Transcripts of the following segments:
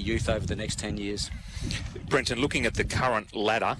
youth over the next 10 years. Brenton, looking at the current ladder,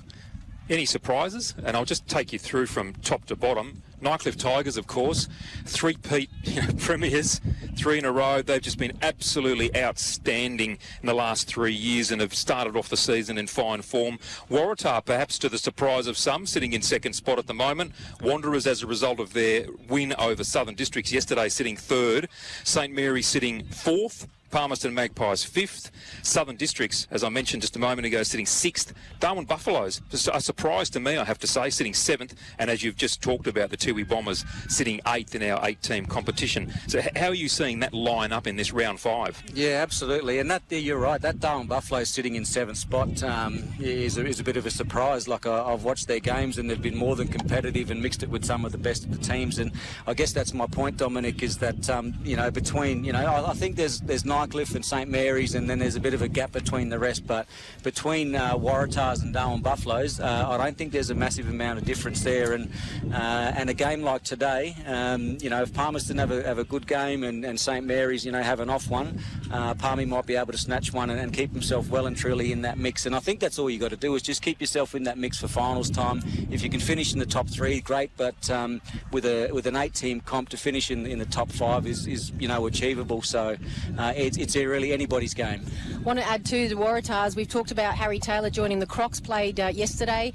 any surprises? And I'll just take you through from top to bottom. Nightcliff Tigers, of course, three-peat premiers, 3 in a row. They've just been absolutely outstanding in the last 3 years and have started off the season in fine form. Waratah, perhaps to the surprise of some, sitting in second spot at the moment. Wanderers, as a result of their win over Southern Districts yesterday, sitting third. St Mary's sitting fourth. Palmerston Magpies 5th. Southern Districts, as I mentioned just a moment ago, sitting 6th. Darwin Buffaloes, just a surprise to me, I have to say, sitting 7th. And as you've just talked about, the Tiwi Bombers sitting 8th in our 8-team competition. So how are you seeing that line up in this round 5? Yeah, absolutely. And that, you're right, that Darwin Buffaloes sitting in 7th spot is a bit of a surprise. Like, I've watched their games and they've been more than competitive and mixed it with some of the best of the teams. And I guess that's my point, Dominic, is that, between, I think there's Nightcliff and St Mary's, and then there's a bit of a gap between the rest, but between Waratahs and Darwin Buffaloes, I don't think there's a massive amount of difference there. And a game like today, if Palmerston have a good game and St Mary's, have an off one, Palmy might be able to snatch one and keep himself well and truly in that mix. And I think that's all you got to do, is just keep yourself in that mix for finals time. If you can finish in the top 3, great, but with an 8-team comp, to finish in the top 5 is achievable. So it's really anybody's game. I want to add to the Waratahs. We've talked about Harry Taylor joining the Crocs, played yesterday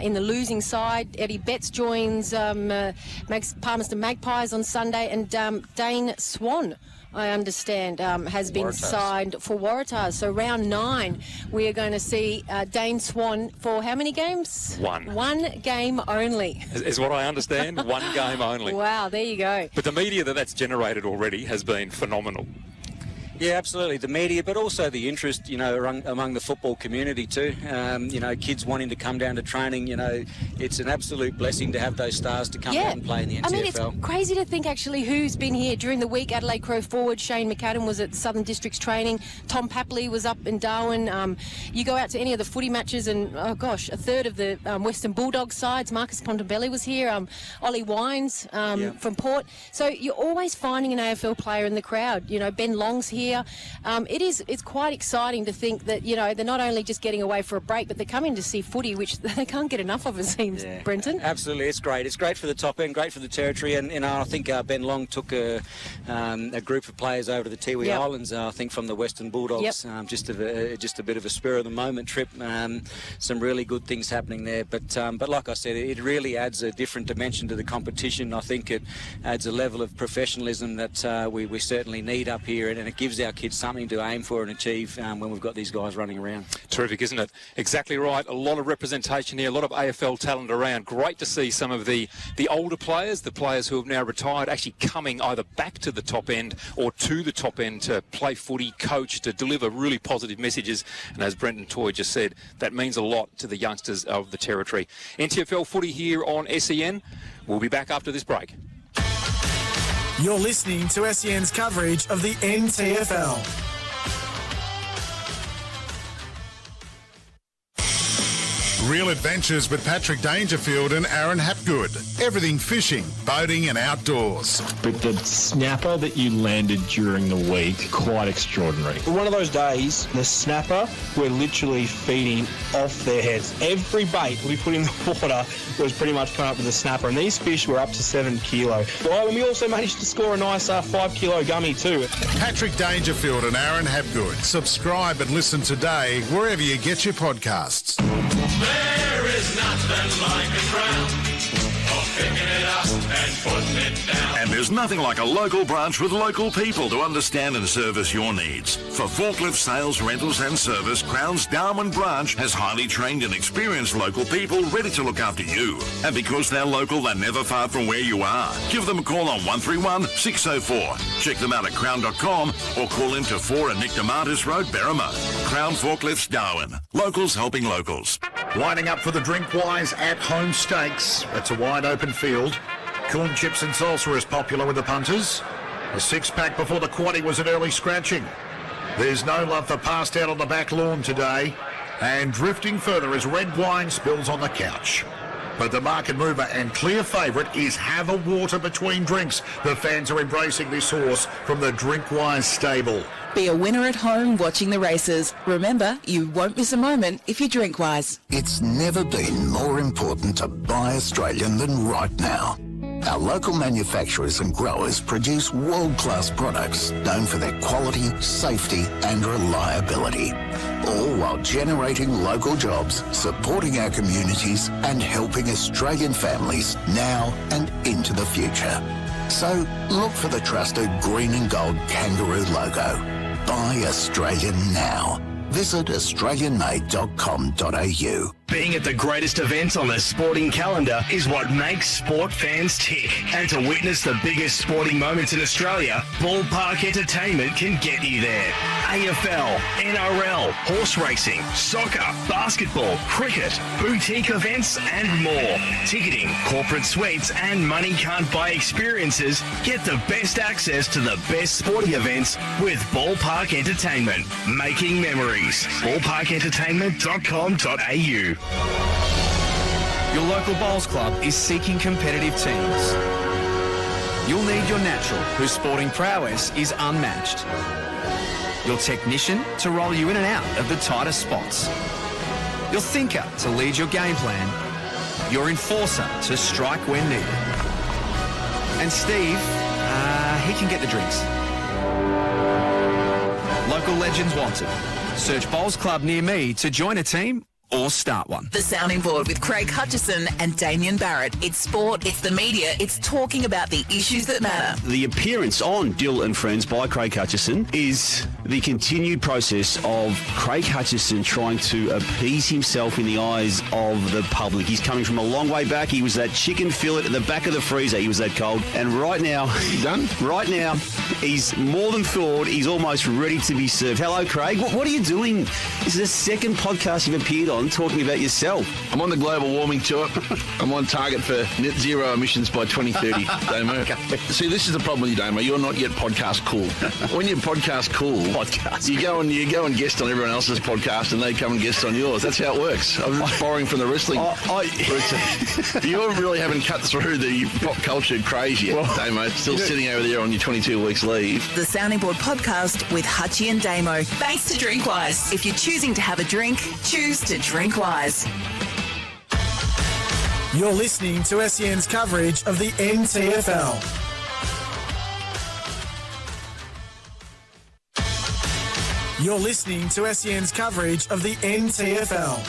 in the losing side. Eddie Betts joins Palmerston Magpies on Sunday, and Dane Swan, I understand, has been signed for Waratahs. So round 9, we are going to see Dane Swan for how many games? One game only. Is what I understand. One game only. Wow, there you go. But the media that's generated already has been phenomenal. Yeah, absolutely. The media, but also the interest, among the football community too. Kids wanting to come down to training. It's an absolute blessing to have those stars to come out and play in the NTFL. I mean, it's crazy to think actually who's been here during the week. Adelaide Crow forward Shane McAdam was at Southern Districts training. Tom Papley was up in Darwin. You go out to any of the footy matches and, a third of the Western Bulldogs sides. Marcus Pontebelli was here. Ollie Wines from Port. So you're always finding an AFL player in the crowd. Ben Long's here. It's quite exciting to think that they're not only just getting away for a break, but they're coming to see footy, which they can't get enough of, it seems. Brenton. Absolutely, it's great. It's great for the top end, great for the territory, and I think Ben Long took a group of players over to the Tiwi Islands. I think from the Western Bulldogs, just a bit of a spur of the moment trip. Some really good things happening there, but like I said, it really adds a different dimension to the competition. I think it adds a level of professionalism that we certainly need up here, and it gives our kids something to aim for and achieve when we've got these guys running around. Terrific, isn't it? Exactly right. A lot of representation here, a lot of AFL talent around. Great to see some of the older players, the players who have now retired, actually coming either back to the top end or to the top end to play footy, coach, to deliver really positive messages. And as Brenton Toy just said, that means a lot to the youngsters of the territory. NTFL footy here on SEN. We'll be back after this break. You're listening to SEN's coverage of the NTFL. Real adventures with Patrick Dangerfield and Aaron Hapgood. Everything fishing, boating and outdoors. But the snapper that you landed during the week, quite extraordinary. One of those days, the snapper, we're literally feeding off their heads. Every bait we put in the water was pretty much coming up with a snapper, and these fish were up to 7 kilo. Well, and we also managed to score a nice 5 kilo gummy too. Patrick Dangerfield and Aaron Hapgood. Subscribe and listen today wherever you get your podcasts. There is nothing like a crown of picking it up and putting it down. And there's nothing like a local branch with local people to understand and service your needs. For forklift sales, rentals and service, Crown's Darwin branch has highly trained and experienced local people ready to look after you. And because they're local, they're never far from where you are. Give them a call on 131 604. Check them out at crown.com or call into 4 and Nick DeMartis Road, Berrima. Crown Forklifts Darwin. Locals helping locals. Lining up for the Drinkwise at-home stakes. It's a wide-open field. Corn chips and salsa is popular with the punters. The six-pack before the quaddie was an early scratching. There's no love for passed out on the back lawn today. And drifting further as red wine spills on the couch. But the market mover and clear favourite is Have a Water Between Drinks. The fans are embracing this horse from the Drinkwise stable. Be a winner at home watching the races. Remember, you won't miss a moment if you drink wise. It's never been more important to buy Australian than right now. Our local manufacturers and growers produce world-class products known for their quality, safety and reliability, all while generating local jobs, supporting our communities and helping Australian families now and into the future. So look for the trusted green and gold kangaroo logo. Buy Australian now. Visit australianmade.com.au. Being at the greatest events on the sporting calendar is what makes sport fans tick. And to witness the biggest sporting moments in Australia, Ballpark Entertainment can get you there. AFL, NRL, horse racing, soccer, basketball, cricket, boutique events and more. Ticketing, corporate suites and money can't buy experiences. Get the best access to the best sporting events with Ballpark Entertainment. Making memories. Ballparkentertainment.com.au. Your local bowls club is seeking competitive teams. You'll need your natural, whose sporting prowess is unmatched. Your technician to roll you in and out of the tightest spots. Your thinker to lead your game plan. Your enforcer to strike when needed. And Steve, he can get the drinks. Local legends wanted. Search Bowls Club near me to join a team or start one. The Sounding Board with Craig Hutchison and Damien Barrett. It's sport, it's the media, it's talking about the issues that matter. The appearance on Dill and Friends by Craig Hutchison is the continued process of Craig Hutchison trying to appease himself in the eyes of the public. He's coming from a long way back. He was that chicken fillet at the back of the freezer. He was that cold. And right now, right now, he's more than thawed. He's almost ready to be served. Hello, Craig. What are you doing? This is the second podcast you've appeared on talking about yourself. I'm on the global warming tour. I'm on target for net zero emissions by 2030, Damo. Okay. See, this is the problem with you, Damo. You're not yet podcast cool. When you're podcast cool, you go and guest on everyone else's podcast and they come and guest on yours. That's how it works. I'm borrowing from the wrestling. You really haven't cut through the pop culture craze yet, Damo. Still sitting over there on your 22 weeks leave. The Sounding Board podcast with Hutchie and Damo. Thanks to Drinkwise. If you're choosing to have a drink, choose to drink wise. You're listening to SEN's coverage of the NTFL. You're listening to SEN's coverage of the NTFL.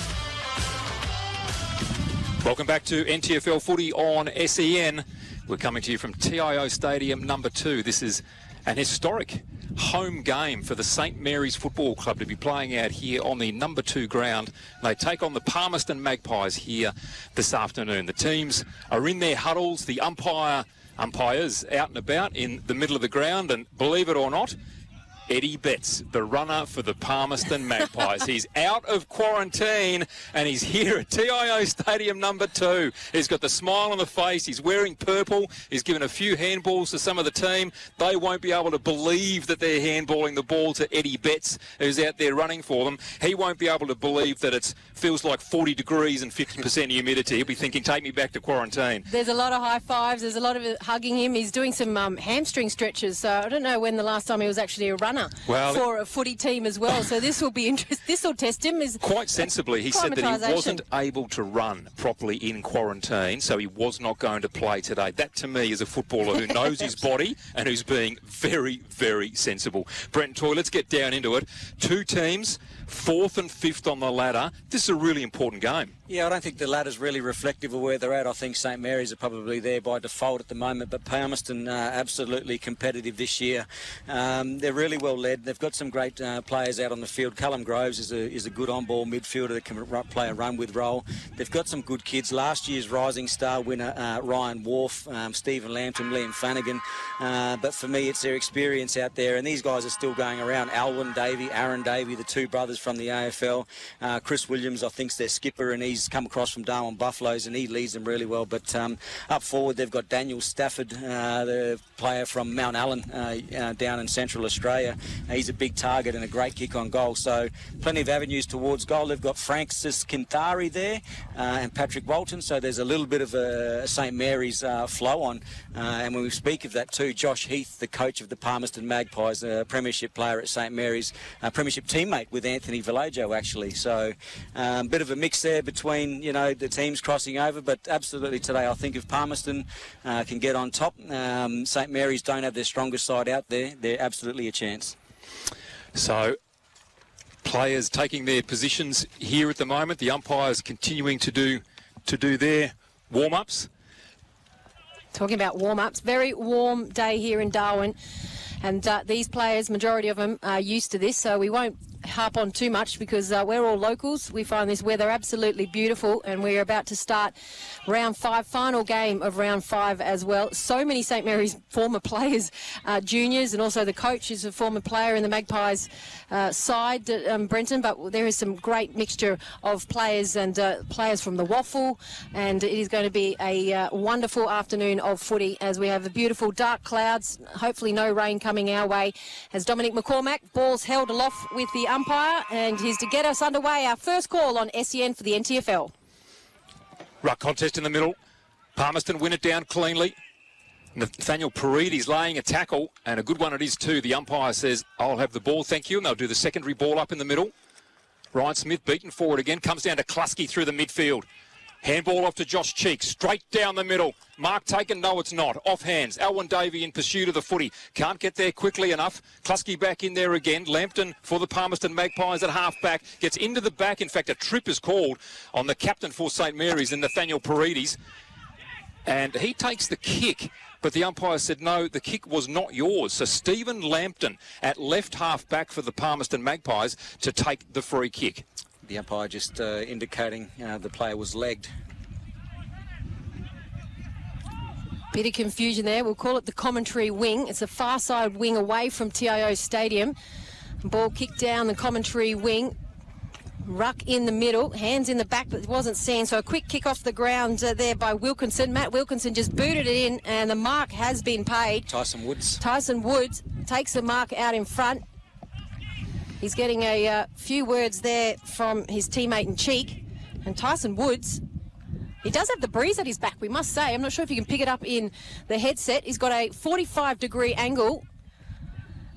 Welcome back to NTFL Footy on SEN. We're coming to you from TIO Stadium number 2. This is an historic home game for the St Mary's Football Club to be playing out here on the number 2 ground. They take on the Palmerston Magpies here this afternoon. The teams are in their huddles, the umpires out and about in the middle of the ground, and believe it or not, Eddie Betts, the runner for the Palmerston Magpies. He's out of quarantine and he's here at TIO Stadium number 2. He's got the smile on the face. He's wearing purple. He's given a few handballs to some of the team. They won't be able to believe that they're handballing the ball to Eddie Betts, who's out there running for them. He won't be able to believe that it feels like 40 degrees and 50% humidity. He'll be thinking, take me back to quarantine. There's a lot of high fives. There's a lot of hugging him. He's doing some hamstring stretches. So I don't know when the last time he was actually a runner for a footy team as well. So this will be interesting. This will test him. Quite sensibly, he said that he wasn't able to run properly in quarantine, so he was not going to play today. That, to me, is a footballer who knows his body and who's being very, very sensible. Brent Toy, let's get down into it. 2 teams, 4th and 5th on the ladder. This is a really important game. Yeah, I don't think the ladder's really reflective of where they're at. I think St Mary's are probably there by default at the moment, but Palmerston absolutely competitive this year. They're really well led. They've got some great players out on the field. Callum Groves is a good on-ball midfielder that can play a run-with role. They've got some good kids. Last year's Rising Star winner, Ryan Wharf, Stephen Lambton, Liam Flanagan. But for me, it's their experience out there, and these guys are still going around. Alwyn Davey, Aaron Davey, the 2 brothers from the AFL. Chris Williams, I think, is their skipper, and he's come across from Darwin Buffaloes, and he leads them really well. But up forward, they've got Daniel Stafford, the player from Mount Allen down in Central Australia. He's a big target and a great kick on goal. So plenty of avenues towards goal. They've got Francis Quintari there and Patrick Walton. So there's a little bit of a St Mary's flow on. And when we speak of that too, Josh Heath, the coach of the Palmerston Magpies, a premiership player at St Mary's, a premiership teammate with Anthony Villaggio actually. So a bit of a mix there between, you know, the teams crossing over. But absolutely today, I think if Palmerston can get on top, St Mary's don't have their strongest side out there, they're absolutely a chance. So players taking their positions here at the moment. The umpires continuing to do their warm-ups. Talking about warm-ups, very warm day here in Darwin, and these players, majority of them, are used to this, so we won't harp on too much because we're all locals. We find this weather absolutely beautiful, and we're about to start round 5, final game of round 5 as well. So many St Mary's former players, juniors, and also the coach is a former player in the Magpies side, Brenton, but there is some great mixture of players and players from the Waffle, and it is going to be a wonderful afternoon of footy as we have the beautiful dark clouds, hopefully no rain coming our way, as Dominic McCormack, ball's held aloft with the umpire, and he's to get us underway. Our first call on SEN for the NTFL. Ruck contest in the middle. Palmerston win it down cleanly. Nathaniel Paredes laying a tackle, and a good one it is too. The umpire says, I'll have the ball, thank you, and they'll do the secondary ball up in the middle. Ryan Smith beaten forward again, comes down to Klusky through the midfield. Handball off to Josh Cheek, straight down the middle. Mark taken, no it's not. Off hands, Alwyn Davey in pursuit of the footy. Can't get there quickly enough. Klusky back in there again. Lampton for the Palmerston Magpies at half-back. Gets into the back. In fact, a trip is called on the captain for St Mary's, and Nathaniel Paredes. And he takes the kick, but the umpire said, no, the kick was not yours. So Stephen Lampton at left half-back for the Palmerston Magpies to take the free kick. The umpire just indicating the player was legged. Bit of confusion there. We'll call it the commentary wing. It's a far side wing away from TIO Stadium. Ball kicked down the commentary wing. Ruck in the middle, hands in the back, but it wasn't seen. So a quick kick off the ground there by Wilkinson. Matt Wilkinson just booted it in, and the mark has been paid. Tyson Woods takes the mark out in front. He's getting a few words there from his teammate in cheek. And Tyson Woods, he does have the breeze at his back, we must say. I'm not sure if you can pick it up in the headset. He's got a 45-degree angle.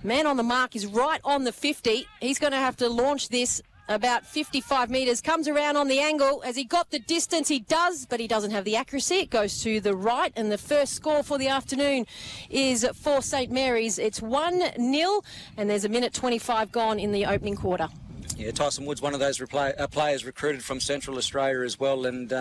Man on the mark is right on the 50. He's going to have to launch this about 55 metres. Comes around on the angle. Has he got the distance? He does, but he doesn't have the accuracy. It goes to the right, and the first score for the afternoon is for St Mary's. It's 1-0, and there's a minute 25 gone in the opening quarter. Yeah, Tyson Woods, one of those players recruited from Central Australia as well, and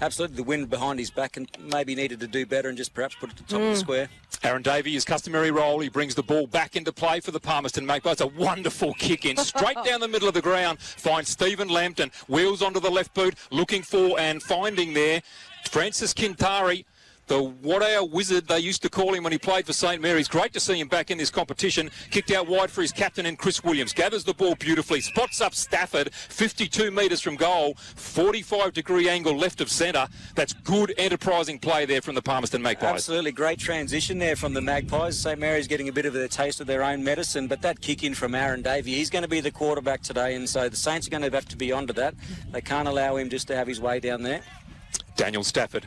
absolutely the wind behind his back, and maybe needed to do better and just perhaps put it at the top of the square. Aaron Davey, his customary role, he brings the ball back into play for the Palmerston Magpies. It's a wonderful kick in, straight down the middle of the ground. Finds Stephen Lampton, wheels onto the left boot, looking for and finding there Francis Quintari, the what-our wizard they used to call him when he played for St Mary's. Great to see him back in this competition. Kicked out wide for his captain and Chris Williams. Gathers the ball beautifully. Spots up Stafford, 52 metres from goal. 45-degree angle left of centre. That's good enterprising play there from the Palmerston Magpies. Absolutely great transition there from the Magpies. St Mary's getting a bit of a taste of their own medicine, but that kick in from Aaron Davey, he's going to be the quarterback today, and so the Saints are going to have to be onto that. They can't allow him just to have his way down there. Daniel Stafford.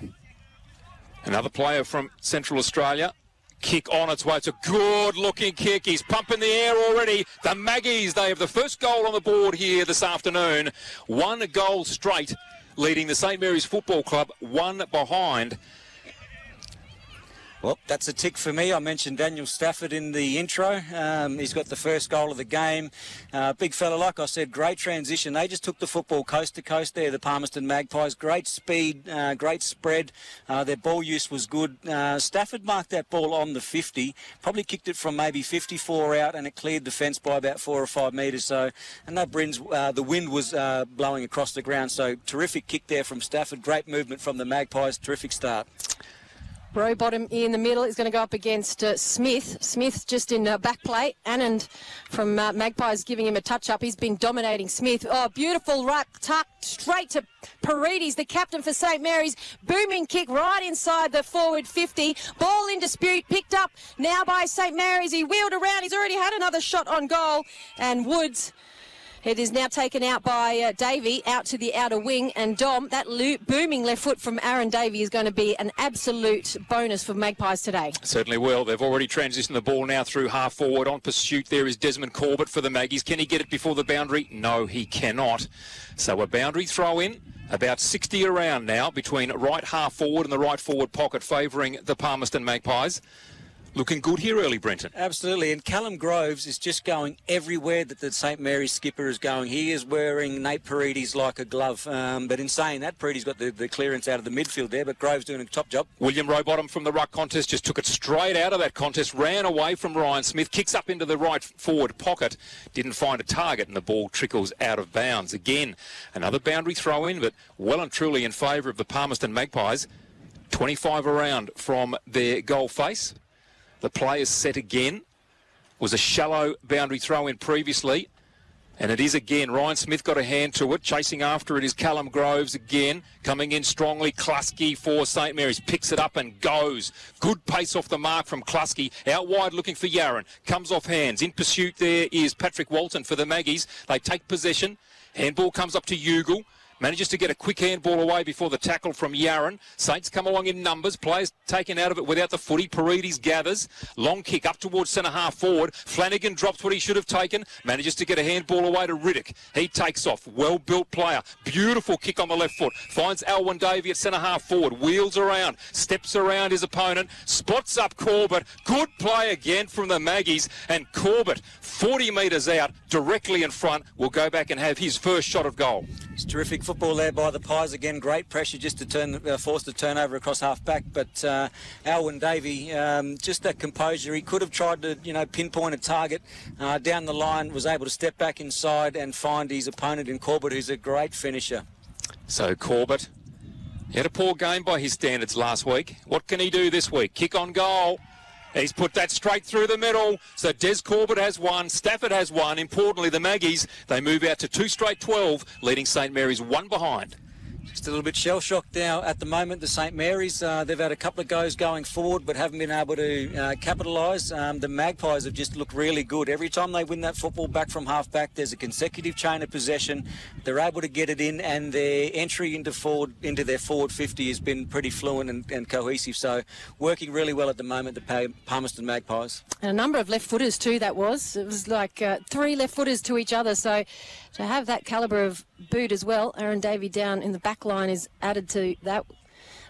Another player from Central Australia. Kick on its way. It's a good-looking kick. He's pumping the air already. The Maggies, they have the first goal on the board here this afternoon. 1 goal straight, leading the St Mary's Football Club 1 behind. Well, that's a tick for me. I mentioned Daniel Stafford in the intro. He's got the first goal of the game. Big fella, like I said, great transition. They just took the football coast to coast there, the Palmerston Magpies. Great speed, great spread. Their ball use was good. Stafford marked that ball on the 50, probably kicked it from maybe 54 out, and it cleared the fence by about 4 or 5 metres. So, and that brings, the wind was blowing across the ground. So terrific kick there from Stafford. Great movement from the Magpies. Terrific start. Rowbottom in the middle is going to go up against Smith. Smith just in back play. Anand from Magpies giving him a touch-up. He's been dominating Smith. Oh, beautiful right tuck straight to Paredes, the captain for St Mary's. Booming kick right inside the forward 50. Ball in dispute, picked up now by St Mary's. He wheeled around. He's already had another shot on goal. And Woods... It is now taken out by Davey, out to the outer wing, and Dom. That booming left foot from Aaron Davey is going to be an absolute bonus for Magpies today. Certainly will. They've already transitioned the ball now through half forward. On pursuit there is Desmond Corbett for the Maggies. Can he get it before the boundary? No, he cannot. So a boundary throw in. About 60 around now between right half forward and the right forward pocket, favouring the Palmerston Magpies. Looking good here early, Brenton. Absolutely, and Callum Groves is just going everywhere that the St Mary's skipper is going. He is wearing Nate Paredes like a glove, but in saying that, Paredes got the clearance out of the midfield there, but Groves doing a top job. William Rowbottom from the ruck contest just took it straight out of that contest, ran away from Ryan Smith, kicks up into the right forward pocket, didn't find a target, and the ball trickles out of bounds. Again, another boundary throw in, but well and truly in favour of the Palmerston Magpies. 25 around from their goal face. The play is set again. Was a shallow boundary throw in previously. And it is again. Ryan Smith got a hand to it. Chasing after it is Callum Groves again. Coming in strongly. Klusky for St Mary's. Picks it up and goes. Good pace off the mark from Klusky. Out wide looking for Yaron. Comes off hands. In pursuit there is Patrick Walton for the Maggies. They take possession. Handball comes up to Ugle. Manages to get a quick handball away before the tackle from Yaron. Saints come along in numbers. Players taken out of it without the footy. Paredes gathers. Long kick up towards centre half forward. Flanagan drops what he should have taken. Manages to get a handball away to Riddick. He takes off. Well-built player. Beautiful kick on the left foot. Finds Alwyn Davey at centre half forward. Wheels around. Steps around his opponent. Spots up Corbett. Good play again from the Maggies. And Corbett, 40 metres out, directly in front, will go back and have his first shot of goal. It's terrific football there by the Pies. Again, great pressure just to force the turnover across half-back. But Alwyn Davey, just that composure. He could have tried to, pinpoint a target down the line, was able to step back inside and find his opponent in Corbett, who's a great finisher. So Corbett, he had a poor game by his standards last week. What can he do this week? Kick on goal. He's put that straight through the middle. So Des Corbett has one. Stafford has one. Importantly, the Maggies, they move out to 2 straight 12, leading St Mary's 1 behind. Just a little bit shell-shocked now at the moment, the St Mary's. They've had a couple of goes going forward but haven't been able to capitalise. The Magpies have just looked really good. Every time they win that football back from half-back, there's a consecutive chain of possession. They're able to get it in, and their entry into their forward 50 has been pretty fluent and cohesive. So working really well at the moment, the Palmerston Magpies. And a number of left-footers too, that was. It was like 3 left-footers to each other. So to have that calibre of boot as well, Aaron Davey down in the back line is added to that.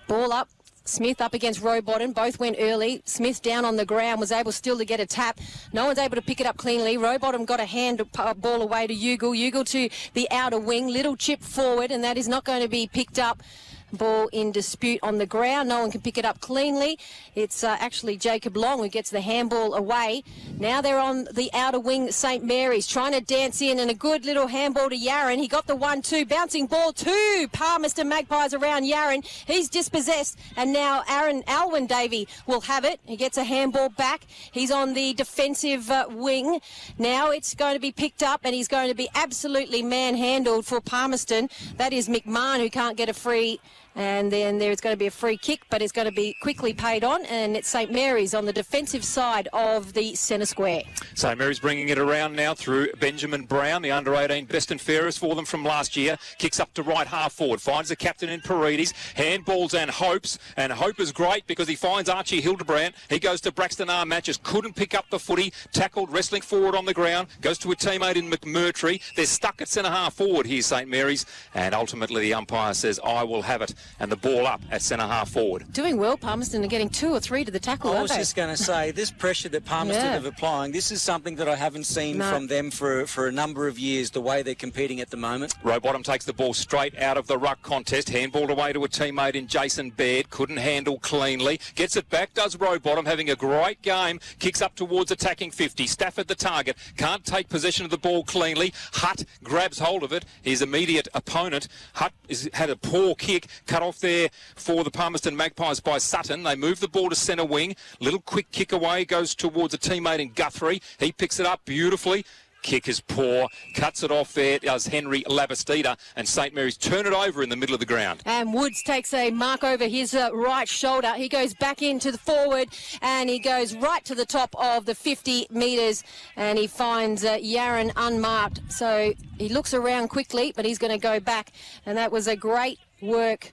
Ball up. Smith up against Rowbottom. Both went early. Smith down on the ground, was able still to get a tap. No one's able to pick it up cleanly. Rowbottom got a hand ball away to Ugle. Ugle to the outer wing. Little chip forward, and that is not going to be picked up. Ball in dispute on the ground. No one can pick it up cleanly. It's actually Jacob Long who gets the handball away. Now they're on the outer wing, St Mary's, trying to dance in, and a good little handball to Yaron. He got the 1-2. Bouncing ball to Palmerston Magpies around Yaron. He's dispossessed, and now Alwyn Davey will have it. He gets a handball back. He's on the defensive wing. Now it's going to be picked up, and he's going to be absolutely manhandled for Palmerston. That is McMahon, who can't get a free. And then there's going to be a free kick, but it's going to be quickly paid on, and it's St Mary's on the defensive side of the centre square. St Mary's bringing it around now through Benjamin Brown, the under-18 best and fairest for them from last year. Kicks up to right half forward, finds the captain in Paredes, handballs and hopes, and Hope is great because he finds Archie Hildebrandt. He goes to Braxton R. Matches, couldn't pick up the footy, tackled, wrestling forward on the ground, goes to a teammate in McMurtry. They're stuck at centre half forward here, St Mary's, and ultimately the umpire says, I will have it. And the ball up at centre half forward. Doing well, Palmerston are getting 2 or 3 to the tackle, I was just going to say, this pressure that Palmerston are applying, this is something that I haven't seen from them for a number of years, the way they're competing at the moment. Rowbottom takes the ball straight out of the ruck contest, handballed away to a teammate in Jason Baird, couldn't handle cleanly, gets it back, does Rowbottom, having a great game, kicks up towards attacking 50, Stafford the target, can't take possession of the ball cleanly, Hutt grabs hold of it, his immediate opponent, Hutt has had a poor kick, Cut off there for the Palmerston Magpies by Sutton. They move the ball to centre wing. Little quick kick away, goes towards a teammate in Guthrie. He picks it up beautifully. Kick is poor, cuts it off there as Henry Labastida, and St Mary's turn it over in the middle of the ground. And Woods takes a mark over his right shoulder. He goes back into the forward and he goes right to the top of the 50 metres and he finds Yaron unmarked. So he looks around quickly, but he's going to go back, and that was a great work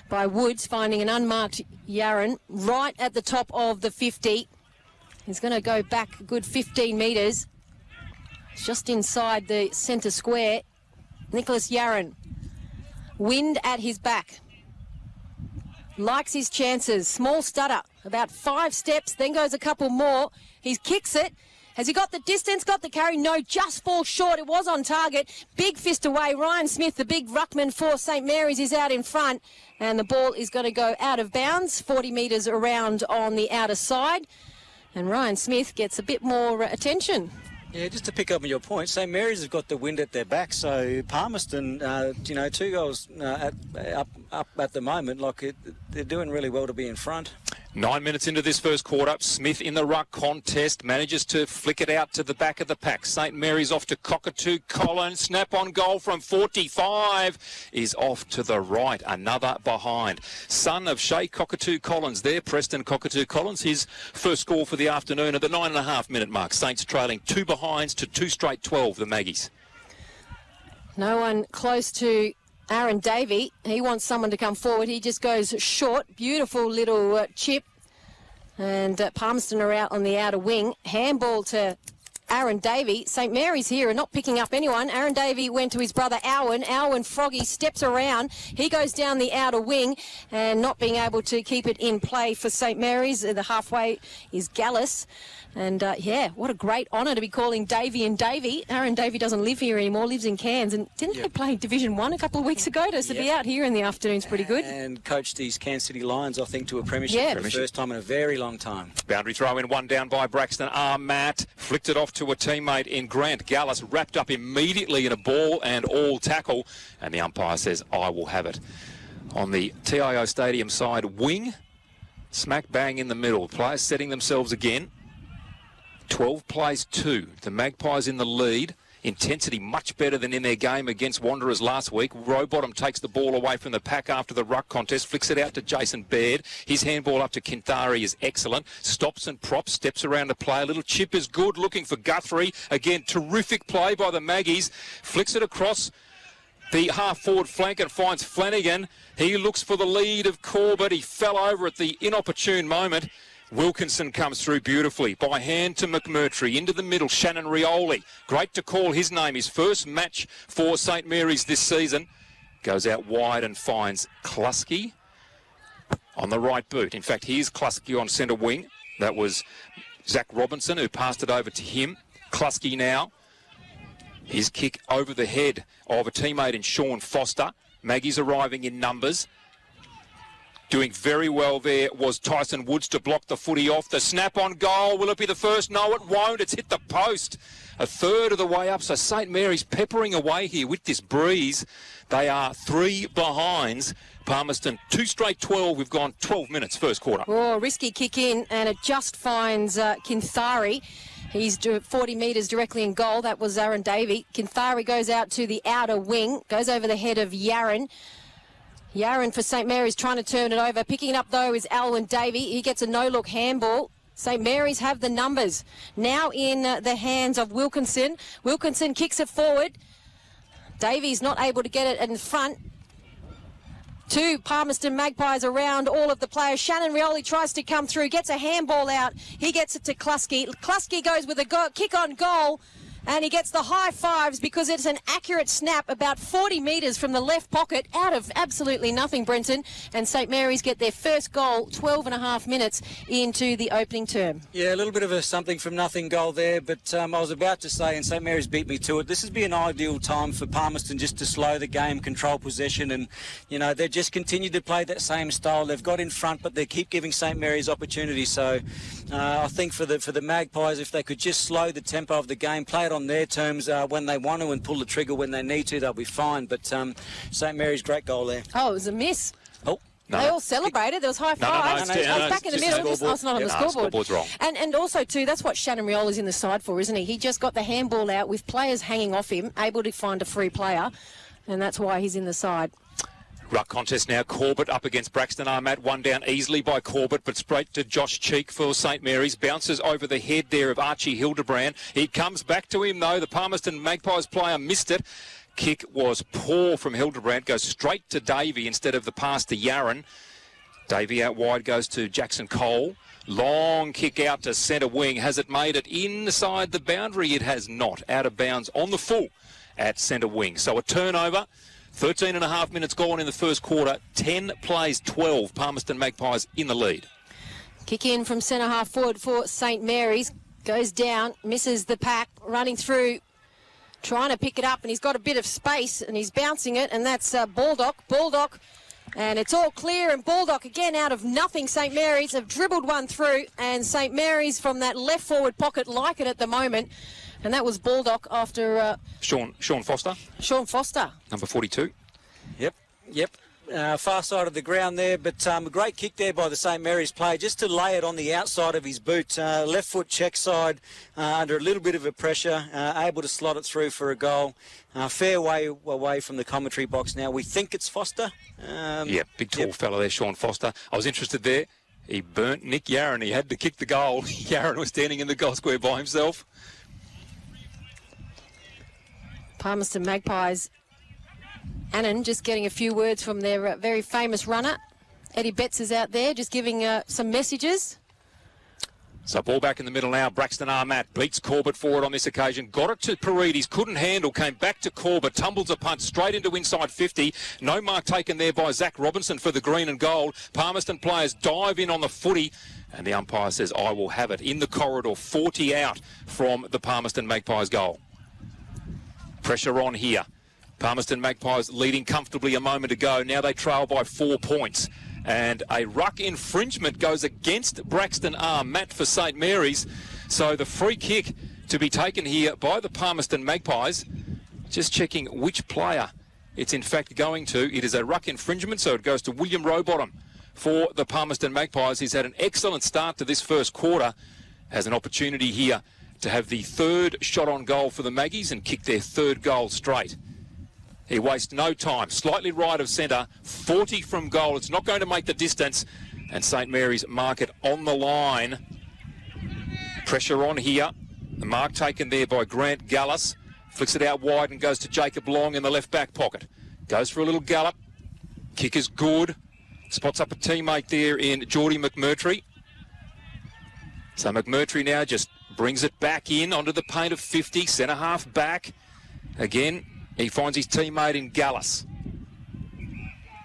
by Woods, finding an unmarked Yaron right at the top of the 50. He's going to go back a good 15 metres. Just inside the centre square. Nicholas Yaron. Wind at his back. Likes his chances. Small stutter. About 5 steps, then goes a couple more. He kicks it. Has he got the distance, got the carry? No, just falls short. It was on target. Big fist away. Ryan Smith, the big ruckman for St Mary's, is out in front. And the ball is going to go out of bounds, 40 metres around on the outer side. And Ryan Smith gets a bit more attention. Yeah, just to pick up on your point, St Mary's have got the wind at their back, so Palmerston, 2 goals up at the moment, they're doing really well to be in front. 9 minutes into this first quarter, Smith in the ruck contest manages to flick it out to the back of the pack. St Mary's off to Cockatoo Collins. Snap on goal from 45 is off to the right. Another behind. Son of Shea Cockatoo Collins there, Preston Cockatoo Collins. His first score for the afternoon at the 9.5 minute mark. Saints trailing 2 behinds to 2 straight 12, the Maggies. No one close to Aaron Davey. He wants someone to come forward. He just goes short. Beautiful little chip. And Palmerston are out on the outer wing. Handball to Aaron Davey. St Mary's here are not picking up anyone. Aaron Davey went to his brother Alwyn. Alwyn Froggy steps around. He goes down the outer wing and not being able to keep it in play for St Mary's. The halfway is Gallus. And, what a great honour to be calling Davey and Davey. Aaron Davey doesn't live here anymore, lives in Cairns. And didn't they play Division 1 a couple of weeks ago? To be out here in the afternoon's pretty good. And coached these Cairns City Lions, I think, to a premiership for the first time in a very long time. Boundary throw in, one down by Braxton. Matt flicked it off to a teammate in Grant. Gallus wrapped up immediately in a ball and all tackle. And the umpire says, I will have it. On the TIO Stadium side wing, smack bang in the middle. Players setting themselves again. 12 plays 2. The Magpies in the lead. Intensity much better than in their game against Wanderers last week. Rowbottom takes the ball away from the pack after the ruck contest, flicks it out to Jason Baird. His handball up to Kinthari is excellent. Stops and props, steps around to play. A little chip is good, looking for Guthrie. Again, terrific play by the Maggies. Flicks it across the half-forward flank and finds Flanagan. He looks for the lead of Corbett. He fell over at the inopportune moment. Wilkinson comes through beautifully. By hand to McMurtry. Into the middle, Shannon Rioli. Great to call his name. His first match for St Mary's this season. Goes out wide and finds Klusky on the right boot. In fact, here's Klusky on centre wing. That was Zach Robinson who passed it over to him. Klusky now. His kick over the head of a teammate in Sean Foster. Maggie's arriving in numbers. Doing very well there was Tyson Woods to block the footy off. The snap on goal. Will it be the first? No, it won't. It's hit the post. A third of the way up. So St Mary's peppering away here with this breeze. They are 3 behinds. Palmerston 2 straight 12. We've gone 12 minutes first quarter. Oh, risky kick in, and it just finds Kinthari. He's 40 metres directly in goal. That was Aaron Davey. Kinthari goes out to the outer wing. Goes over the head of Yaron. Yaron for St Mary's trying to turn it over. Picking it up, though, is Alwyn Davey. He gets a no-look handball. St Mary's have the numbers. Now in the hands of Wilkinson. Wilkinson kicks it forward. Davey's not able to get it in front. 2 Palmerston Magpies around all of the players. Shannon Rioli tries to come through, gets a handball out. He gets it to Klusky. Klusky goes with a kick on goal. And he gets the high fives because it's an accurate snap about 40 metres from the left pocket out of absolutely nothing, Brenton. And St Mary's get their first goal 12 and a half minutes into the opening term. Yeah, a little bit of a something from nothing goal there, but I was about to say, and St Mary's beat me to it, this would be an ideal time for Palmerston just to slow the game, control possession, and, they just continue to play that same style. They've got in front, but they keep giving St Mary's opportunities. So I think for the Magpies, if they could just slow the tempo of the game, play it on their terms when they want to and pull the trigger when they need to, they'll be fine. But St Mary's, great goal there. Oh, it was a miss. Oh, They all celebrated. There was high fives. No, I was back in the middle. It's not on the scoreboard. Scoreboard's wrong. And also, too, that's what Shannon Riola's in the side for, isn't he? He just got the handball out with players hanging off him, able to find a free player, and that's why he's in the side. Ruck contest now. Corbett up against Braxton Armat. One down easily by Corbett, but straight to Josh Cheek for St Mary's. Bounces over the head there of Archie Hildebrand. He comes back to him, though. The Palmerston Magpies player missed it. Kick was poor from Hildebrand. Goes straight to Davey instead of the pass to Yaron. Davey out wide goes to Jackson Cole. Long kick out to centre wing. Has it made it inside the boundary? It has not. Out of bounds on the full at centre wing. So a turnover. 13 and a half minutes gone in the first quarter. 10 plays 12. Palmerston Magpies in the lead. Kick in from centre half forward for St Mary's. Goes down, misses the pack, running through, trying to pick it up, and he's got a bit of space, and he's bouncing it, and that's Baldock. Baldock. And it's all clear, and Baldock again out of nothing. St Mary's have dribbled one through, and St Mary's from that left forward pocket like it at the moment. And that was Baldock after... Sean Foster. Sean Foster. Number 42. Yep. Far side of the ground there, but a great kick there by the St Mary's player just to lay it on the outside of his boot. Left foot check side under a little bit of a pressure, able to slot it through for a goal. Fair way away from the commentary box now. We think it's Foster. Big tall fella there, Sean Foster. I was interested there. He burnt Nick Yaron. He had to kick the goal. Yaron was standing in the goal square by himself. Palmerston Magpies. Annan just getting a few words from their very famous runner. Eddie Betts is out there just giving some messages. So ball back in the middle now. Braxton Armat beats Corbett forward on this occasion. Got it to Paredes. Couldn't handle. Came back to Corbett. Tumbles a punt straight into inside 50. No mark taken there by Zach Robinson for the green and gold. Palmerston players dive in on the footy. And the umpire says, I will have it. In the corridor, 40 out from the Palmerston Magpies goal. Pressure on here. Palmerston Magpies leading comfortably a moment ago. Now they trail by 4 points. And a ruck infringement goes against Braxton Armat for St Mary's. So the free kick to be taken here by the Palmerston Magpies. Just checking which player it's in fact going to. It is a ruck infringement, so it goes to William Rowbottom for the Palmerston Magpies. He's had an excellent start to this first quarter. Has an opportunity here to have the third shot on goal for the Maggies and kick their third goal straight. He wastes no time. Slightly right of centre. 40 from goal. It's not going to make the distance. And St Mary's mark it on the line. Pressure on here. The mark taken there by Grant Gallus. Flicks it out wide and goes to Jacob Long in the left back pocket. Goes for a little gallop. Kick is good. Spots up a teammate there in Geordie McMurtry. So McMurtry now just brings it back in onto the paint of 50. Centre half back. Again, he finds his teammate in Gallus.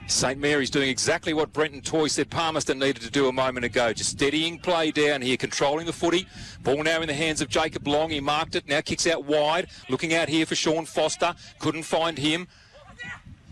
St Mary's doing exactly what Brenton Toy said Palmerston needed to do a moment ago. Just steadying play down here, controlling the footy. Ball now in the hands of Jacob Long. He marked it, now kicks out wide. Looking out here for Sean Foster. Couldn't find him.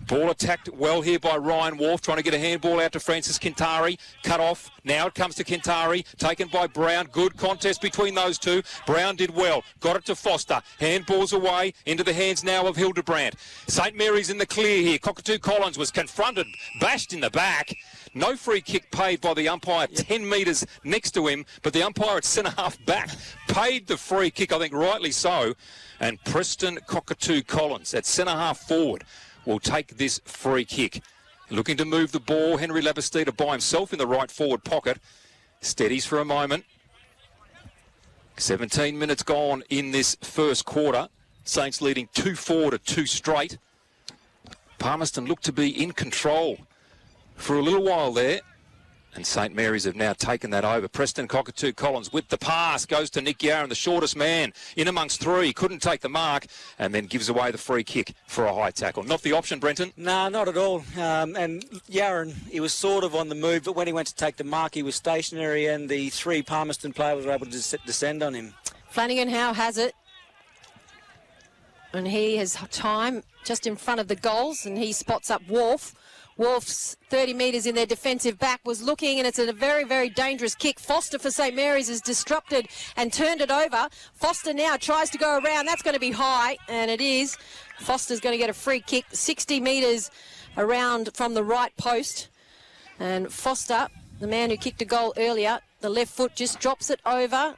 Ball attacked well here by Ryan Wolf, trying to get a handball out to Francis Kintari. Cut off. Now it comes to Kintari, taken by Brown. Good contest between those two. Brown did well. Got it to Foster. Handballs away into the hands now of Hildebrand. St Mary's in the clear here. Cockatoo Collins was confronted, bashed in the back. No free kick paid by the umpire 10 metres next to him, but the umpire at centre half back paid the free kick, I think rightly so. And Preston Cockatoo Collins at centre half forward will take this free kick. Looking to move the ball, Henry Labastida by himself in the right forward pocket. Steadies for a moment. 17 minutes gone in this first quarter. Saints leading 2-4 to 2 straight. Palmerston looked to be in control for a little while there. And St Mary's have now taken that over. Preston Cockatoo Collins with the pass. Goes to Nick Yaron, the shortest man. In amongst three. Couldn't take the mark. And then gives away the free kick for a high tackle. Not the option, Brenton? No, not at all. And Yaron, he was sort of on the move, but when he went to take the mark, he was stationary, and the three Palmerston players were able to descend on him. Flanagan Howe has it. And he has time just in front of the goals, and he spots up Wolf. Wolf's 30 metres in their defensive back was looking, and it's a very, very dangerous kick. Foster for St Mary's is disrupted and turned it over. Foster now tries to go around. That's going to be high, and it is. Foster's going to get a free kick, 60 metres around from the right post. And Foster, the man who kicked a goal earlier, the left foot just drops it over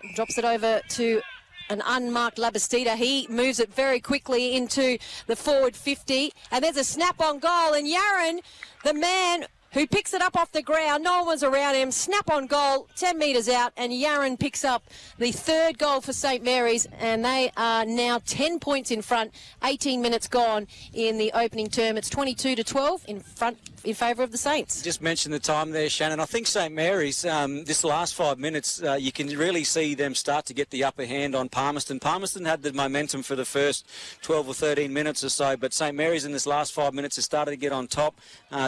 to an unmarked Labastida. He moves it very quickly into the forward 50. And there's a snap on goal. And Yaron, the man who picks it up off the ground, no one's around him, snap on goal, 10 metres out, and Yaron picks up the third goal for St Mary's, and they are now 10 points in front, 18 minutes gone in the opening term. It's 22-12 in front in favour of the Saints. Just mentioned the time there, Shannon. I think St Mary's, this last 5 minutes, you can really see them start to get the upper hand on Palmerston. Palmerston had the momentum for the first 12 or 13 minutes or so, but St Mary's in this last 5 minutes has started to get on top.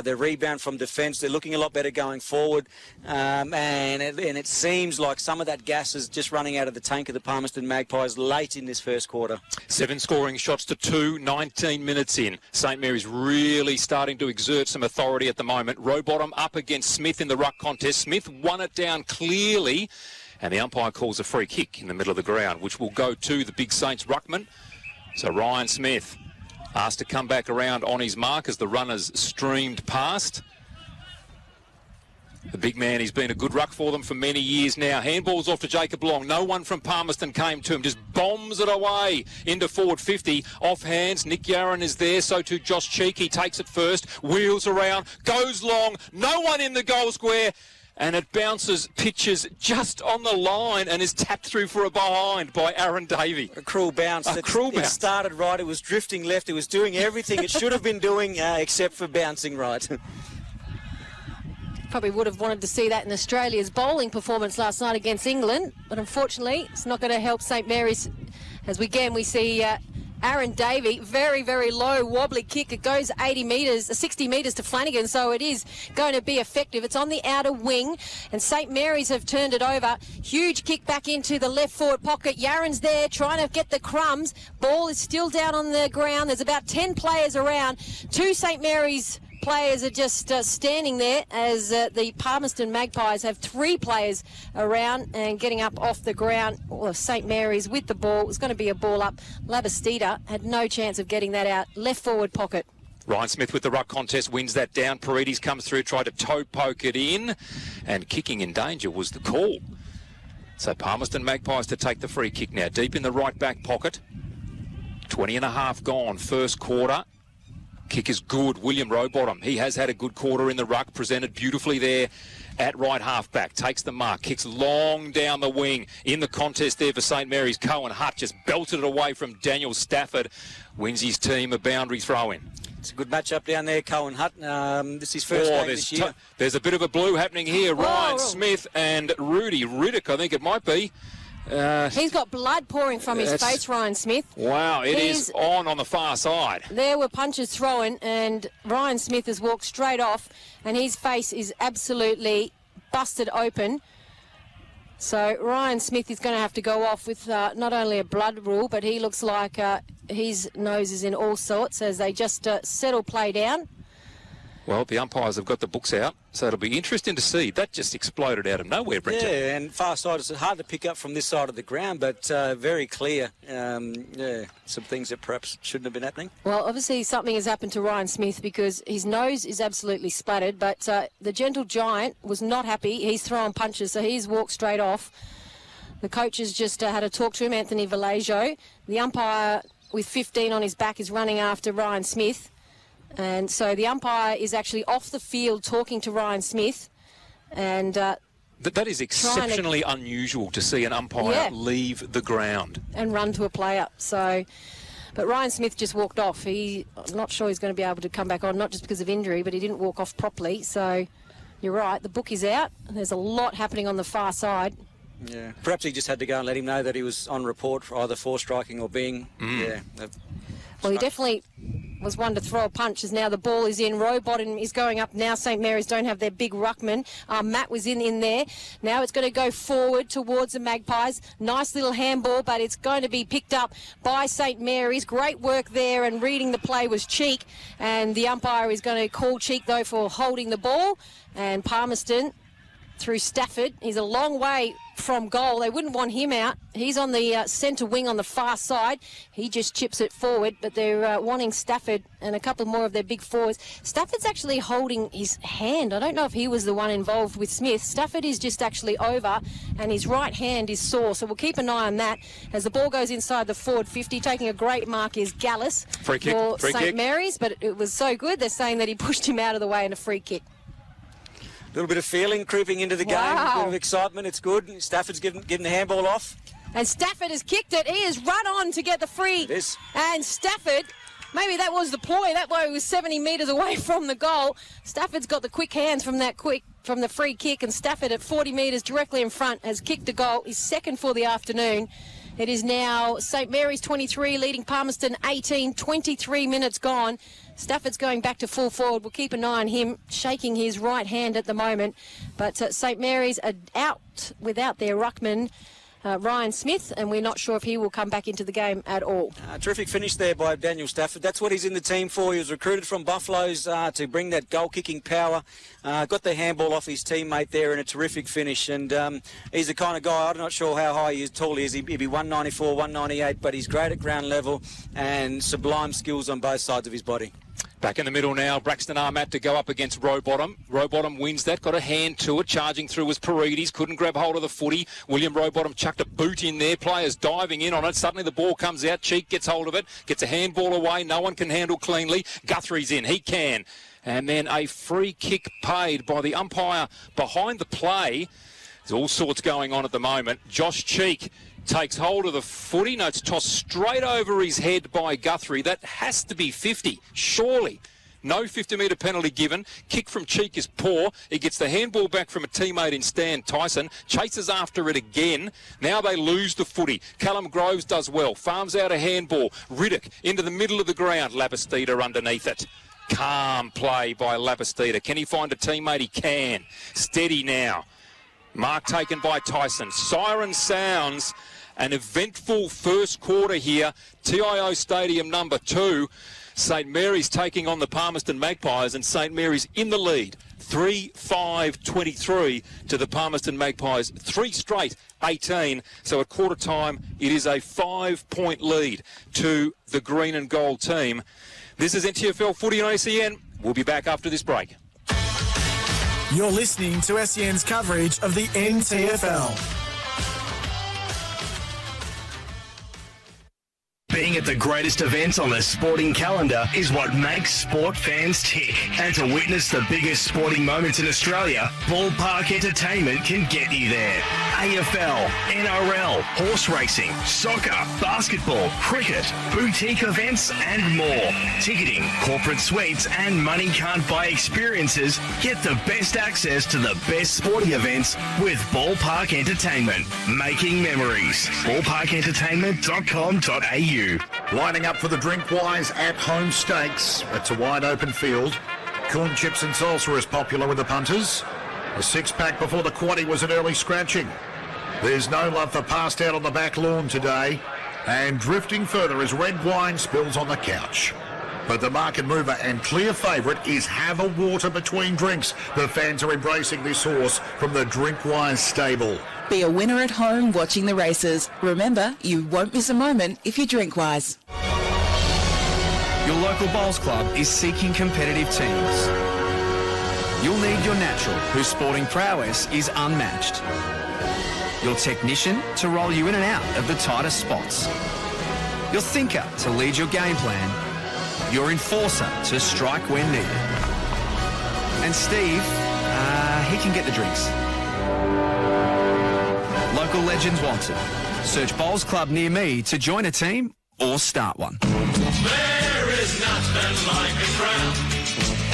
Their rebound from defence, they're looking a lot better going forward, and it seems like some of that gas is just running out of the tank of the Palmerston Magpies late in this first quarter. 7 scoring shots to 2, 19 minutes in. St Mary's really starting to exert some authority at the moment. Rowbottom up against Smith in the ruck contest. Smith won it down clearly, and the umpire calls a free kick in the middle of the ground, which will go to the Big Saints ruckman. So Ryan Smith asked to come back around on his mark as the runners streamed past. The big man, he's been a good ruck for them for many years now. Handball's off to Jacob Long. No one from Palmerston came to him. Just bombs it away into forward 50. Off hands. Nick Yaron is there. So too Josh Cheek. He takes it first. Wheels around. Goes long. No one in the goal square. And it bounces, pitches just on the line and is tapped through for a behind by Aaron Davey. A cruel bounce. It started right. It was drifting left. It was doing everything it should have been doing except for bouncing right. Probably would have wanted to see that in Australia's bowling performance last night against England, but unfortunately it's not going to help St Mary's. As we see Aaron Davey, very, very low wobbly kick. It goes 60 metres to Flanagan, so it is going to be effective. It's on the outer wing, and St Mary's have turned it over. Huge kick back into the left forward pocket. Yaron's there trying to get the crumbs. Ball is still down on the ground. There's about 10 players around. 2 St Mary's players are just standing there as the Palmerston Magpies have 3 players around and getting up off the ground. St Mary's with the ball. It was going to be a ball up. Labastida had no chance of getting that out. Left forward pocket. Ryan Smith with the ruck contest wins that down. Paredes comes through, tried to toe poke it in, and kicking in danger was the call. So Palmerston Magpies to take the free kick now. Deep in the right back pocket. 20 and a half gone, first quarter. Kick is good. William Rowbottom, he has had a good quarter in the ruck, presented beautifully there at right half back. Takes the mark, kicks long down the wing. In the contest there for St Mary's, Cohen Hutt just belted it away from Daniel Stafford. Wins his team a boundary throw-in. It's a good match-up down there, Cohen Hutt. This is his first game this year. There's a bit of a blue happening here. Ryan Smith and Rudy Riddick, I think it might be. He's got blood pouring from his face, Ryan Smith. Wow, it is on the far side. There were punches thrown, and Ryan Smith has walked straight off, and his face is absolutely busted open. So Ryan Smith is going to have to go off with not only a blood rule, but he looks like his nose is in all sorts as they just settle play down. Well, the umpires have got the books out, so it'll be interesting to see. That just exploded out of nowhere, Brenton. Yeah, and far side, it's hard to pick up from this side of the ground, but very clear. Some things that perhaps shouldn't have been happening. Well, obviously something has happened to Ryan Smith because his nose is absolutely splattered, but the gentle giant was not happy. He's throwing punches, so he's walked straight off. The coaches just had a talk to him, Anthony Vallejo. The umpire with 15 on his back is running after Ryan Smith. And so the umpire is actually off the field talking to Ryan Smith. And that is exceptionally unusual to see an umpire leave the ground. And run to a player. So, but Ryan Smith just walked off. I'm not sure he's going to be able to come back on, not just because of injury, but he didn't walk off properly. So you're right, the book is out. There's a lot happening on the far side. Yeah, perhaps he just had to go and let him know that he was on report for either for striking or being... Well, he definitely was one to throw a punch as now the ball is in. Rowbottom is going up now. St Mary's don't have their big ruckman. Matt was in there. Now it's going to go forward towards the Magpies. Nice little handball, but it's going to be picked up by St Mary's. Great work there, and reading the play was Cheek. And the umpire is going to call Cheek, though, for holding the ball. And Palmerston through Stafford. He's a long way from goal. They wouldn't want him out. He's on the centre wing on the far side. He just chips it forward, but they're wanting Stafford and a couple more of their big forwards. Stafford's actually holding his hand. I don't know if he was the one involved with Smith. Stafford is just actually over, and his right hand is sore, so we'll keep an eye on that as the ball goes inside the forward 50. Taking a great mark is Gallus for St Mary's, but it was so good, they're saying that he pushed him out of the way in a free kick. A little bit of feeling creeping into the game, a bit of excitement. It's good. Stafford's getting the handball off. And Stafford has kicked it. He has run on to get the free. It is. And Stafford, maybe that was the ploy. That way he was 70 metres away from the goal. Stafford's got the quick hands from the free kick, and Stafford at 40 metres directly in front has kicked a goal. He's second for the afternoon. It is now St Mary's 23 leading Palmerston 18, 23 minutes gone. Stafford's going back to full forward. We'll keep an eye on him, shaking his right hand at the moment. But St Mary's are out without their ruckman, Ryan Smith, and we're not sure if he will come back into the game at all. Terrific finish there by Daniel Stafford. That's what he's in the team for. He was recruited from Buffaloes to bring that goal-kicking power. Got the handball off his teammate there in a terrific finish. And he's the kind of guy, I'm not sure how high tall he is. He'd be 194, 198, but he's great at ground level and sublime skills on both sides of his body. Back in the middle now, Braxton Armat to go up against Rowbottom. Rowbottom wins that, got a hand to it. Charging through was Paredes, couldn't grab hold of the footy. William Rowbottom chucked a boot in there. Players diving in on it. Suddenly the ball comes out. Cheek gets hold of it, gets a handball away. No one can handle cleanly. Guthrie's in. He can. And then a free kick paid by the umpire behind the play. There's all sorts going on at the moment. Josh Cheek takes hold of the footy. No, it's tossed straight over his head by Guthrie. That has to be 50, surely. No 50-metre penalty given. Kick from Cheek is poor. He gets the handball back from a teammate in Stan Tyson. Chases after it again. Now they lose the footy. Callum Groves does well. Farms out a handball. Riddick into the middle of the ground. Lapistida underneath it. Calm play by Lapistida. Can he find a teammate? He can. Steady now. Mark taken by Tyson. Siren sounds. An eventful first quarter here. TIO Stadium number 2. St Mary's taking on the Palmerston Magpies, and St Mary's in the lead. 3-5-23 to the Palmerston Magpies. 3 straight 18. So at quarter time, it is a 5-point lead to the green and gold team. This is NTFL Footy on SEN. We'll be back after this break. You're listening to SEN's coverage of the NTFL. Being at the greatest events on the sporting calendar is what makes sport fans tick. And to witness the biggest sporting moments in Australia, Ballpark Entertainment can get you there. AFL, NRL, horse racing, soccer, basketball, cricket, boutique events and more. Ticketing, corporate suites and money can't buy experiences. Get the best access to the best sporting events with Ballpark Entertainment. Making memories. ballparkentertainment.com.au. Lining up for the Drinkwise at-home stakes. It's a wide-open field. Corn chips and salsa is popular with the punters. A 6-pack before the quaddie was an early scratching. There's no love for passed out on the back lawn today. And drifting further as red wine spills on the couch. But the market mover and clear favourite is Have a Water Between Drinks. The fans are embracing this horse from the Drinkwise stable. Be a winner at home watching the races. Remember, you won't miss a moment if you drink wise. Your local bowls club is seeking competitive teams. You'll need your natural, whose sporting prowess is unmatched. Your technician to roll you in and out of the tightest spots. Your thinker to lead your game plan. Your enforcer to strike when needed. And Steve, he can get the drinks. Local legends wanted. Search Bowls Club near me to join a team or start one. There is nothing like a crown,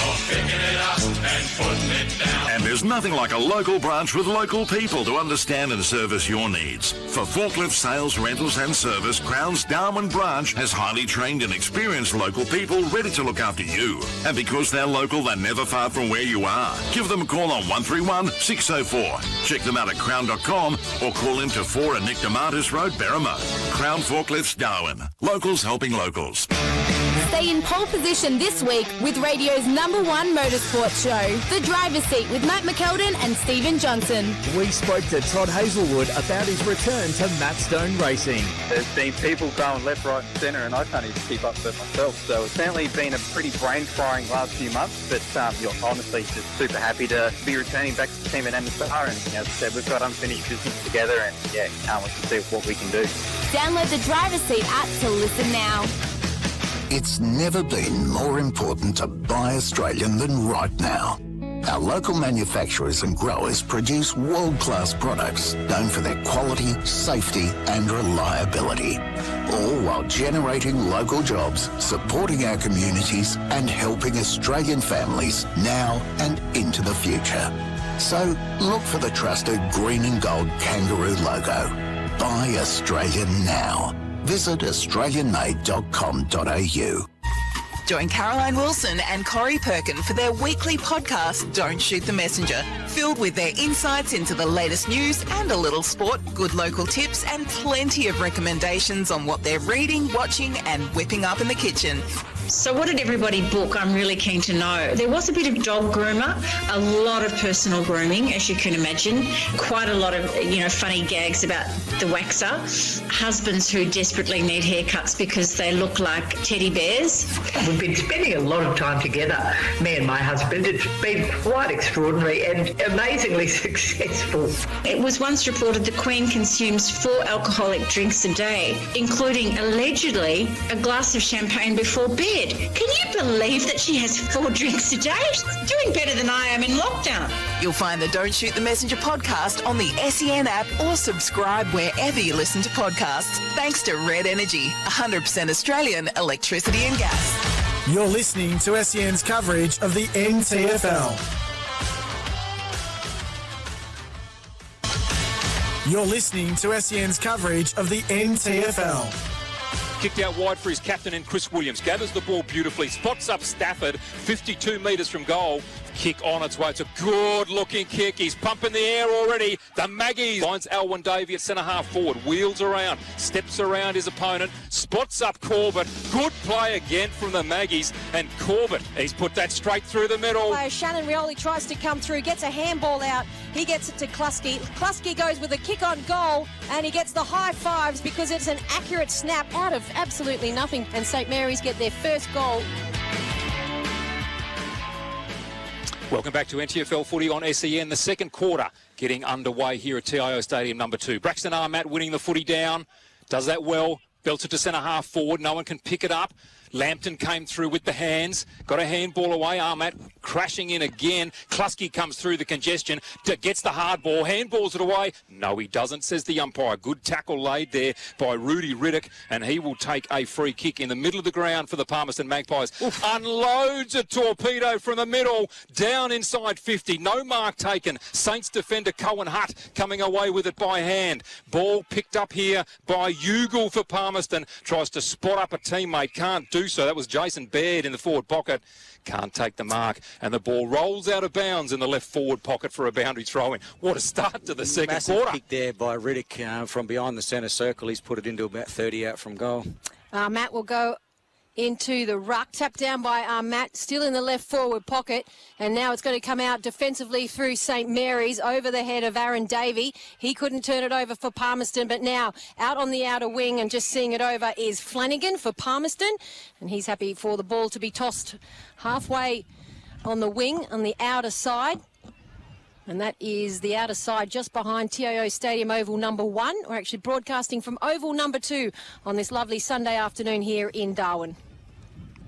or picking it up and putting it down. And there's nothing like a local branch with local people to understand and service your needs. For forklift sales, rentals and service, Crown's Darwin branch has highly trained and experienced local people ready to look after you. And because they're local, they're never far from where you are. Give them a call on 131 604. Check them out at crown.com or call in to 4 at Nick DeMartis Road, Berrima. Crown Forklifts Darwin. Locals helping locals. Stay in pole position this week with radio's #1 motorsport show, The Driver's Seat with Matt McKeldin and Stephen Johnson. We spoke to Todd Hazelwood about his return to Matt Stone Racing. There's been people going left, right and centre and I can't even keep up with it myself. So it's certainly been a pretty brain-firing last few months, but you're honestly just super happy to be returning back to the team at MSR. And as I said, we've got unfinished business together and can't wait to see what we can do. Download the Driver's Seat app to listen now. It's never been more important to buy Australian than right now. Our local manufacturers and growers produce world-class products known for their quality, safety and reliability, all while generating local jobs, supporting our communities and helping Australian families now and into the future. So look for the trusted green and gold kangaroo logo. Buy Australian now. Visit australianmade.com.au. Join Caroline Wilson and Corey Perkin for their weekly podcast, Don't Shoot the Messenger, filled with their insights into the latest news and a little sport, good local tips and plenty of recommendations on what they're reading, watching and whipping up in the kitchen. So what did everybody book? I'm really keen to know. There was a bit of dog groomer, a lot of personal grooming, as you can imagine, quite a lot of, funny gags about the waxer, husbands who desperately need haircuts because they look like teddy bears. We've been spending a lot of time together, me and my husband. It's been quite extraordinary and amazingly successful. It was once reported the Queen consumes 4 alcoholic drinks a day, including allegedly a glass of champagne before bed. Can you believe that she has 4 drinks a day? She's doing better than I am in lockdown. You'll find the Don't Shoot the Messenger podcast on the SEN app or subscribe wherever you listen to podcasts. Thanks to Red Energy, 100% Australian electricity and gas. You're listening to SEN's coverage of the NTFL. You're listening to SEN's coverage of the NTFL. Kicked out wide for his captain and Chris Williams. Gathers the ball beautifully. Spots up Stafford, 52 metres from goal. Kick on its way. It's a good-looking kick. He's pumping the air already. The Maggies finds Alwyn Davey at centre-half forward. Wheels around. Steps around his opponent. Spots up Corbett. Good play again from the Maggies. And Corbett, he's put that straight through the middle. Shannon Rioli tries to come through. Gets a handball out. He gets it to Klusky. Klusky goes with a kick on goal. And he gets the high fives because it's an accurate snap out of absolutely nothing. And St Mary's get their first goal. Welcome back to NTFL footy on SEN. The second quarter getting underway here at TIO Stadium number 2. Braxton Armat winning the footy down. Does that well. Belts it to centre-half forward. No one can pick it up. Lampton came through with the hands. Got a handball away. Armat crashing in again. Klusky comes through the congestion. Gets the hard ball. Handballs it away. No, he doesn't, says the umpire. Good tackle laid there by Rudy Riddick. And he will take a free kick in the middle of the ground for the Palmerston Magpies. Oof. Unloads a torpedo from the middle. Down inside 50. No mark taken. Saints defender Cohen Hutt coming away with it by hand. Ball picked up here by Ugle for Palmerston. Tries to spot up a teammate. Can't do so. That was Jason Baird in the forward pocket. Can't take the mark. And the ball rolls out of bounds in the left forward pocket for a boundary throw-in. What a start to the second quarter. Massive kick there by Riddick from behind the centre circle. He's put it into about 30 out from goal. Matt will go into the ruck, tapped down by Matt, still in the left forward pocket, and now it's going to come out defensively through St Mary's over the head of Aaron Davey. He couldn't turn it over for Palmerston, but now out on the outer wing and just seeing it over is Flanagan for Palmerston, and he's happy for the ball to be tossed halfway on the wing on the outer side. And that is the outer side just behind TIO Stadium Oval number 1. We're actually broadcasting from Oval number 2 on this lovely Sunday afternoon here in Darwin.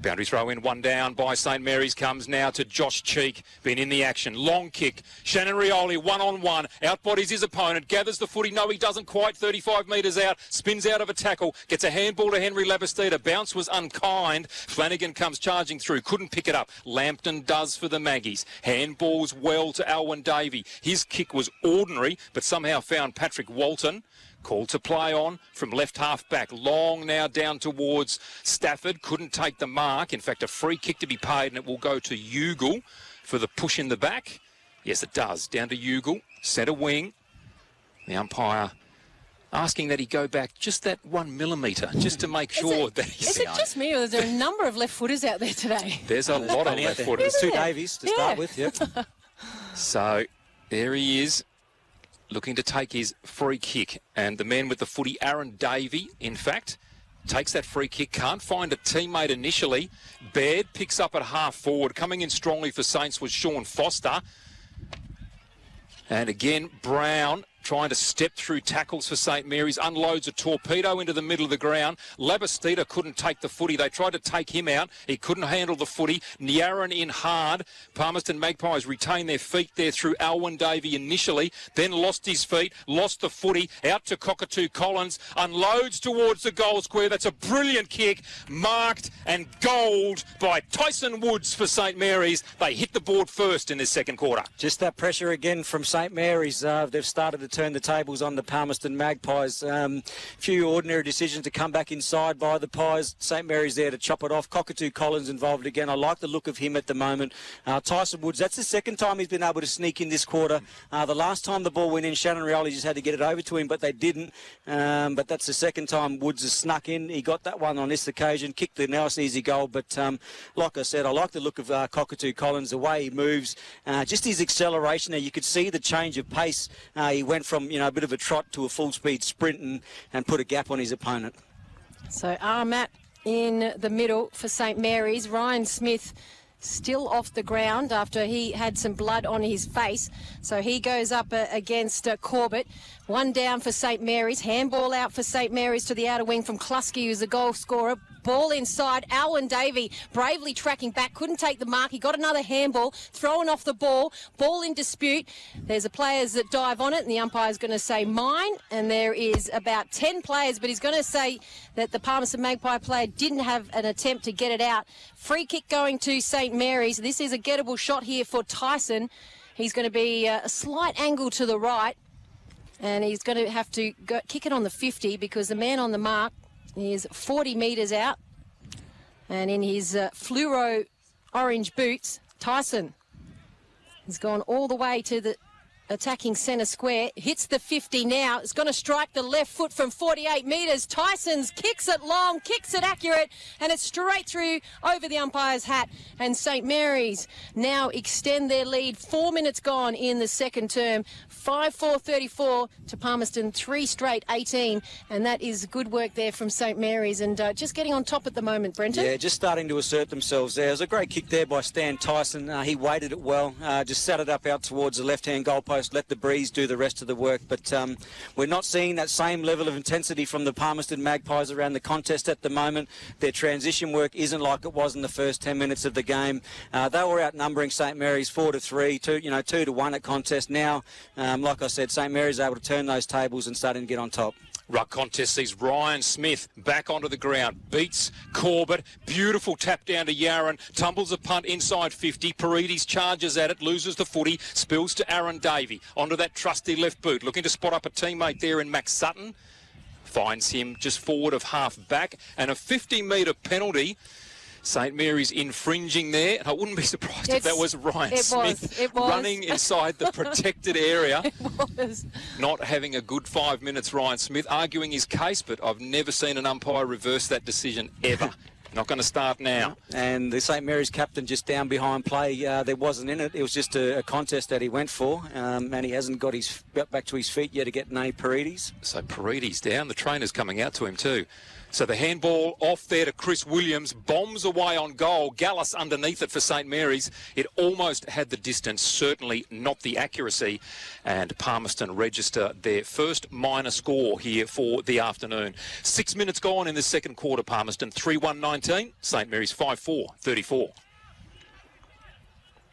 Boundary throw in, one down by St Mary's, comes now to Josh Cheek, been in the action. Long kick, Shannon Rioli, one-on-one, outbodies his opponent, gathers the footy, no he doesn't quite, 35 metres out, spins out of a tackle, gets a handball to Henry Labastida, bounce was unkind, Flanagan comes charging through, couldn't pick it up, Lampton does for the Maggies, handballs well to Alwyn Davey, his kick was ordinary, but somehow found Patrick Walton. Called to play on from left half back. Long now down towards Stafford. Couldn't take the mark. In fact, a free kick to be paid, and it will go to Ugle for the push in the back. Yes, it does. Down to Ugle. Centre wing. The umpire asking that he go back just that 1 millimetre, just to make sure that he's... Is it just me, or is there a number of left-footers out there today? There's a lot of left-footers. There's two Davies to start with, yep. So there he is, looking to take his free kick. And the man with the footy, Aaron Davey, in fact, takes that free kick, can't find a teammate initially. Baird picks up at half forward. Coming in strongly for Saints was Sean Foster. And again, Brown trying to step through tackles for St Mary's, unloads a torpedo into the middle of the ground. Labastida couldn't take the footy. They tried to take him out. He couldn't handle the footy. Nyaran in hard. Palmerston Magpies retain their feet there through Alwyn Davey initially, then lost his feet, lost the footy, out to Cockatoo Collins, unloads towards the goal square. That's a brilliant kick, marked and goaled by Tyson Woods for St Mary's. They hit the board first in this second quarter. Just that pressure again from St Mary's. They've started to turn the tables on the Palmerston Magpies. Few ordinary decisions to come back inside by the Pies. St Mary's there to chop it off. Cockatoo Collins involved again. I like the look of him at the moment. Tyson Woods, that's the second time he's been able to sneak in this quarter. The last time the ball went in, Shannon Rioli just had to get it over to him, but they didn't. But that's the second time Woods has snuck in. He got that one on this occasion, kicked the nice easy goal. But like I said, I like the look of Cockatoo Collins, the way he moves, just his acceleration there. You could see the change of pace. He went from, a bit of a trot to a full-speed sprint and put a gap on his opponent. So Armat in the middle for St Mary's. Ryan Smith still off the ground after he had some blood on his face. So he goes up against Corbett. One down for St Mary's. Handball out for St Mary's to the outer wing from Klusky, who's the goal scorer. Ball inside. Alwyn Davey bravely tracking back. Couldn't take the mark. He got another handball. Throwing off the ball. Ball in dispute. There's a players that dive on it, and the umpire's going to say mine. And there is about 10 players, but he's going to say that the Palmerston Magpie player didn't have an attempt to get it out. Free kick going to St Mary's. This is a gettable shot here for Tyson. He's going to be a slight angle to the right. And he's going to have to kick it on the 50 because the man on the mark is 40 metres out. And in his fluoro orange boots, Tyson has gone all the way to the attacking centre square. Hits the 50 now. It's going to strike the left foot from 48 metres. Tyson's kicks it long, kicks it accurate, and it's straight through over the umpire's hat. And St Mary's now extend their lead. 4 minutes gone in the second term. 5-4-34 to Palmerston, 3 straight 18, and that is good work there from St Mary's, and just getting on top at the moment, Brenton. Yeah, just starting to assert themselves there. It was a great kick there by Stan Tyson. He weighted it well, just set it up out towards the left-hand goalpost, let the breeze do the rest of the work, but we're not seeing that same level of intensity from the Palmerston Magpies around the contest at the moment. Their transition work isn't like it was in the first 10 minutes of the game. They were outnumbering St Mary's 4-3, 2-1 at contest. Now, like I said, St Mary's able to turn those tables and starting to get on top. Ruck contest sees Ryan Smith back onto the ground, beats Corbett, beautiful tap down to Yaron, tumbles a punt inside 50, Paredes charges at it, loses the footy, spills to Aaron Davey, onto that trusty left boot, looking to spot up a teammate there in Max Sutton, finds him just forward of half back, and a 50-metre penalty. St Mary's infringing there. I wouldn't be surprised if that was Ryan Smith running inside the protected area. It was. Not having a good 5 minutes, Ryan Smith, arguing his case, but I've never seen an umpire reverse that decision ever. Not going to start now. And the St Mary's captain just down behind play, there wasn't in it. It was just a contest that he went for, and he hasn't got back to his feet yet to get Nate Paredes. So Paredes down. The trainer's coming out to him too. So the handball off there to Chris Williams, bombs away on goal. Gallus underneath it for St Mary's. It almost had the distance, certainly not the accuracy. And Palmerston register their first minor score here for the afternoon. 6 minutes gone in the second quarter, Palmerston 3-1-19. St Mary's 5-4-34.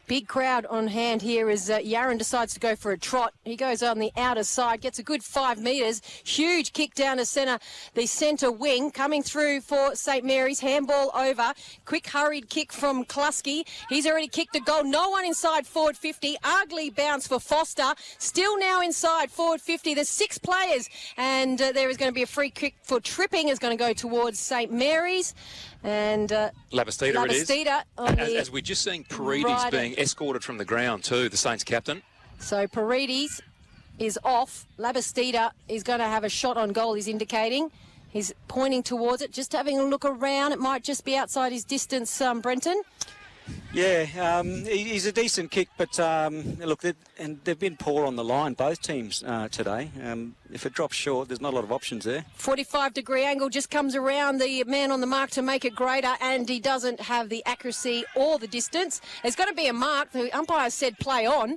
Big crowd on hand here as Yaron decides to go for a trot. He goes on the outer side, gets a good 5 metres. Huge kick down to centre, the centre wing. Coming through for St Mary's. Handball over. Quick hurried kick from Klusky. He's already kicked a goal. No one inside forward 50. Ugly bounce for Foster. Still now inside forward 50. There's 6 players. And there is going to be a free kick for tripping. Is going to go towards St Mary's. And Labastida it is. As we're just seeing Paredes right being escorted from the ground too, the Saints captain. So Paredes is off. Labastida is going to have a shot on goal, he's indicating. He's pointing towards it, just having a look around. It might just be outside his distance, Brenton. Yeah, he's a decent kick, but look, they've been poor on the line, both teams today. If it drops short, there's not a lot of options there. 45-degree angle just comes around the man on the mark to make it greater, and he doesn't have the accuracy or the distance. There's got to be a mark. The umpire said play on.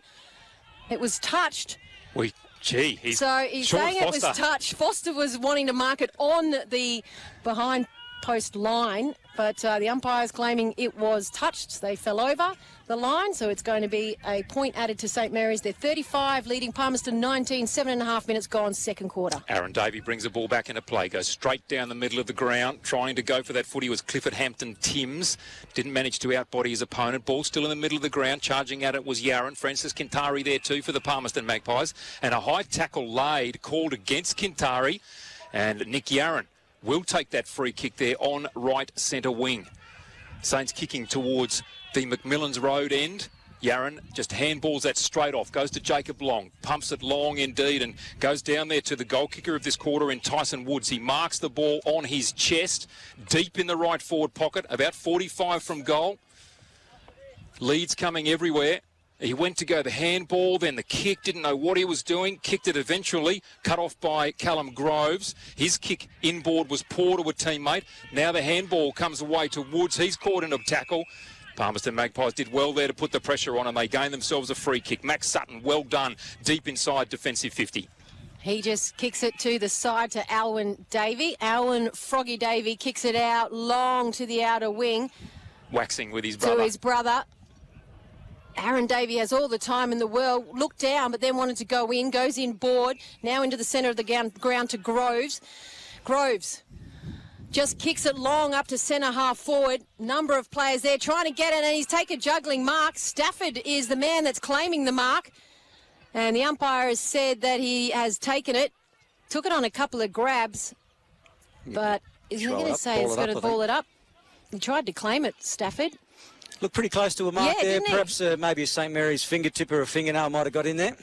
It was touched. He's so he's saying it was touched. Foster was wanting to mark it on the behind post line, but the umpire's claiming it was touched. They fell over the line, so it's going to be a point added to St Mary's. They're 35, leading Palmerston 19, 7.5 minutes gone, second quarter. Aaron Davey brings the ball back into play, goes straight down the middle of the ground, trying to go for that footy was Clifford Hampton-Timms. Didn't manage to outbody his opponent. Ball still in the middle of the ground, charging at it was Yaron. Francis Kintari there too for the Palmerston Magpies. And a high tackle laid, called against Kintari, and Nick Yaron will take that free kick there on right centre wing. Saints kicking towards the McMillan's Road end. Yaron just handballs that straight off, goes to Jacob Long, pumps it long indeed, and goes down there to the goal kicker of this quarter in Tyson Woods. He marks the ball on his chest, deep in the right forward pocket, about 45 from goal. Leads coming everywhere. He went to go the handball, then the kick, didn't know what he was doing, kicked it eventually, cut off by Callum Groves. His kick inboard was poor to a teammate. Now the handball comes away to Woods. He's caught in a tackle. Palmerston Magpies did well there to put the pressure on, and they gained themselves a free kick. Max Sutton, well done, deep inside defensive 50. He just kicks it to the side to Alwyn Davey. Alwyn Froggy Davey kicks it out long to the outer wing. Waxing with his brother. To his brother. Aaron Davey has all the time in the world. Looked down, but then wanted to go in. Goes in board. Now into the centre of the ground to Groves. Groves just kicks it long up to centre half forward. Number of players there trying to get it, and he's taken a juggling mark. Stafford is the man that's claiming the mark. And the umpire has said that he has taken it. Took it on a couple of grabs. But is he going to say he's got to ball it up? He tried to claim it, Stafford. Looked pretty close to a mark there. Perhaps maybe a St Mary's fingertip or a fingernail might have got in there.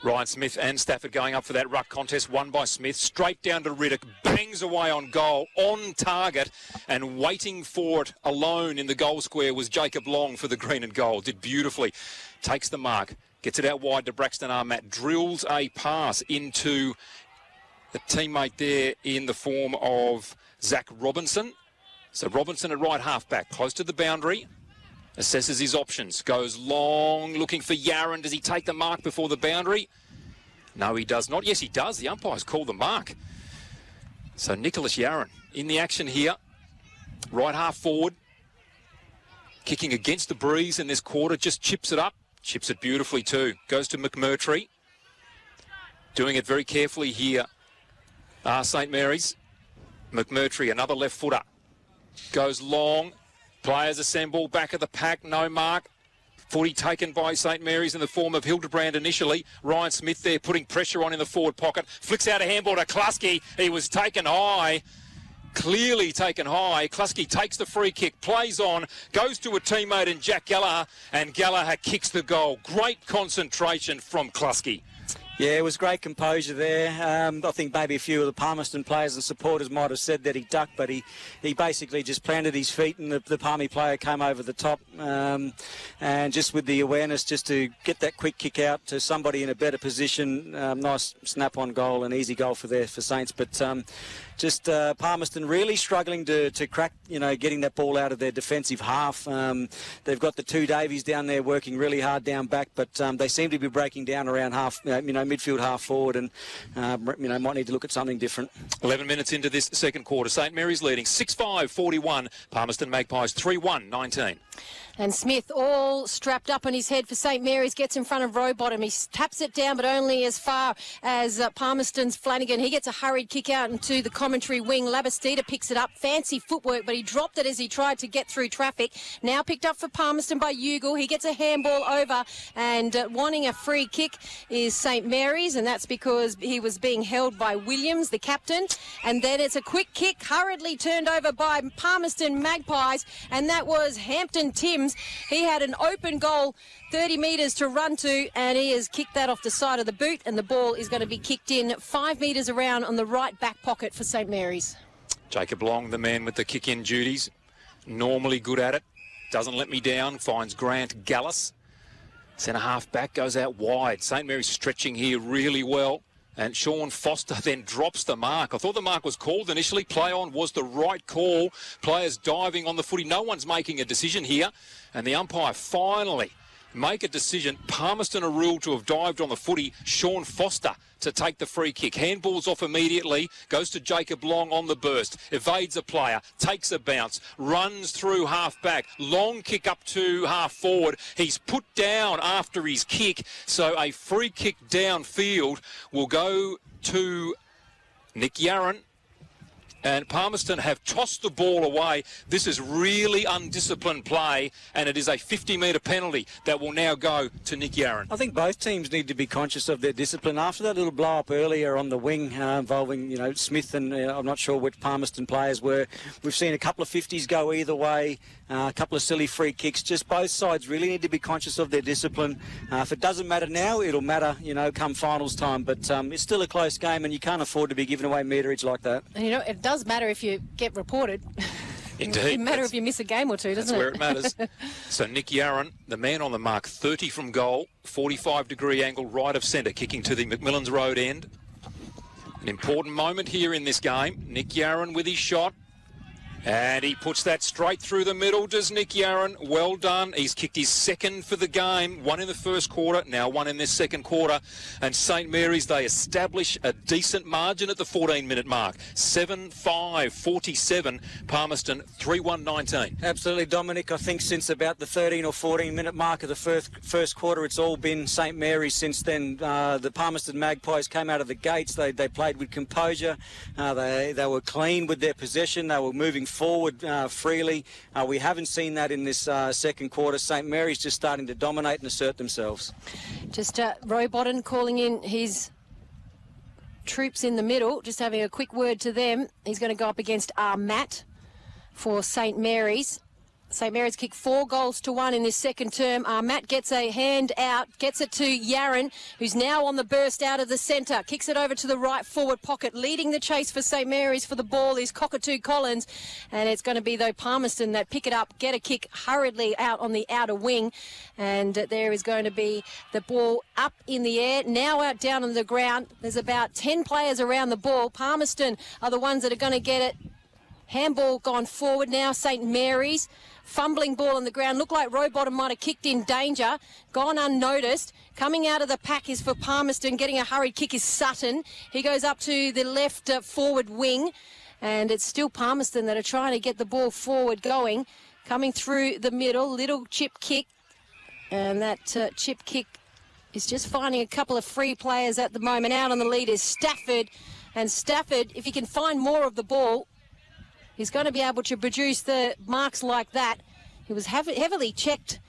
Ryan Smith and Stafford going up for that ruck contest, won by Smith. Straight down to Riddick, bangs away on goal, on target, and waiting for it alone in the goal square was Jacob Long for the green and gold. Did beautifully. Takes the mark, gets it out wide to Braxton Armatt, drills a pass into the teammate there in the form of Zach Robinson. So Robinson at right half-back, close to the boundary. Assesses his options, goes long, looking for Yaron. Does he take the mark before the boundary? No, he does not. Yes, he does. The umpire's called the mark. So Nicholas Yaron in the action here. Right half forward. Kicking against the breeze in this quarter. Just chips it up. Chips it beautifully too. Goes to McMurtry. Doing it very carefully here. St Mary's. McMurtry, another left footer. Goes long. Players assemble, back of the pack, no mark. Footy taken by St Mary's in the form of Hildebrand initially. Ryan Smith there putting pressure on in the forward pocket. Flicks out a handball to Klusky. He was taken high. Clearly taken high. Klusky takes the free kick, plays on, goes to a teammate in Jack Gallagher, and Gallagher kicks the goal. Great concentration from Klusky. Yeah, it was great composure there. I think maybe a few of the Palmerston players and supporters might have said that he ducked, but he basically just planted his feet, and the Palmy player came over the top. And just with the awareness, just to get that quick kick out to somebody in a better position. Nice snap-on goal, an easy goal for Saints. But just Palmerston really struggling to crack, getting that ball out of their defensive half. They've got the two Davies down there working really hard down back, but they seem to be breaking down around half, midfield, half forward, and might need to look at something different. 11 minutes into this second quarter. St Mary's leading 6-5-41. Palmerston Magpies 3-1-19. And Smith all strapped up on his head for St Mary's, gets in front of Rowbottom. He taps it down, but only as far as Palmerston's Flanagan. He gets a hurried kick out into the commentary wing. Labastida picks it up. Fancy footwork, but he dropped it as he tried to get through traffic. Now picked up for Palmerston by Ugle. He gets a handball over, and wanting a free kick is St Mary's, and that's because he was being held by Williams, the captain. And then it's a quick kick, hurriedly turned over by Palmerston Magpies, and that was Hampton-Timms. seconds. He had an open goal, 30 metres to run to, and he has kicked that off the side of the boot, and the ball is going to be kicked in 5 metres around on the right back pocket for St Mary's. Jacob Long, the man with the kick-in duties, normally good at it. Doesn't let me down, finds Grant Gallus. Centre half back goes out wide. St Mary's stretching here really well. And Sean Foster then drops the mark. I thought the mark was called initially. Play on was the right call. Players diving on the footy. No one's making a decision here. And the umpire finally make a decision. Palmerston are ruled to have dived on the footy. Sean Foster to take the free kick. Handball's off immediately. Goes to Jacob Long on the burst. Evades a player. Takes a bounce. Runs through half back. Long kick up to half forward. He's put down after his kick. So a free kick downfield will go to Nick Yarran. And Palmerston have tossed the ball away. This is really undisciplined play, and it is a 50-metre penalty that will now go to Nick Yarran. I think both teams need to be conscious of their discipline. After that little blow-up earlier on the wing involving, Smith and I'm not sure which Palmerston players were, we've seen a couple of 50s go either way, a couple of silly free kicks. Just both sides really need to be conscious of their discipline. If it doesn't matter now, it'll matter, come finals time. But it's still a close game, and you can't afford to be giving away meterage like that. And, it does matter if you get reported. Indeed. It matter if you miss a game or two, doesn't it? That's where it matters. So Nick Yarran, the man on the mark, 30 from goal, 45-degree angle right of centre, kicking to the McMillan's Road end. An important moment here in this game. Nick Yarran with his shot. And he puts that straight through the middle, does Nick Yarran. Well done. He's kicked his second for the game, one in the first quarter, now one in this second quarter. And St Mary's, they establish a decent margin at the 14-minute mark. 7-5-47, Palmerston 3-1-19. Absolutely, Dominic. I think since about the 13 or 14-minute mark of the first quarter, it's all been St Mary's since then. The Palmerston Magpies came out of the gates. They played with composure. They were clean with their possession. They were moving forward freely. We haven't seen that in this second quarter. St Mary's just starting to dominate and assert themselves. Just Rowbottom calling in his troops in the middle, just having a quick word to them. He's going to go up against Matt for St Mary's. St Mary's kicked 4-1 in this second term. Matt gets a hand out, gets it to Yarran, who's now on the burst out of the centre. Kicks it over to the right forward pocket. Leading the chase for St Mary's for the ball is Cockatoo Collins. And it's going to be, though, Palmerston that pick it up, get a kick hurriedly out on the outer wing. And there is going to be the ball up in the air, now out down on the ground. There's about 10 players around the ball. Palmerston are the ones that are going to get it. Handball gone forward now, St Mary's. Fumbling ball on the ground. Looked like Rowbottom might have kicked in danger. Gone unnoticed. Coming out of the pack is for Palmerston. Getting a hurried kick is Sutton. He goes up to the left forward wing. And it's still Palmerston that are trying to get the ball forward going. Coming through the middle. Little chip kick. And that chip kick is just finding a couple of free players at the moment. Out on the lead is Stafford. And Stafford, if he can find more of the ball, he's going to be able to produce the marks like that. He was heavily checked,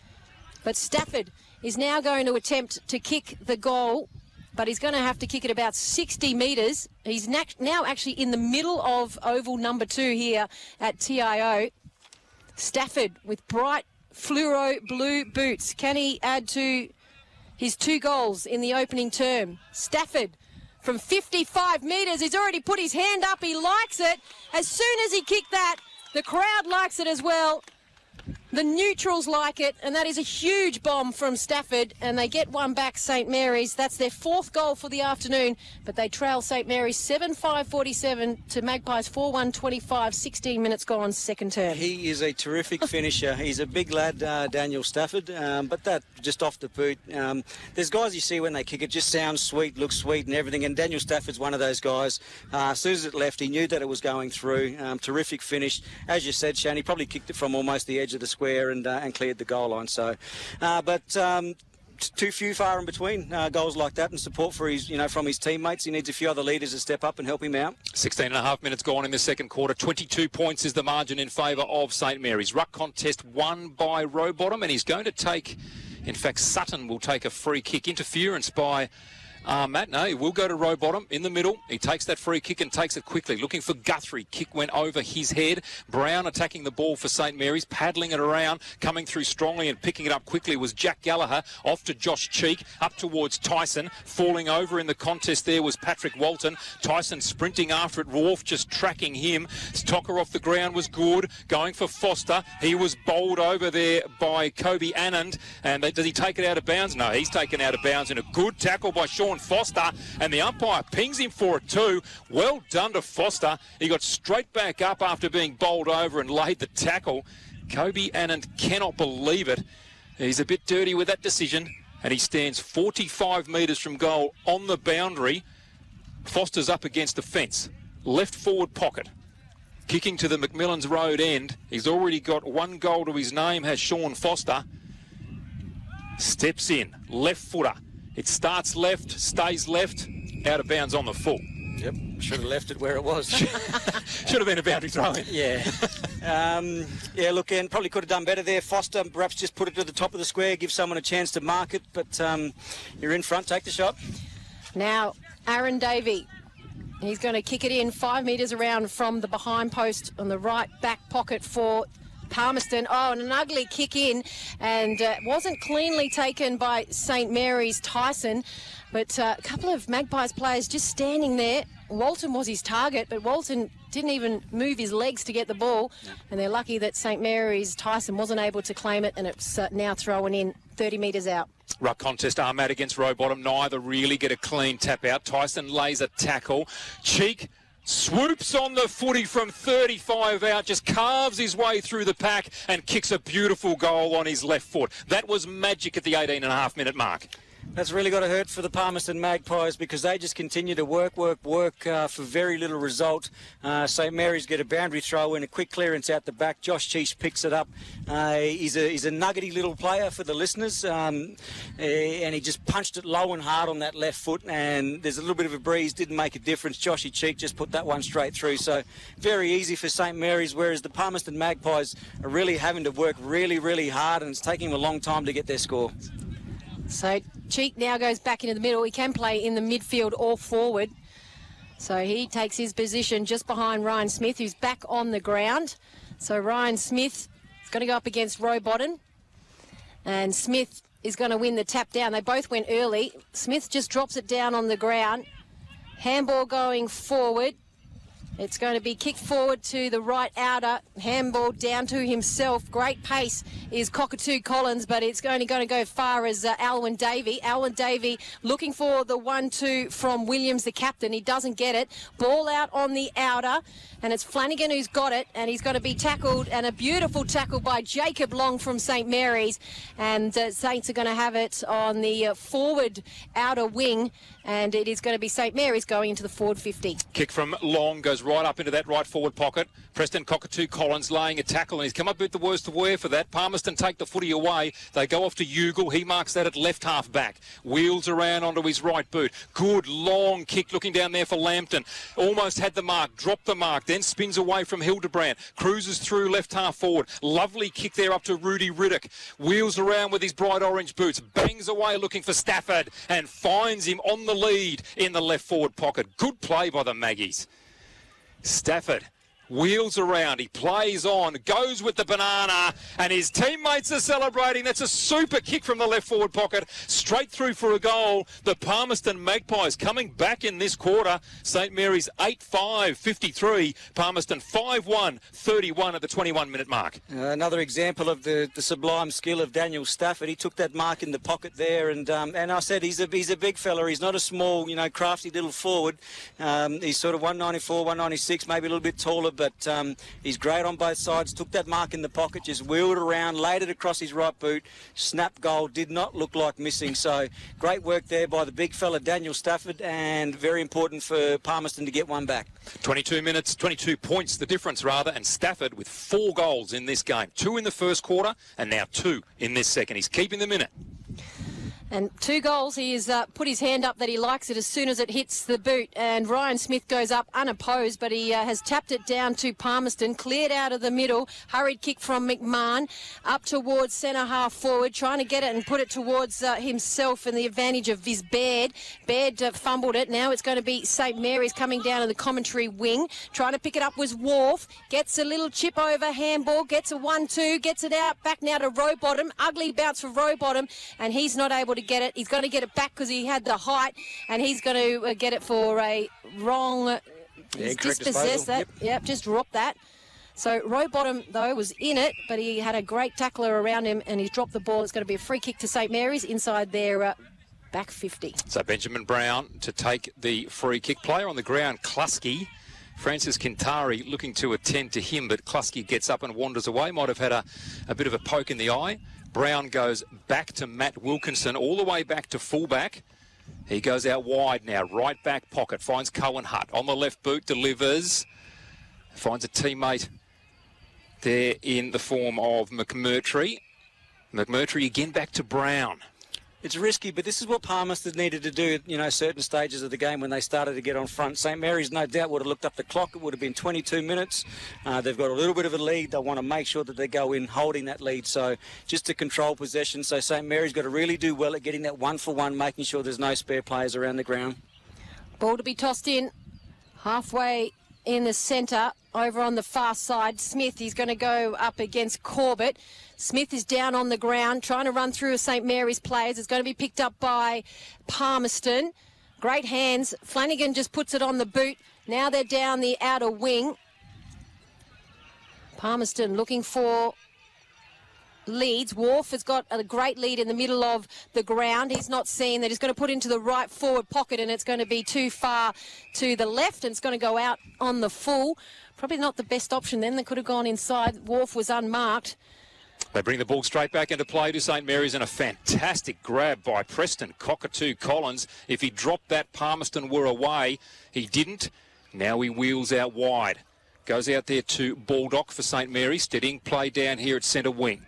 but Stafford is now going to attempt to kick the goal, but he's going to have to kick it about 60 metres. He's now actually in the middle of oval number 2 here at TIO. Stafford with bright fluoro blue boots. Can he add to his 2 goals in the opening term? Stafford from 55 metres, he's already put his hand up. He likes it. As soon as he kicked that, the crowd likes it as well. The neutrals like it, and that is a huge bomb from Stafford, and they get one back, St Mary's. That's their 4th goal for the afternoon, but they trail St Mary's 7-5-47 to Magpies 4-1-25, 16 minutes gone, second term. He is a terrific finisher. He's a big lad, Daniel Stafford, but that just off the boot. There's guys you see when they kick it, just sounds sweet, looks sweet and everything, and Daniel Stafford's one of those guys. As soon as it left, he knew that it was going through. Terrific finish. As you said, Shan, he probably kicked it from almost the edge of the square and cleared the goal line. So, but too few far in between goals like that, and support for his, from his teammates. He needs a few other leaders to step up and help him out. 16 and a half minutes gone in the second quarter. 22 points is the margin in favour of St Mary's. Ruck contest won by Rowbottom, and he's going to take, in fact, Sutton will take a free kick. Interference by Matt, no, he will go to Rowbottom in the middle. He takes that free kick and takes it quickly. Looking for Guthrie. Kick went over his head. Brown attacking the ball for St Mary's, paddling it around, coming through strongly and picking it up quickly was Jack Gallagher. Off to Josh Cheek, up towards Tyson. Falling over in the contest there was Patrick Walton. Tyson sprinting after it. Wharf just tracking him. Stocker off the ground was good. Going for Foster. He was bowled over there by Kobe Anand. And does he take it out of bounds? No, he's taken out of bounds in a good tackle by Sean Foster, and the umpire pings him for it too. Well done to Foster. He got straight back up after being bowled over and laid the tackle. Kobe Anand cannot believe it. He's a bit dirty with that decision, and he stands 45 metres from goal on the boundary. Foster's up against the fence. Left forward pocket. Kicking to the McMillan's Road end. He's already got 1 goal to his name, has Sean Foster. Steps in. Left footer. It starts left, stays left, out of bounds on the full. Yep, should have left it where it was. Should have been a boundary throw in. Yeah. Yeah, look, and probably could have done better there. Foster perhaps just put it to the top of the square, give someone a chance to mark it, but you're in front, take the shot. Now, Aaron Davey. He's going to kick it in 5 metres around from the behind post on the right back pocket for Palmerston. Oh, and an ugly kick in, and wasn't cleanly taken by St Mary's Tyson, but a couple of Magpies players just standing there. Walton was his target, but Walton didn't even move his legs to get the ball, and they're lucky that St Mary's Tyson wasn't able to claim it, and it's now throwing in 30 metres out. Ruck contest, Ahmad against Rowbottom. Neither really get a clean tap out. Tyson lays a tackle. Cheek swoops on the footy from 35 out, just carves his way through the pack and kicks a beautiful goal on his left foot. That was magic at the 18.5-minute mark. That's really got to hurt for the Palmerston Magpies because they just continue to work for very little result. St Mary's get a boundary throw in, a quick clearance out the back. Josh Cheech picks it up. He's a nuggety little player for the listeners, and he just punched it low and hard on that left foot, and there's a little bit of a breeze, didn't make a difference. Joshy Cheek just put that one straight through, so very easy for St Mary's, whereas the Palmerston Magpies are really having to work really, really hard, and it's taking them a long time to get their score. So Cheek now goes back into the middle. He can play in the midfield or forward. So he takes his position just behind Ryan Smith, who's back on the ground. So Ryan Smith is going to go up against Rowbottom. And Smith is going to win the tap down. They both went early. Smith just drops it down on the ground. Handball going forward. It's going to be kicked forward to the right outer. Handball down to himself. Great pace is Cockatoo Collins, but it's only going to go far as Alwyn Davey. Alwyn Davey looking for the 1-2 from Williams, the captain. He doesn't get it. Ball out on the outer, and it's Flanagan who's got it, and he's going to be tackled, and a beautiful tackle by Jacob Long from St Mary's. And Saints are going to have it on the forward outer wing, and it is going to be St Mary's going into the forward 50. Kick from Long goes right up into that right forward pocket. Preston Cockatoo Collins laying a tackle, and he's come up with the worst of wear for that. Palmerston take the footy away. They go off to Ugle. He marks that at left half back. Wheels around onto his right boot. Good long kick looking down there for Lambton. Almost had the mark, dropped the mark, then spins away from Hildebrand. Cruises through left half forward. Lovely kick there up to Rudy Riddick. Wheels around with his bright orange boots. Bangs away looking for Stafford and finds him on the lead in the left forward pocket. Good play by the Maggies. Stafford wheels around, he plays on, goes with the banana, and his teammates are celebrating. That's a super kick from the left forward pocket, straight through for a goal. The Palmerston Magpies coming back in this quarter. St Mary's 8-5, 53. Palmerston 5-1, 31 at the 21-minute mark. Another example of the sublime skill of Daniel Stafford. He took that mark in the pocket there, and I said he's a big fella. He's not a small, crafty little forward. He's sort of 194, 196, maybe a little bit taller, but he's great on both sides. Took that mark in the pocket, just wheeled around, laid it across his right boot. Snap goal, did not look like missing. So great work there by the big fella Daniel Stafford, and very important for Palmerston to get one back. 22 minutes, 22 points the difference rather, and Stafford with 4 goals in this game. 2 in the first quarter and now 2 in this second. He's keeping them in it. And 2 goals, he has put his hand up that he likes it as soon as it hits the boot. And Ryan Smith goes up unopposed, but he has tapped it down to Palmerston, cleared out of the middle, hurried kick from McMahon, up towards centre half forward, trying to get it and put it towards himself and the advantage of his Baird. Baird fumbled it. Now it's going to be St Mary's coming down to the commentary wing. Trying to pick it up was Wharf. Gets a little chip over handball, gets a 1-2, gets it out, back now to Rowbottom. Ugly bounce for Rowbottom, and he's not able to get it. He's going to get it back because he had the height, and he's going to get it for a wrong. He's dispossessed that. Yep, just dropped that. So Rowbottom, though, was in it, but he had a great tackler around him, and he's dropped the ball. It's going to be a free kick to St Mary's inside their back 50. So Benjamin Brown to take the free kick. Player on the ground, Klusky. Francis Kintari looking to attend to him, but Klusky gets up and wanders away. Might have had a bit of a poke in the eye. Brown goes back to Matt Wilkinson, all the way back to fullback. He goes out wide now, right back pocket, finds Cohen Hutt. On the left boot, delivers. Finds a teammate there in the form of McMurtry. McMurtry again back to Brown. It's risky, but this is what Palmerston needed to do at, certain stages of the game when they started to get on front. St Mary's, no doubt, would have looked up the clock. It would have been 22 minutes. They've got a little bit of a lead. They want to make sure that they go in holding that lead. So just to control possession. So St Mary's got to really do well at getting that 1-for-1, making sure there's no spare players around the ground. Ball to be tossed in halfway in the centre. Over on the far side, Smith, he's going to go up against Corbett. Smith is down on the ground, trying to run through St Mary's players. It's going to be picked up by Palmerston. Great hands. Flanagan just puts it on the boot. Now they're down the outer wing. Palmerston looking for leads. Wharf has got a great lead in the middle of the ground. He's not seen that. He's going to put into the right forward pocket, and it's going to be too far to the left, and it's going to go out on the full. Probably not the best option then. They could have gone inside. Wharf was unmarked. They bring the ball straight back into play to St Mary's, and a fantastic grab by Preston Cockatoo Collins. If he dropped that, Palmerston were away. He didn't. Now he wheels out wide. Goes out there to Baldock for St Mary's. Steadying play down here at centre wing.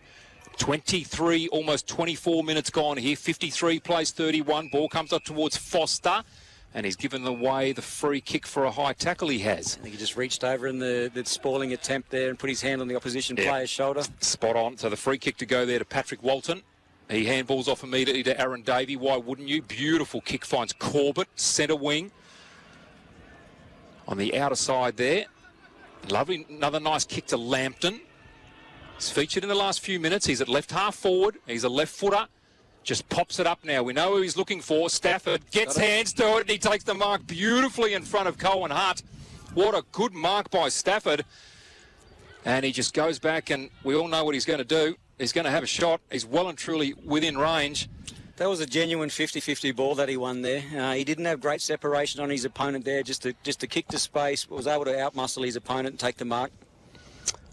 23, almost 24 minutes gone here. 53 plays 31. Ball comes up towards Foster. And he's given away the free kick for a high tackle he has. I think he just reached over in the spalling attempt there and put his hand on the opposition player's shoulder. Spot on. So the free kick to go there to Patrick Walton. He handballs off immediately to Aaron Davey. Why wouldn't you? Beautiful kick finds Corbett, centre wing. On the outer side there. Lovely, another nice kick to Lampton. He's featured in the last few minutes. He's at left half forward. He's a left footer. Just pops it up now. We know who he's looking for. Stafford gets hands to it, and he takes the mark beautifully in front of Cohen Hutt. What a good mark by Stafford. And he just goes back, and we all know what he's going to do. He's going to have a shot. He's well and truly within range. That was a genuine 50-50 ball that he won there. He didn't have great separation on his opponent there, just to kick to space, was able to outmuscle his opponent and take the mark.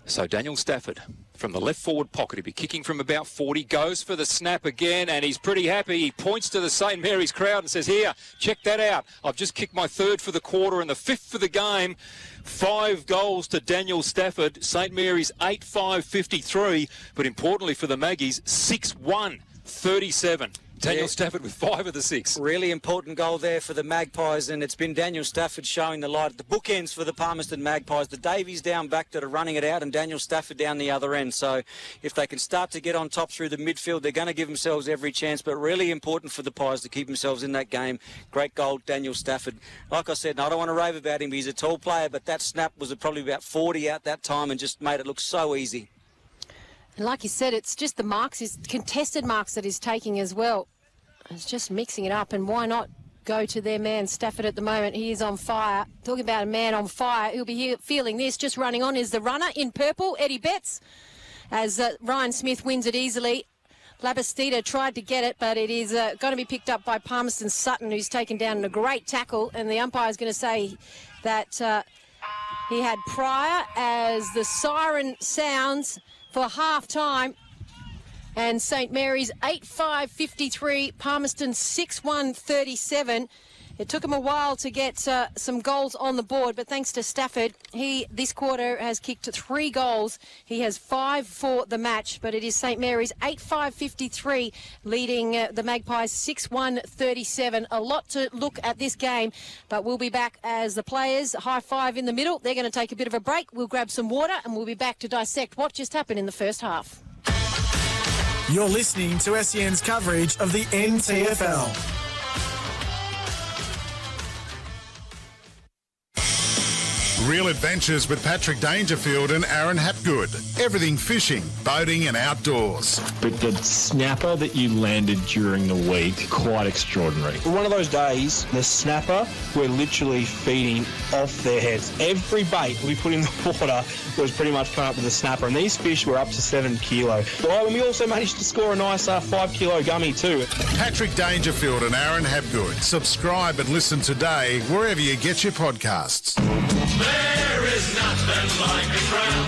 So Daniel Stafford from the left forward pocket. He'll be kicking from about 40, goes for the snap again, and he's pretty happy. He points to the St Mary's crowd and says, here, check that out. I've just kicked my 3rd for the quarter and the 5th for the game. 5 goals to Daniel Stafford. St Mary's 8-5-53, but importantly for the Maggies, 6-1-37. Daniel Stafford with 5 of the 6. Really important goal there for the Magpies, and it's been Daniel Stafford showing the light at the bookends for the Palmerston Magpies. The Davies down back that are running it out, and Daniel Stafford down the other end. So if they can start to get on top through the midfield, they're going to give themselves every chance, but really important for the Pies to keep themselves in that game. Great goal, Daniel Stafford. Like I said, I don't want to rave about him. He's a tall player, but that snap was probably about 40 out that time and just made it look so easy. And like you said, it's just the marks, his contested marks that he's taking as well. It's just mixing it up, and why not go to their man Stafford at the moment? He is on fire. Talking about a man on fire, he'll be feeling this. Just running on is the runner in purple, Eddie Betts, as Ryan Smith wins it easily. Labastida tried to get it, but it is going to be picked up by Palmerston Sutton, who's taken down in a great tackle, and the umpire is going to say that he had prior as the siren sounds for half-time. And St Mary's 8-5-53, Palmerston 6-1-37. It took him a while to get some goals on the board, but thanks to Stafford, he this quarter has kicked 3 goals. He has 5 for the match, but it is St Mary's 8-5-53 leading the Magpies 6-1-37. A lot to look at this game, but we'll be back as the players high five in the middle. They're going to take a bit of a break. We'll grab some water and we'll be back to dissect what just happened in the first half. You're listening to SEN's coverage of the NTFL. Real adventures with Patrick Dangerfield and Aaron Hapgood. Everything fishing, boating and outdoors. But the snapper that you landed during the week, quite extraordinary. One of those days, the snapper, we're literally feeding off their heads. Every bait we put in the water was pretty much coming up with a snapper, and these fish were up to 7 kilo. Well, and we also managed to score a nice 5 kilo gummy too. Patrick Dangerfield and Aaron Hapgood. Subscribe and listen today wherever you get your podcasts. There is nothing like a crown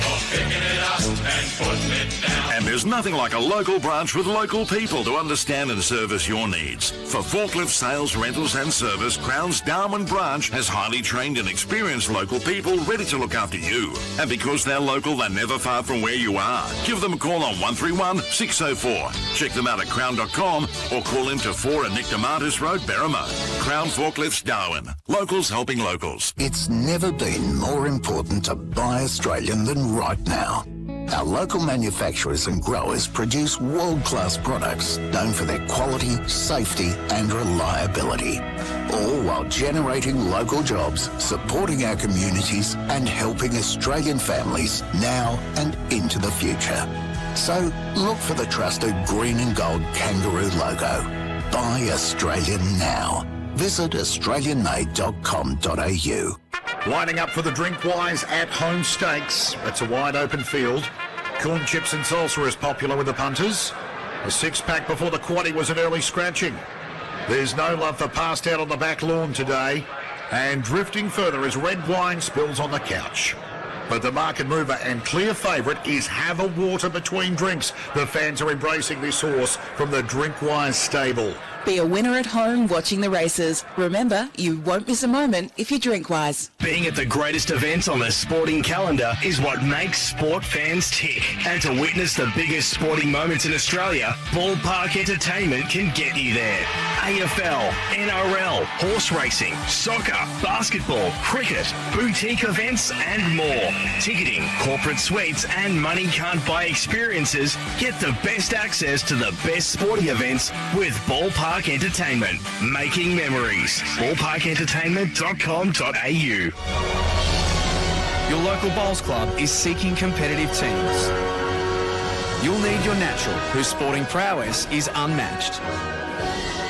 for picking it up and putting it down. And there's nothing like a local branch with local people to understand and service your needs. For forklift sales, rentals and service, Crown's Darwin branch has highly trained and experienced local people ready to look after you. And because they're local, they're never far from where you are. Give them a call on 131 604. Check them out at crown.com or call in to 4 and Nick DeMartis Road, Berrima. Crown Forklifts Darwin. Locals helping locals. It's never been more important to buy Australian than right now. Our local manufacturers and growers produce world-class products known for their quality, safety and reliability, all while generating local jobs, supporting our communities and helping Australian families now and into the future. So look for the trusted green and gold kangaroo logo. Buy Australian now. Visit australianmade.com.au. Lining up for the Drinkwise at-home stakes. It's a wide-open field. Corn chips and salsa is popular with the punters. A 6-pack before the quaddie was an early scratching. There's no love for passed out on the back lawn today. And drifting further as red wine spills on the couch. But the market mover and clear favourite is Have a Water Between Drinks. The fans are embracing this horse from the Drinkwise stable. Be a winner at home watching the races. Remember, you won't miss a moment if you drink wise. Being at the greatest events on the sporting calendar is what makes sport fans tick. And to witness the biggest sporting moments in Australia, Ballpark Entertainment can get you there. AFL, NRL, horse racing, soccer, basketball, cricket, boutique events and more. Ticketing, corporate suites and money can't buy experiences. Get the best access to the best sporting events with Ballpark Entertainment. Making memories. ballparkentertainment.com.au. Your local bowls club is seeking competitive teams. You'll need your natural, whose sporting prowess is unmatched.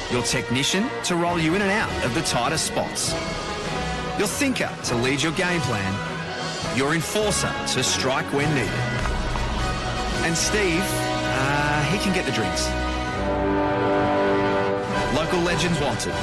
Your technician to roll you in and out of the tightest spots. Your thinker to lead your game plan. Your enforcer to strike when needed. And Steve, he can get the drinks. Local legends wanted.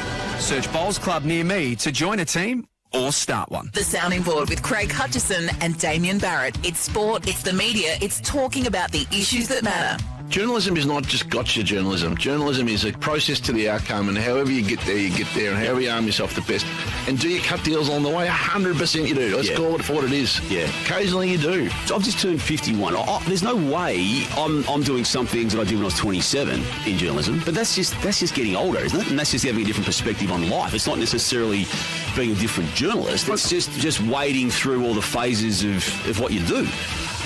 Search Bowls Club near me to join a team or start one. The Sounding Board with Craig Hutchison and Damien Barrett. It's sport, it's the media, it's talking about the issues that matter. Journalism is not just gotcha journalism. Journalism is a process to the outcome, and however you get there, and however you arm yourself the best. And do you cut deals along the way? 100% you do. Let's call it for what it is. Yeah. Occasionally you do. So I've just turned 51. There's no way I'm doing some things that I did when I was 27 in journalism, but that's just getting older, isn't it? And that's just having a different perspective on life. It's not necessarily being a different journalist. It's just wading through all the phases of what you do.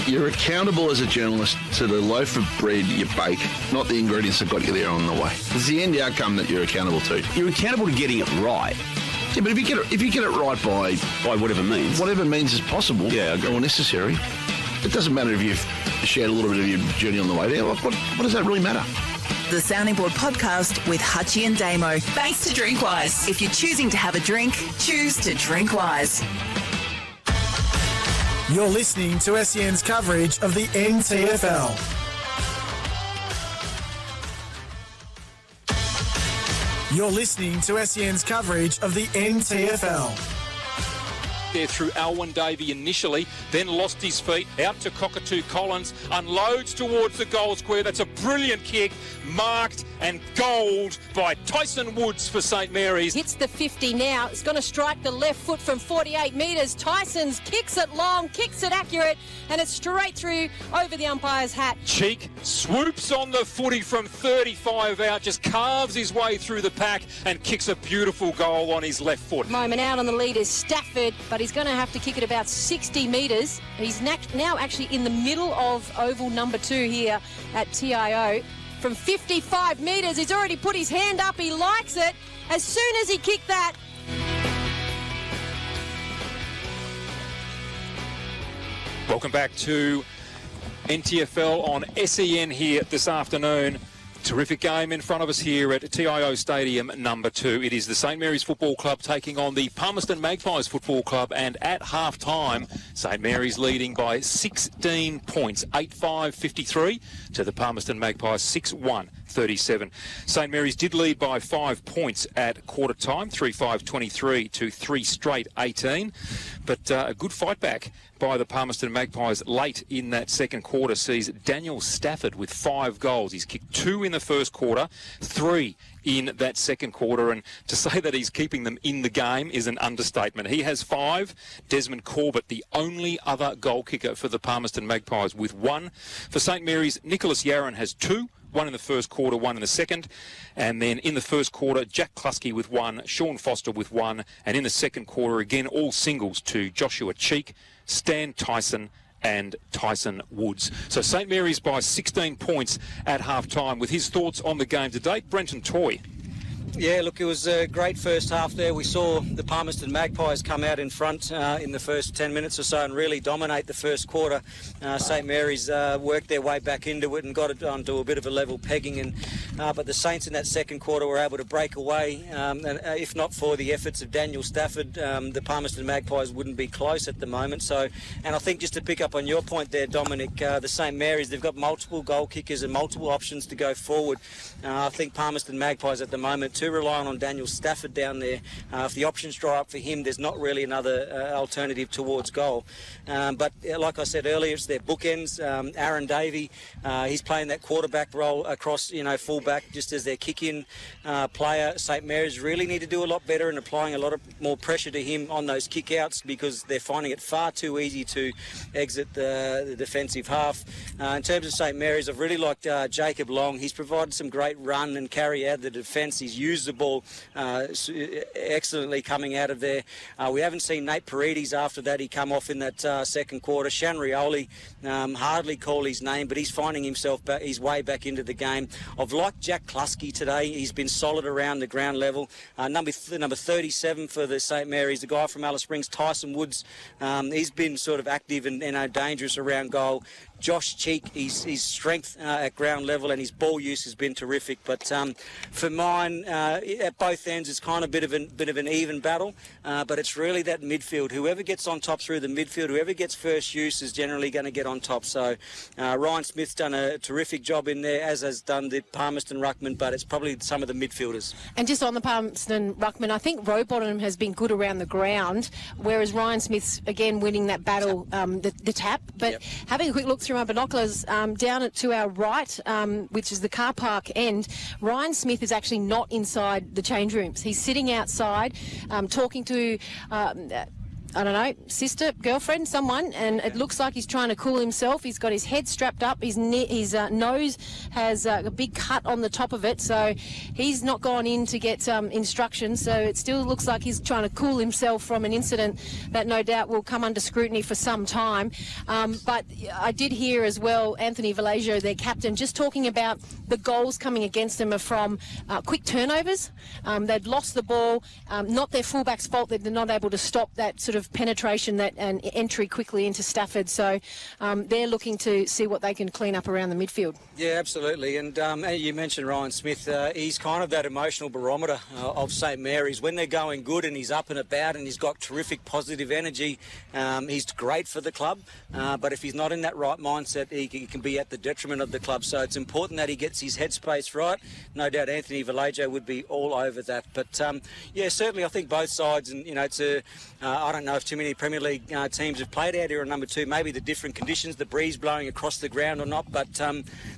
You're accountable as a journalist to the loaf of bread you bake, not the ingredients that got you there on the way. It's the end outcome that you're accountable to. You're accountable to getting it right. Yeah, but if you get it right by whatever means is possible, or necessary, it doesn't matter if you've shared a little bit of your journey on the way there. What does that really matter? The Sounding Board podcast with Hutchie and Damo. Thanks to Drinkwise. If you're choosing to have a drink, choose to drink wise. You're listening to SEN's coverage of the NTFL. You're listening to SEN's coverage of the NTFL. there through Alwyn Davey initially, then lost his feet, out to Cockatoo Collins, unloads towards the goal square. That's a brilliant kick, marked and goaled by Tyson Woods for St Mary's. Hits the 50 now. It's going to strike the left foot from 48 metres. Tyson's kicks it long, kicks it accurate, and it's straight through over the umpire's hat. Cheek swoops on the footy from 35 out, just carves his way through the pack and kicks a beautiful goal on his left foot. Moment out on the lead is Stafford, but he's going to have to kick it about 60 metres. He's now actually in the middle of oval number 2 here at TIO. From 55 metres, he's already put his hand up. He likes it. As soon as he kicked that, welcome back to NTFL on SEN here this afternoon. Terrific game in front of us here at TIO Stadium number 2. It is the St Mary's Football Club taking on the Palmerston Magpies Football Club, and at half-time, St Mary's leading by 16 points, 8-5-53 to the Palmerston Magpies 6-1-37. St Mary's did lead by 5 points at quarter-time, 3-5-23 to 3 straight 18, but a good fight back by the Palmerston Magpies late in that second quarter sees Daniel Stafford with 5 goals. He's kicked 2 in the first quarter, 3 in that second quarter, and to say that he's keeping them in the game is an understatement. He has 5. Desmond Corbett, the only other goal kicker for the Palmerston Magpies, with 1. For St Mary's, Nicholas Yaron has 2. 1 in the first quarter, 1 in the second. And then in the first quarter, Jack Kluske with 1, Sean Foster with 1. And in the second quarter, again, all singles to Joshua Cheek, Stan Tyson and Tyson Woods. So St Mary's by 16 points at half-time. With his thoughts on the game to date, Brenton Toy. Yeah, look, it was a great first half there. We saw the Palmerston Magpies come out in front in the first 10 minutes or so and really dominate the first quarter. St Mary's worked their way back into it and got it onto a bit of a level pegging. But the Saints in that second quarter were able to break away. And if not for the efforts of Daniel Stafford, the Palmerston Magpies wouldn't be close at the moment. So, and I think just to pick up on your point there, Dominic, the St Mary's, they've got multiple goal kickers and multiple options to go forward. I think Palmerston Magpies at the moment too relying on Daniel Stafford down there. If the options dry up for him, there's not really another alternative towards goal. But like I said earlier, it's their bookends. Aaron Davey, he's playing that quarterback role across, fullback, just as their kick-in player. St Mary's really need to do a lot better in applying a lot of more pressure to him on those kick-outs because they're finding it far too easy to exit the defensive half. In terms of St Mary's, I've really liked Jacob Long. He's provided some great run and carry out of the defence. He's used the ball excellently coming out of there. We haven't seen Nate Paredes after that. He come off in that second quarter. Shanrioli, hardly call his name, but he's finding himself his way back into the game. I've liked Jack Kluske today. He's been solid around the ground level. Number 37 for the St Mary's, the guy from Alice Springs, Tyson Woods. He's been sort of active and dangerous around goal. Josh Cheek, his strength at ground level and his ball use has been terrific. But for mine, at both ends, it's kind of a bit of an even battle. But it's really that midfield. Whoever gets on top through the midfield, whoever gets first use is generally going to get on top. So Ryan Smith's done a terrific job in there, as has done the Palmerston Ruckman, but it's probably some of the midfielders. And just on the Palmerston Ruckman, I think Rowbottom has been good around the ground, whereas Ryan Smith's, again, winning that battle, the tap. But having a quick look through my binoculars, down to our right, which is the car park end, Ryan Smith is actually not inside the change rooms. He's sitting outside talking to I don't know, sister, girlfriend, someone, and it looks like he's trying to cool himself. He's got his head strapped up. His nose has a big cut on the top of it, so he's not gone in to get instructions. So it still looks like he's trying to cool himself from an incident that no doubt will come under scrutiny for some time. But I did hear as well Anthony Vallejo, their captain, just talking about the goals coming against them are from quick turnovers. They've lost the ball, not their fullback's fault that they're not able to stop that sort of penetration and entry quickly into Stafford. So they're looking to see what they can clean up around the midfield. Yeah, absolutely. And you mentioned Ryan Smith. He's kind of that emotional barometer of St Mary's. When they're going good and he's up and about and he's got terrific positive energy, he's great for the club. But if he's not in that right mindset, he can be at the detriment of the club. So it's important that he gets his headspace right. No doubt Anthony Vallejo would be all over that. But, yeah, certainly I think both sides, and, it's I don't know know if too many Premier League teams have played out here on number 2. Maybe the different conditions, the breeze blowing across the ground or not, but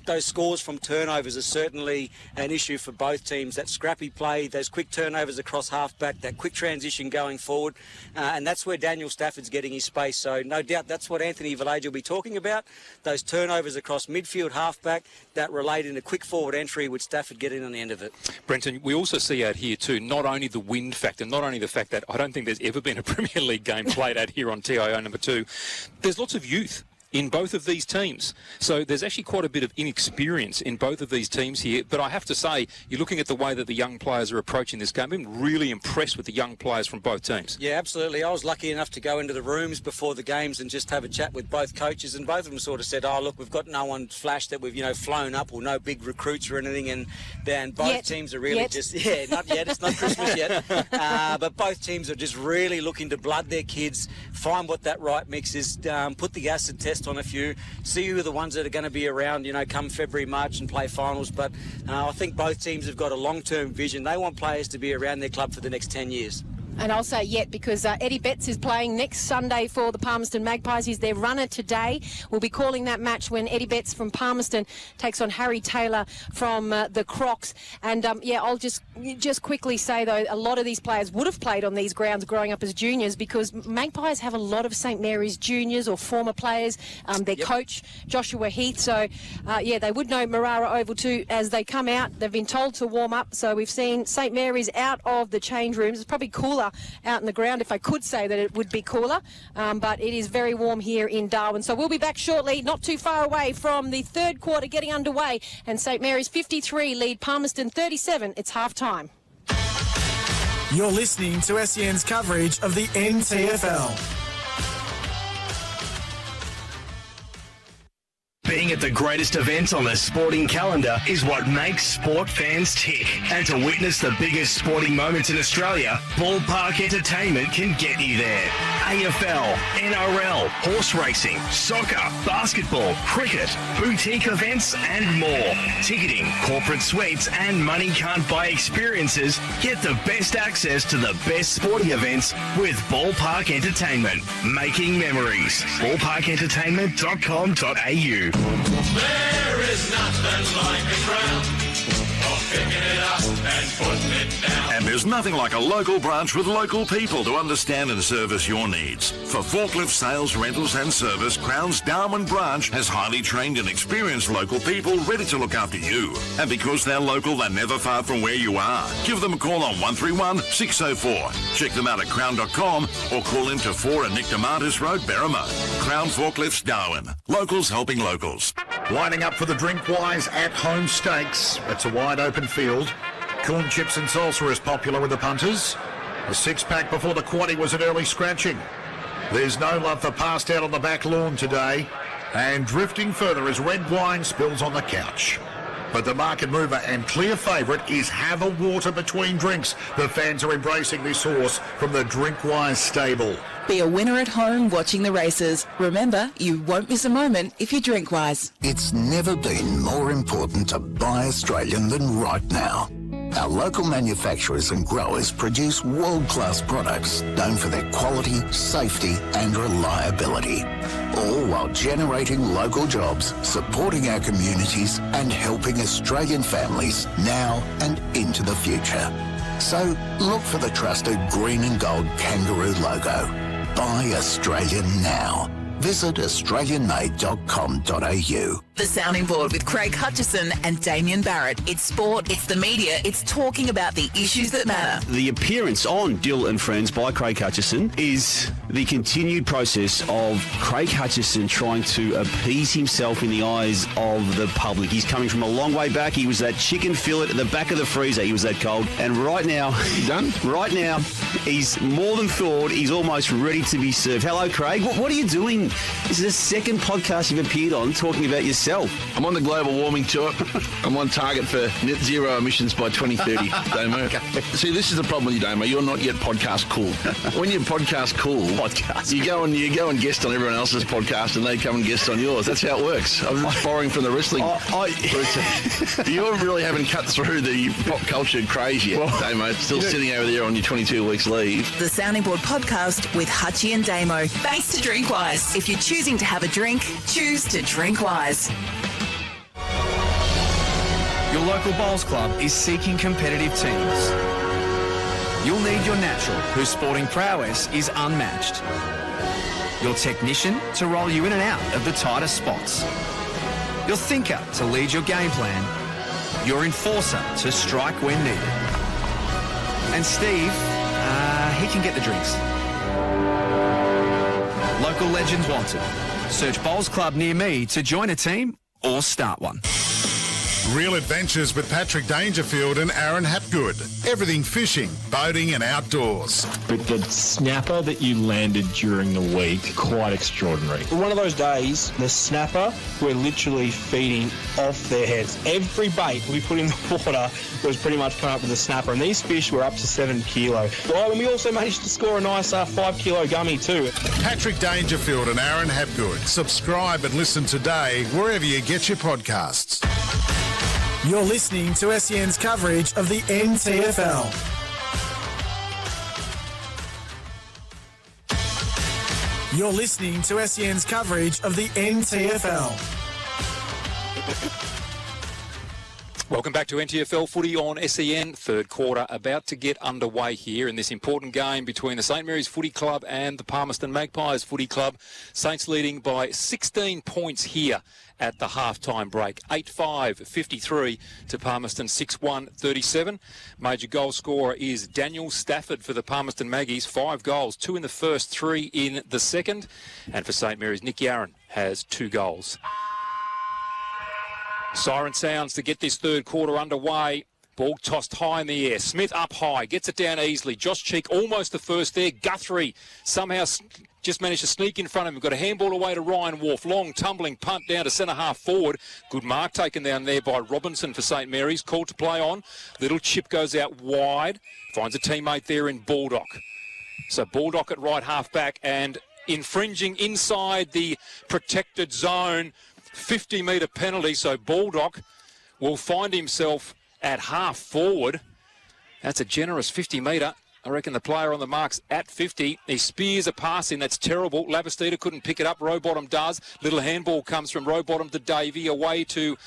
those scores from turnovers are certainly an issue for both teams. That scrappy play, those quick turnovers across half-back, that quick transition going forward, and that's where Daniel Stafford's getting his space. So no doubt that's what Anthony Village will be talking about, those turnovers across midfield, half-back, that relate in a quick forward entry with Stafford getting on the end of it. Brenton, we also see out here too, not only the wind factor, not only the fact that I don't think there's ever been a Premier League game played out here on TIO number 2, there's lots of youth in both of these teams. So there's actually quite a bit of inexperience in both of these teams here. But I have to say, you're looking at the way that the young players are approaching this game. I'm really impressed with the young players from both teams. Yeah, absolutely. I was lucky enough to go into the rooms before the games and just have a chat with both coaches, and both of them sort of said, oh, look, we've got no one flash that we've, flown up, or no big recruits or anything, and then both teams are really just, not yet, it's not Christmas yet, but both teams are just really looking to blood their kids, find what that right mix is, put the acid test on a few, see who are the ones that are going to be around, come February, March and play finals. But I think both teams have got a long-term vision. They want players to be around their club for the next 10 years. And I'll say yet because Eddie Betts is playing next Sunday for the Palmerston Magpies. He's their runner today. We'll be calling that match when Eddie Betts from Palmerston takes on Harry Taylor from the Crocs. And I'll just quickly say though, a lot of these players would have played on these grounds growing up as juniors, because Magpies have a lot of St Mary's juniors or former players. Their coach Joshua Heath. So they would know Marara Oval too as they come out. They've been told to warm up. So we've seen St Mary's out of the change rooms. It's probably cooler out in the ground, if I could say that it would be cooler, but it is very warm here in Darwin. So we'll be back shortly, not too far away from the third quarter getting underway, and St Mary's 53 lead Palmerston 37. It's half time. You're listening to SEN's coverage of the NTFL. Being at the greatest events on the sporting calendar is what makes sport fans tick. And to witness the biggest sporting moments in Australia, Ballpark Entertainment can get you there. AFL, NRL, horse racing, soccer, basketball, cricket, boutique events and more. Ticketing, corporate suites and money can't buy experiences. Get the best access to the best sporting events with Ballpark Entertainment. Making memories. ballparkentertainment.com.au. There is nothing like a crown, or picking it up and putting it down. And there's nothing like a local branch with local people to understand and service your needs. For forklift sales, rentals and service, Crown's Darwin branch has highly trained and experienced local people ready to look after you. And because they're local, they're never far from where you are. Give them a call on 131 604. Check them out at crown.com or call in to 4 and Nick DeMartis Road, Berrima. Crown Forklifts Darwin. Locals helping locals. Lining up for the Drinkwise at-home stakes. It's a wide open field. Corn chips and salsa is popular with the punters. The six-pack before the quaddie was an early scratching. There's no love for passed out on the back lawn today. And drifting further as red wine spills on the couch. But the market mover and clear favourite is Have a Water Between Drinks. The fans are embracing this horse from the Drinkwise stable. Be a winner at home watching the races. Remember, you won't miss a moment if you drink wise. It's never been more important to buy Australian than right now. Our local manufacturers and growers produce world-class products known for their quality, safety and reliability. All while generating local jobs, supporting our communities and helping Australian families now and into the future. So look for the trusted green and gold kangaroo logo. Buy Australian now. Visit australianmade.com.au. The Sounding Board with Craig Hutchison and Damien Barrett. It's sport, it's the media, it's talking about the issues that matter. The appearance on Dill and Friends by Craig Hutchison is the continued process of Craig Hutchison trying to appease himself in the eyes of the public. He's coming from a long way back. He was that chicken fillet at the back of the freezer. He was that cold. And right now, right now, he's more than thawed. He's almost ready to be served. Hello, Craig. What are you doing? This is the second podcast you've appeared on talking about yourself yourself. I'm on the global warming tour. I'm on target for net zero emissions by 2030, Damo. See, this is the problem with you, Damo. You're not yet podcast cool. When you're podcast cool, you go and guest on everyone else's podcast and they come and guest on yours. That's how it works. I'm just borrowing from the wrestling. You really haven't cut through the pop culture craze yet, Damo. Still sitting over there on your 22 weeks leave. The Sounding Board podcast with Hutchie and Damo. Thanks to Drinkwise. If you're choosing to have a drink, choose to drink wise. Your local bowls club is seeking competitive teams. You'll need your natural, whose sporting prowess is unmatched. Your technician to roll you in and out of the tightest spots. Your thinker to lead your game plan. Your enforcer to strike when needed. And Steve, he can get the drinks. Local legends wanted. Search Bowls Club near me to join a team or start one. Real adventures with Patrick Dangerfield and Aaron Hapgood. Everything fishing, boating and outdoors. But the snapper that you landed during the week, quite extraordinary. One of those days, the snapper were literally feeding off their heads. Every bait we put in the water was pretty much coming up with a snapper, and these fish were up to 7 kilo. Well, and we also managed to score a nice 5 kilo gummy too. Patrick Dangerfield and Aaron Hapgood. Subscribe and listen today wherever you get your podcasts. You're listening to SEN's coverage of the NTFL. You're listening to SEN's coverage of the NTFL. Welcome back to NTFL footy on SEN. Third quarter about to get underway here in this important game between the St Mary's Footy Club and the Palmerston Magpies Footy Club. Saints leading by 16 points here at the half-time break. 8-5-53 to Palmerston 6-1-37. Major goal scorer is Daniel Stafford for the Palmerston Maggies. 5 goals, 2 in the first, 3 in the second. And for St Mary's, Nick Yarran has 2 goals. Siren sounds to get this third quarter underway. Ball tossed high in the air. Smith up high, gets it down easily. Josh Cheek almost the first there. Guthrie somehow just managed to sneak in front of him. Got a handball away to Ryan Wolf. Long tumbling punt down to centre half forward. Good mark taken down there by Robinson for St Mary's. Called to play on. Little chip goes out wide. Finds a teammate there in Baldock. So Baldock at right half back and infringing inside the protected zone. 50-metre penalty, so Baldock will find himself at half forward. That's a generous 50-metre. I reckon the player on the mark's at 50. He spears a pass in. That's terrible. Labastida couldn't pick it up. Rowbottom does. Little handball comes from Rowbottom to Davey. Away to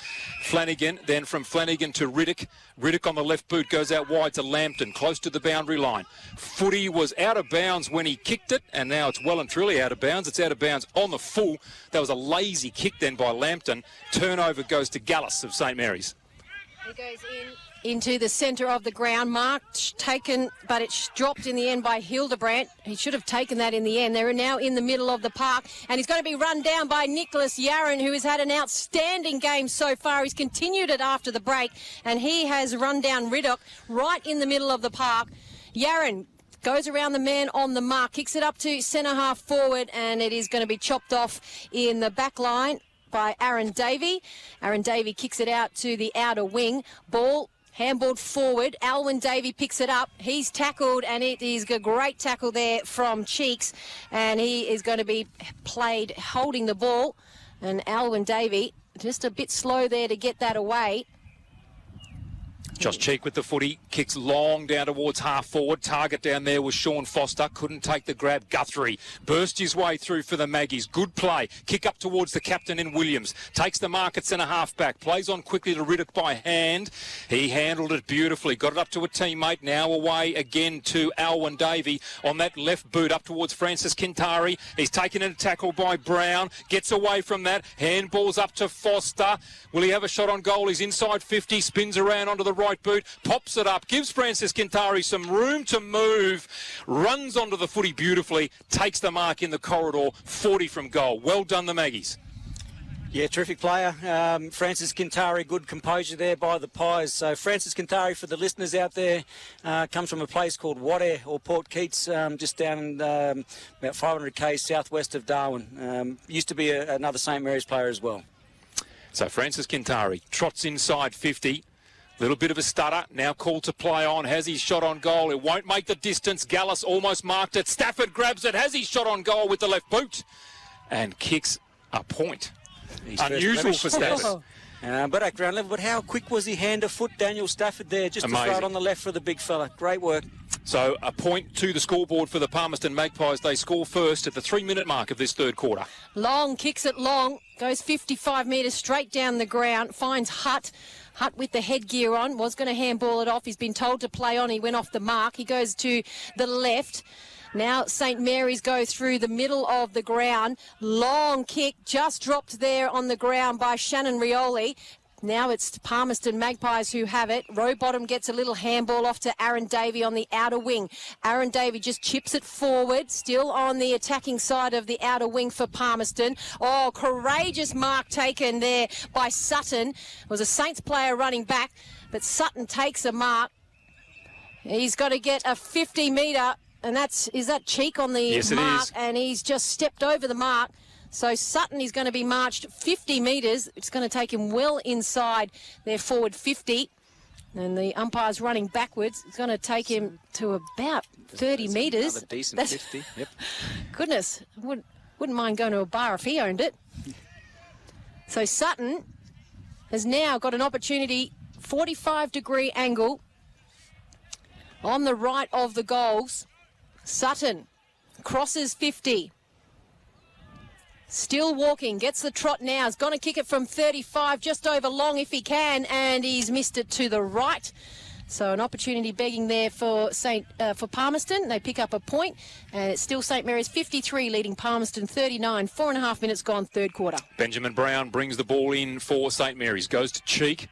Flanagan. Then from Flanagan to Riddick. Riddick on the left boot goes out wide to Lambton. Close to the boundary line. Footy was out of bounds when he kicked it. And now it's well and truly out of bounds. It's out of bounds on the full. That was a lazy kick then by Lambton. Turnover goes to Gallus of St Mary's. He goes into the centre of the ground. Marked, taken, but it's dropped in the end by Hildebrandt. He should have taken that in the end. They're now in the middle of the park, and he's going to be run down by Nicholas Yarran, who has had an outstanding game so far. He's continued it after the break, and he has run down Riddock right in the middle of the park. Yarran goes around the man on the mark, kicks it up to centre half forward, and it is going to be chopped off in the back line by Aaron Davey. Aaron Davey kicks it out to the outer wing. Ball handballed forward. Alwyn Davey picks it up. He's tackled, and it is a great tackle there from Cheeks. And he is going to be played holding the ball. And Alwyn Davey just a bit slow there to get that away. Josh Cheek with the footy, kicks long down towards half forward. Target down there was Sean Foster, couldn't take the grab. Guthrie burst his way through for the Maggies. Good play, kick up towards the captain in Williams. Takes the mark at centre half back, plays on quickly to Riddick by hand. He handled it beautifully, got it up to a teammate. Now away again to Alwyn Davey on that left boot up towards Francis Kintari. He's taken in a tackle by Brown, gets away from that. Handballs up to Foster. Will he have a shot on goal? He's inside 50, spins around onto the right boot, pops it up, gives Francis Kintari some room to move, runs onto the footy beautifully, takes the mark in the corridor, 40 from goal. Well done, the Maggies. Yeah, terrific player. Francis Kintari, good composure there by the Pies. So Francis Kintari, for the listeners out there, comes from a place called Wadare or Port Keats, just down about 500 k's southwest of Darwin. Used to be another St Mary's player as well. So Francis Quintari trots inside 50. Little bit of a stutter. Now called to play on. Has his shot on goal. It won't make the distance. Gallus almost marked it. Stafford grabs it. Has his shot on goal with the left boot. And kicks a point. Unusual for Stafford. But at ground level, but how quick was he hand to foot, Daniel Stafford there, just to throw it on the left for the big fella. Great work. So a point to the scoreboard for the Palmerston Magpies. They score first at the 3-minute mark of this third quarter. Long kicks it long, goes 55 metres straight down the ground, finds Hutt. Hutt with the headgear on, was going to handball it off. He's been told to play on. He went off the mark. He goes to the left. Now St Mary's go through the middle of the ground. Long kick, just dropped there on the ground by Shannon Rioli. Now it's Palmerston Magpies who have it. Rowbottom gets a little handball off to Aaron Davey on the outer wing. Aaron Davey just chips it forward, still on the attacking side of the outer wing for Palmerston. Oh, courageous mark taken there by Sutton. It was a Saints player running back, but Sutton takes a mark. He's got to get a 50-metre, and is that Cheek on the mark? And he's just stepped over the mark. So Sutton is going to be marched 50 metres. It's going to take him well inside their forward 50. And the umpire's running backwards. It's going to take him to about 30 metres. Another decent 50. Yep. Goodness, wouldn't mind going to a bar if he owned it. So Sutton has now got an opportunity, 45-degree angle on the right of the goals. Sutton crosses 50. Still walking, gets the trot now. He's going to kick it from 35, just over long if he can, and he's missed it to the right. So an opportunity begging there for Palmerston. They pick up a point, and it's still St Mary's 53 leading Palmerston 39. 4.5 minutes gone, third quarter. Benjamin Brown brings the ball in for St Mary's. Goes to Cheek.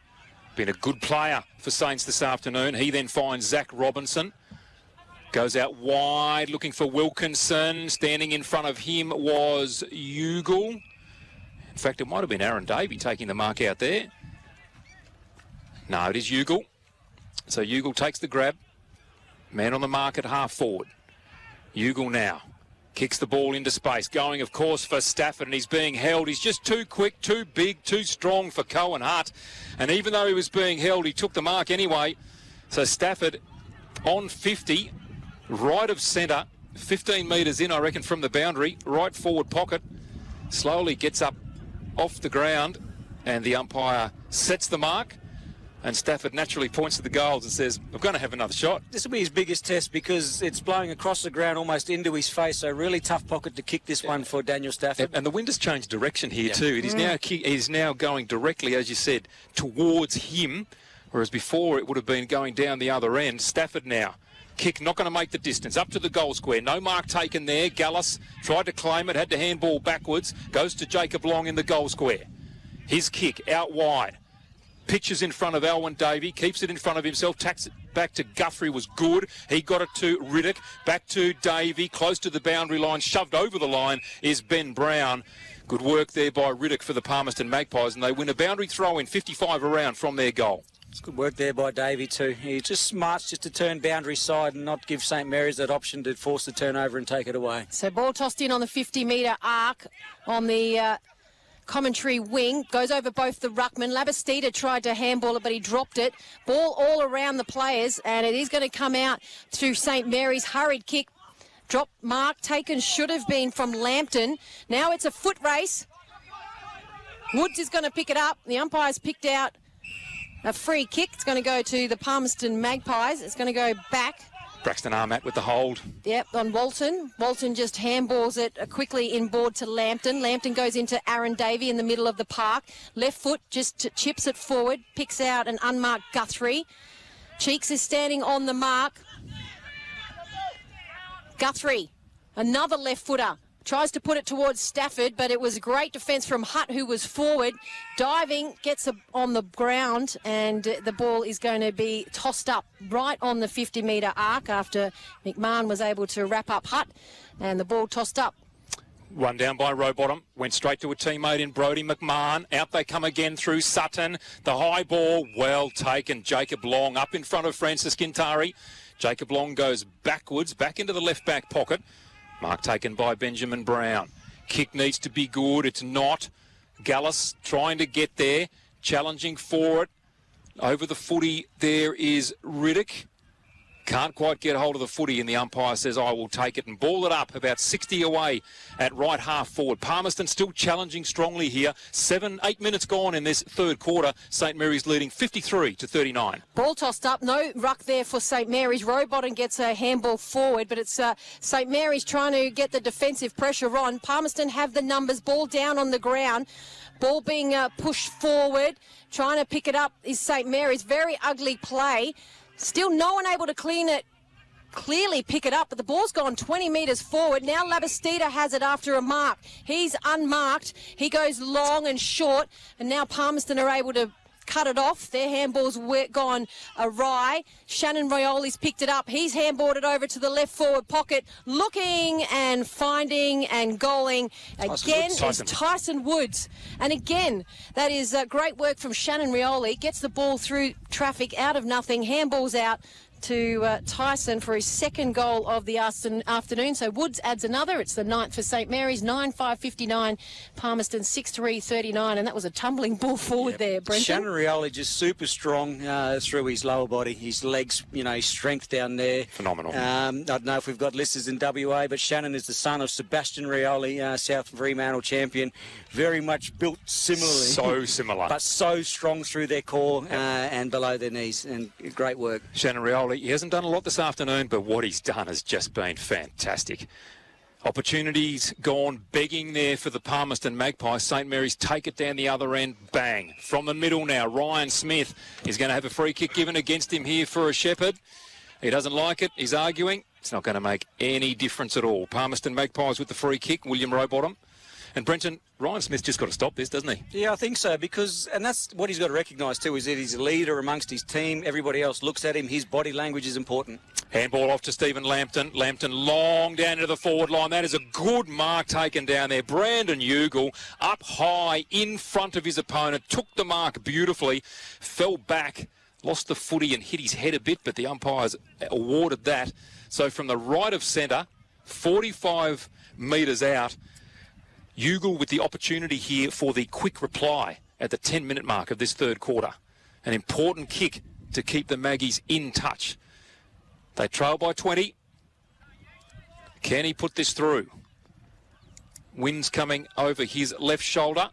Been a good player for Saints this afternoon. He then finds Zach Robinson. Goes out wide, looking for Wilkinson. Standing in front of him was Ugle. In fact, it might have been Aaron Davey taking the mark out there. No, it is Ugle. So Ugle takes the grab. Man on the mark at half forward. Ugle now kicks the ball into space. Going, of course, for Stafford, and he's being held. He's just too quick, too big, too strong for Cohen Hart. And even though he was being held, he took the mark anyway. So Stafford on 50. Right of centre, 15 metres in, I reckon, from the boundary. Right forward pocket. Slowly gets up off the ground, and the umpire sets the mark. And Stafford naturally points to the goals and says, I'm going to have another shot. This will be his biggest test because it's blowing across the ground almost into his face. So really tough pocket to kick this one for Daniel Stafford. And the wind has changed direction here too. It is now going directly, as you said, towards him, whereas before it would have been going down the other end. Stafford now. Kick not going to make the distance. Up to the goal square. No mark taken there. Gallus tried to claim it. Had to handball backwards. Goes to Jacob Long in the goal square. His kick out wide. Pitches in front of Alwyn Davey. Keeps it in front of himself. Tacks it back to Guthrie. Was good. He got it to Riddick. Back to Davey. Close to the boundary line. Shoved over the line is Ben Brown. Good work there by Riddick for the Palmerston Magpies. And they win a boundary throw in 55 around from their goal. It's good work there by Davey too. He's just smart just to turn boundary side and not give St Mary's that option to force the turnover and take it away. So ball tossed in on the 50-metre arc on the commentary wing. Goes over both the ruckman. Labastida tried to handball it, but he dropped it. Ball all around the players, and it is going to come out through St Mary's. Hurried kick. Drop mark taken should have been from Lambton. Now it's a foot race. Woods is going to pick it up. The umpire's picked out a free kick. It's going to go to the Palmerston Magpies. It's going to go back. Braxton Armat with the hold. Yep, on Walton. Walton just handballs it quickly inboard to Lambton. Lambton goes into Aaron Davey in the middle of the park. Left foot just chips it forward. Picks out an unmarked Guthrie. Cheeks is standing on the mark. Guthrie, another left footer. Tries to put it towards Stafford, but it was great defence from Hutt, who was forward. Diving, gets on the ground, and the ball is going to be tossed up right on the 50-metre arc after McMahon was able to wrap up Hutt, and the ball tossed up. Run down by Rowbottom, went straight to a teammate in Brodie McMahon. Out they come again through Sutton. The high ball, well taken. Jacob Long up in front of Francis Quintari. Jacob Long goes backwards, back into the left back pocket. Mark taken by Benjamin Brown. Kick needs to be good. It's not. Gallus trying to get there, challenging for it. Over the footy, there is Riddick. Can't quite get hold of the footy, and the umpire says, I will take it, and ball it up about 60 away at right half forward. Palmerston still challenging strongly here. 8 minutes gone in this third quarter. St Mary's leading 53-39. Ball tossed up, no ruck there for St Mary's. Rowbottom gets a handball forward, but it's St Mary's trying to get the defensive pressure on. Palmerston have the numbers, ball down on the ground. Ball being pushed forward, trying to pick it up is St Mary's. Very ugly play. Still no one able to clearly pick it up, but the ball's gone 20 metres forward. Now Labastida has it after a mark. He's unmarked. He goes long and short, and now Palmerston are able to cut it off. Their handball's gone awry. Shannon Rioli's picked it up. He's handballed it over to the left forward pocket, looking and finding and goaling. Again is Tyson Woods. And again, that is great work from Shannon Rioli. Gets the ball through traffic out of nothing. Handballs out to Tyson for his second goal of the afternoon. So Woods adds another. It's the 9th for St Mary's, 9-5-59. Palmerston 6-3-39, and that was a tumbling ball forward there, Brenton. Shannon Rioli just super strong through his lower body, his legs, his strength down there. Phenomenal. I don't know if we've got listeners in WA, but Shannon is the son of Sebastian Rioli, South Fremantle champion. Very much built similarly. So similar. But so strong through their core and below their knees, and great work. Shannon Rioli, he hasn't done a lot this afternoon, but what he's done has just been fantastic. Opportunities gone begging there for the Palmerston Magpies. St Mary's take it down the other end. Bang. From the middle now, Ryan Smith is going to have a free kick given against him here for a Shepherd. He doesn't like it. He's arguing. It's not going to make any difference at all. Palmerston Magpies with the free kick. William Rowbottom. And Brenton, Ryan Smith just got to stop this, doesn't he? Yeah, I think so, and that's what he's got to recognise too, is that he's a leader amongst his team. Everybody else looks at him. His body language is important. Handball off to Stephen Lampton. Lampton long down into the forward line. That is a good mark taken down there. Brandon Ugle up high in front of his opponent. Took the mark beautifully. Fell back. Lost the footy and hit his head a bit, but the umpires awarded that. So from the right of centre, 45 metres out, Ugle with the opportunity here for the quick reply at the 10-minute mark of this third quarter. An important kick to keep the Maggies in touch. They trail by 20. Can he put this through? Wind's coming over his left shoulder.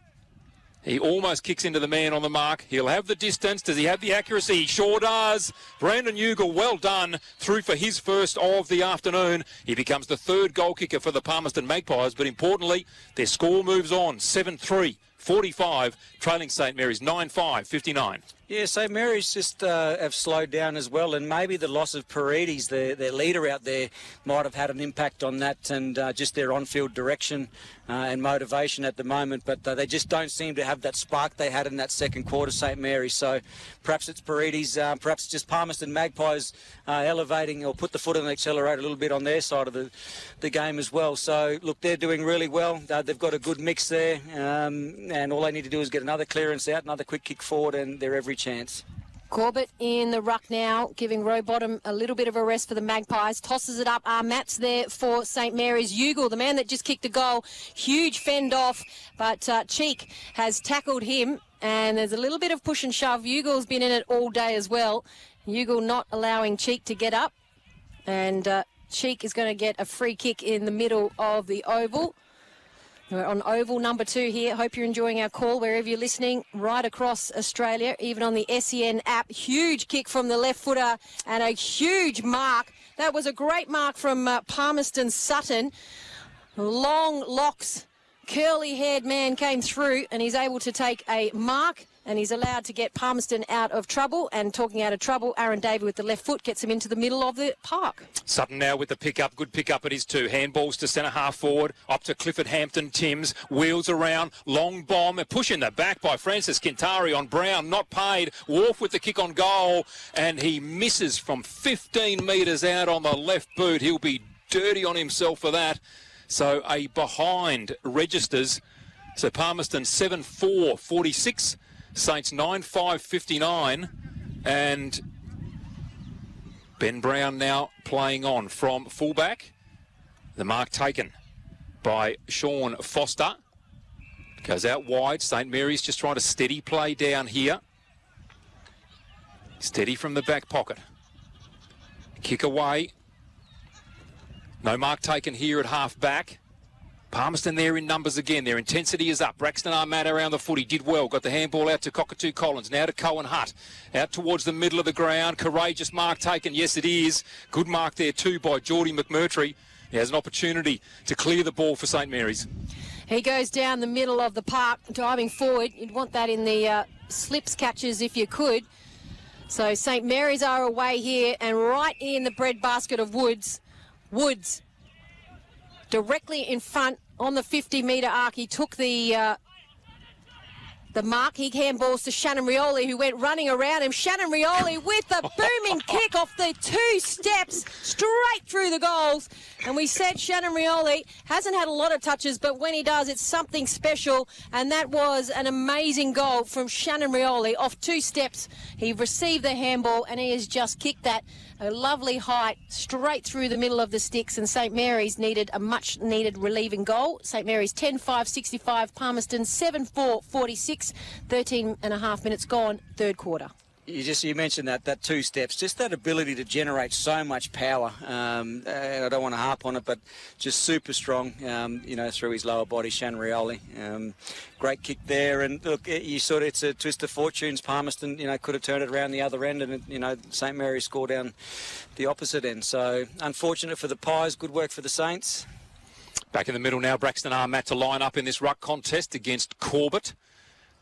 He almost kicks into the man on the mark. He'll have the distance. Does he have the accuracy? He sure does. Brandon Ugle, well done, through for his first of the afternoon. He becomes the third goal kicker for the Palmerston Magpies, but importantly, their score moves on, 7-3. 45, trailing St Mary's 9-5, 59. Yeah, St Mary's just have slowed down as well, and maybe the loss of Paredes, their leader out there, might have had an impact on that, and just their on-field direction and motivation at the moment. But they just don't seem to have that spark they had in that second quarter, St Mary's. So perhaps it's Paredes, perhaps it's just Palmerston Magpies elevating or put the foot on the accelerator a little bit on their side of the game as well. So look, they're doing really well. They've got a good mix there, and all they need to do is get another clearance out, another quick kick forward, and they're every chance. Corbett in the ruck now, giving Rowbottom a little bit of a rest for the Magpies. Tosses it up. Matt's there for St Mary's. Ugle, the man that just kicked a goal, huge fend off, but Cheek has tackled him, and there's a little bit of push and shove. Ugle's been in it all day as well. Ugle not allowing Cheek to get up, and Cheek is going to get a free kick in the middle of the oval. We're on oval number 2 here. Hope you're enjoying our call wherever you're listening, right across Australia, even on the SEN app. Huge kick from the left footer and a huge mark. That was a great mark from Palmerston Sutton. Long locks, curly-haired man came through, and he's able to take a mark, and he's allowed to get Palmerston out of trouble. And talking out of trouble, Aaron Davey with the left foot gets him into the middle of the park. Sutton now with the pick-up. Good pick-up it is too. Handballs to centre half forward. Up to Clifford Hampton Timms. Wheels around. Long bomb. A push in the back by Francis Quintari on Brown. Not paid. Wharf with the kick on goal. And he misses from 15 metres out on the left boot. He'll be dirty on himself for that. So a behind registers. So Palmerston 7-4, 46. Saints 9-5, 59. And Ben Brown now playing on from fullback. The mark taken by Sean Foster. Goes out wide. St. Mary's just trying to steady play down here. Steady from the back pocket. Kick away. No mark taken here at half back. Palmerston there in numbers again. Their intensity is up. Braxton Armat around the footy. Did well. Got the handball out to Cockatoo Collins. Now to Cohen Hutt. Out towards the middle of the ground. Courageous mark taken. Yes, it is. Good mark there too by Geordie McMurtry. He has an opportunity to clear the ball for St. Mary's. He goes down the middle of the park, diving forward. You'd want that in the slips catches if you could. So St. Mary's are away here and right in the breadbasket of Woods. Woods directly in front on the 50-metre arc. He took the mark. He handballs to Shannon Rioli, who went running around him. Shannon Rioli with a booming kick off the 2 steps straight through the goals. And we said Shannon Rioli hasn't had a lot of touches, but when he does, it's something special. And that was an amazing goal from Shannon Rioli off 2 steps. He received the handball and he has just kicked that a lovely height straight through the middle of the sticks, and St. Mary's needed a much-needed relieving goal. St. Mary's 10-5-65, Palmerston 7-4-46, 13 and a half minutes gone, third quarter. You mentioned that 2 steps, just that ability to generate so much power. And I don't want to harp on it, but just super strong, through his lower body, Shannon Rioli. Great kick there, and look, it's a twist of fortunes. Palmerston, could have turned it around the other end, and St. Mary's scored down the opposite end. So unfortunate for the Pies, good work for the Saints. Back in the middle now, Braxton Armat to line up in this ruck contest against Corbett.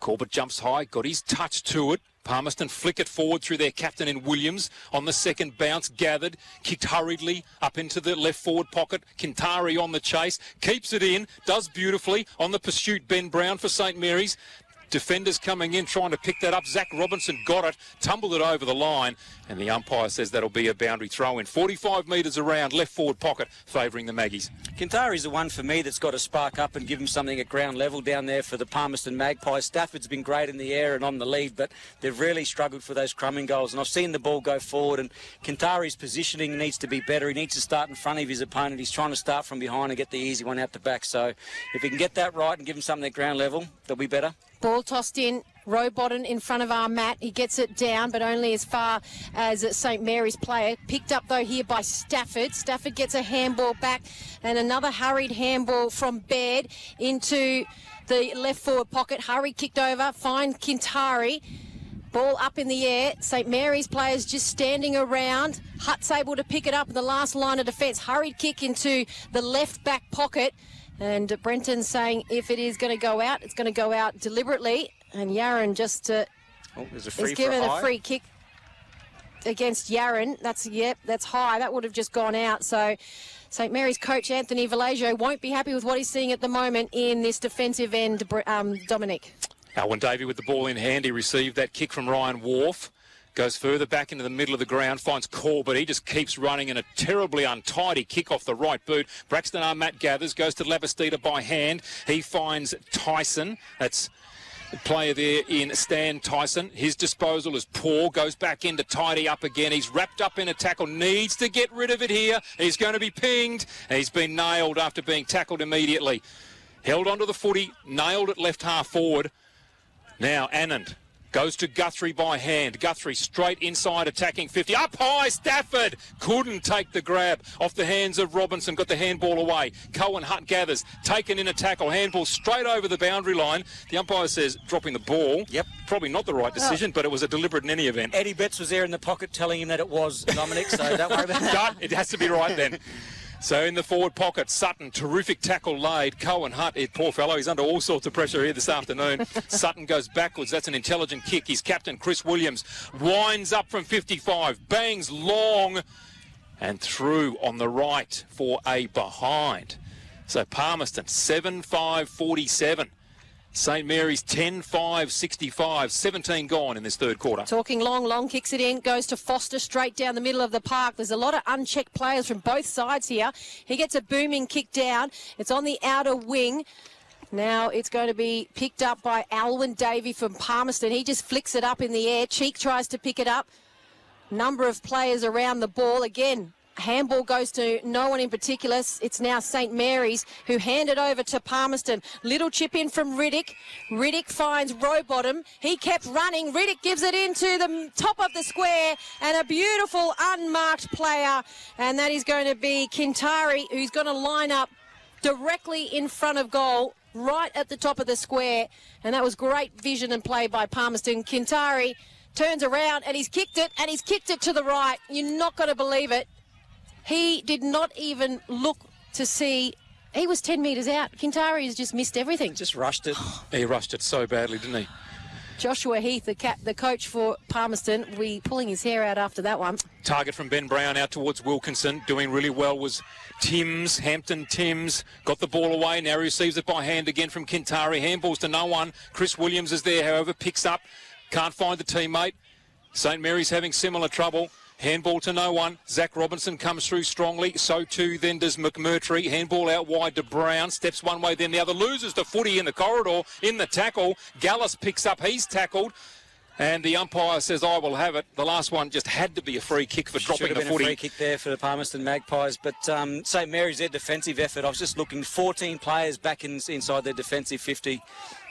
Corbett jumps high, got his touch to it. Palmerston flick it forward through their captain in Williams. On the second bounce, gathered, kicked hurriedly up into the left forward pocket. Kintari on the chase, keeps it in, does beautifully. On the pursuit, Ben Brown for St. Mary's. Defenders coming in, trying to pick that up. Zach Robinson got it, tumbled it over the line, and the umpire says that'll be a boundary throw in. 45 metres around, left forward pocket, favouring the Maggies. Kintari's the one for me that's got to spark up and give him something at ground level down there for the Palmerston Magpies. Stafford's been great in the air and on the lead, but they've really struggled for those crumbing goals, and I've seen the ball go forward, and Kintari's positioning needs to be better. He needs to start in front of his opponent. He's trying to start from behind and get the easy one out the back. So if he can get that right and give him something at ground level, they'll be better. Ball tossed in, Rowbottom in front of Armat. He gets it down, but only as far as St. Mary's player. Picked up, though, here by Stafford. Stafford gets a handball back, and another hurried handball from Baird into the left forward pocket. Hurry kicked over, find Kintari. Ball up in the air. St. Mary's players just standing around. Hutt's able to pick it up in the last line of defence. Hurried kick into the left back pocket. And Brenton saying if it is going to go out, it's going to go out deliberately. And Yaron just is given a free kick against Yaron. That's high. That would have just gone out. So St. Mary's coach Anthony Vallejo won't be happy with what he's seeing at the moment in this defensive end, Dominic. Alwyn Davey with the ball in hand. He received that kick from Ryan Wharf. Goes further back into the middle of the ground, finds Corbett. He just keeps running in a terribly untidy kick off the right boot. Braxton Armat gathers, goes to Labastida by hand. He finds Tyson. That's the player there in Stan Tyson. His disposal is poor, goes back in to tidy up again. He's wrapped up in a tackle, needs to get rid of it here. He's going to be pinged. He's been nailed after being tackled immediately. Held onto the footy, nailed it left half forward. Now Anand goes to Guthrie by hand. Guthrie straight inside attacking 50. Up high, Stafford couldn't take the grab off the hands of Robinson. Got the handball away. Cohen Hutt gathers. Taken in a tackle. Handball straight over the boundary line. The umpire says dropping the ball. Yep. Probably not the right decision, but it was a deliberate in any event. Eddie Betts was there in the pocket telling him that it was, Dominic, so don't worry about that. It has to be right then. So in the forward pocket, Sutton, terrific tackle laid. Cohen Hutt, poor fellow, he's under all sorts of pressure here this afternoon. Sutton goes backwards. That's an intelligent kick. His captain, Chris Williams, winds up from 55, bangs long and through on the right for a behind. So Palmerston, 7-5-47. St. Mary's 10-5-65, 17 gone in this third quarter. Talking long kicks it in, goes to Foster straight down the middle of the park. There's a lot of unchecked players from both sides here. He gets a booming kick down. It's on the outer wing. Now it's going to be picked up by Alwyn Davey from Palmerston. He just flicks it up in the air. Cheek tries to pick it up. Number of players around the ball. Again, Handball goes to no one in particular. It's now St. Mary's who hand it over to Palmerston. Little chip in from Riddick. Riddick finds Rowbottom. He kept running. Riddick gives it into the top of the square, and a beautiful unmarked player, and that is going to be Kintari, who's going to line up directly in front of goal, right at the top of the square, and that was great vision and play by Palmerston. Kintari turns around and he's kicked it to the right. You're not going to believe it. He did not even look to see. He was 10 metres out. Kintari has just missed everything. Just rushed it. He rushed it so badly, didn't he? Joshua Heath, the coach for Palmerston, pulling his hair out after that one. Target from Ben Brown out towards Wilkinson. Doing really well was Hampton Timms. Got the ball away. Now receives it by hand again from Kintari. Handballs to no one. Chris Williams is there, however, picks up. Can't find the teammate. St. Mary's having similar trouble. Handball to no one. Zach Robinson comes through strongly. So too then does McMurtry. Handball out wide to Brown. Steps one way, then the other. Loses the footy in the corridor. In the tackle. Gallus picks up. He's tackled. And the umpire says, I will have it. The last one just had to be a free kick for dropping the footy. Should have been a free kick there for the Palmerston Magpies. But St. Mary's, their defensive effort, I was just looking, 14 players back inside their defensive 50.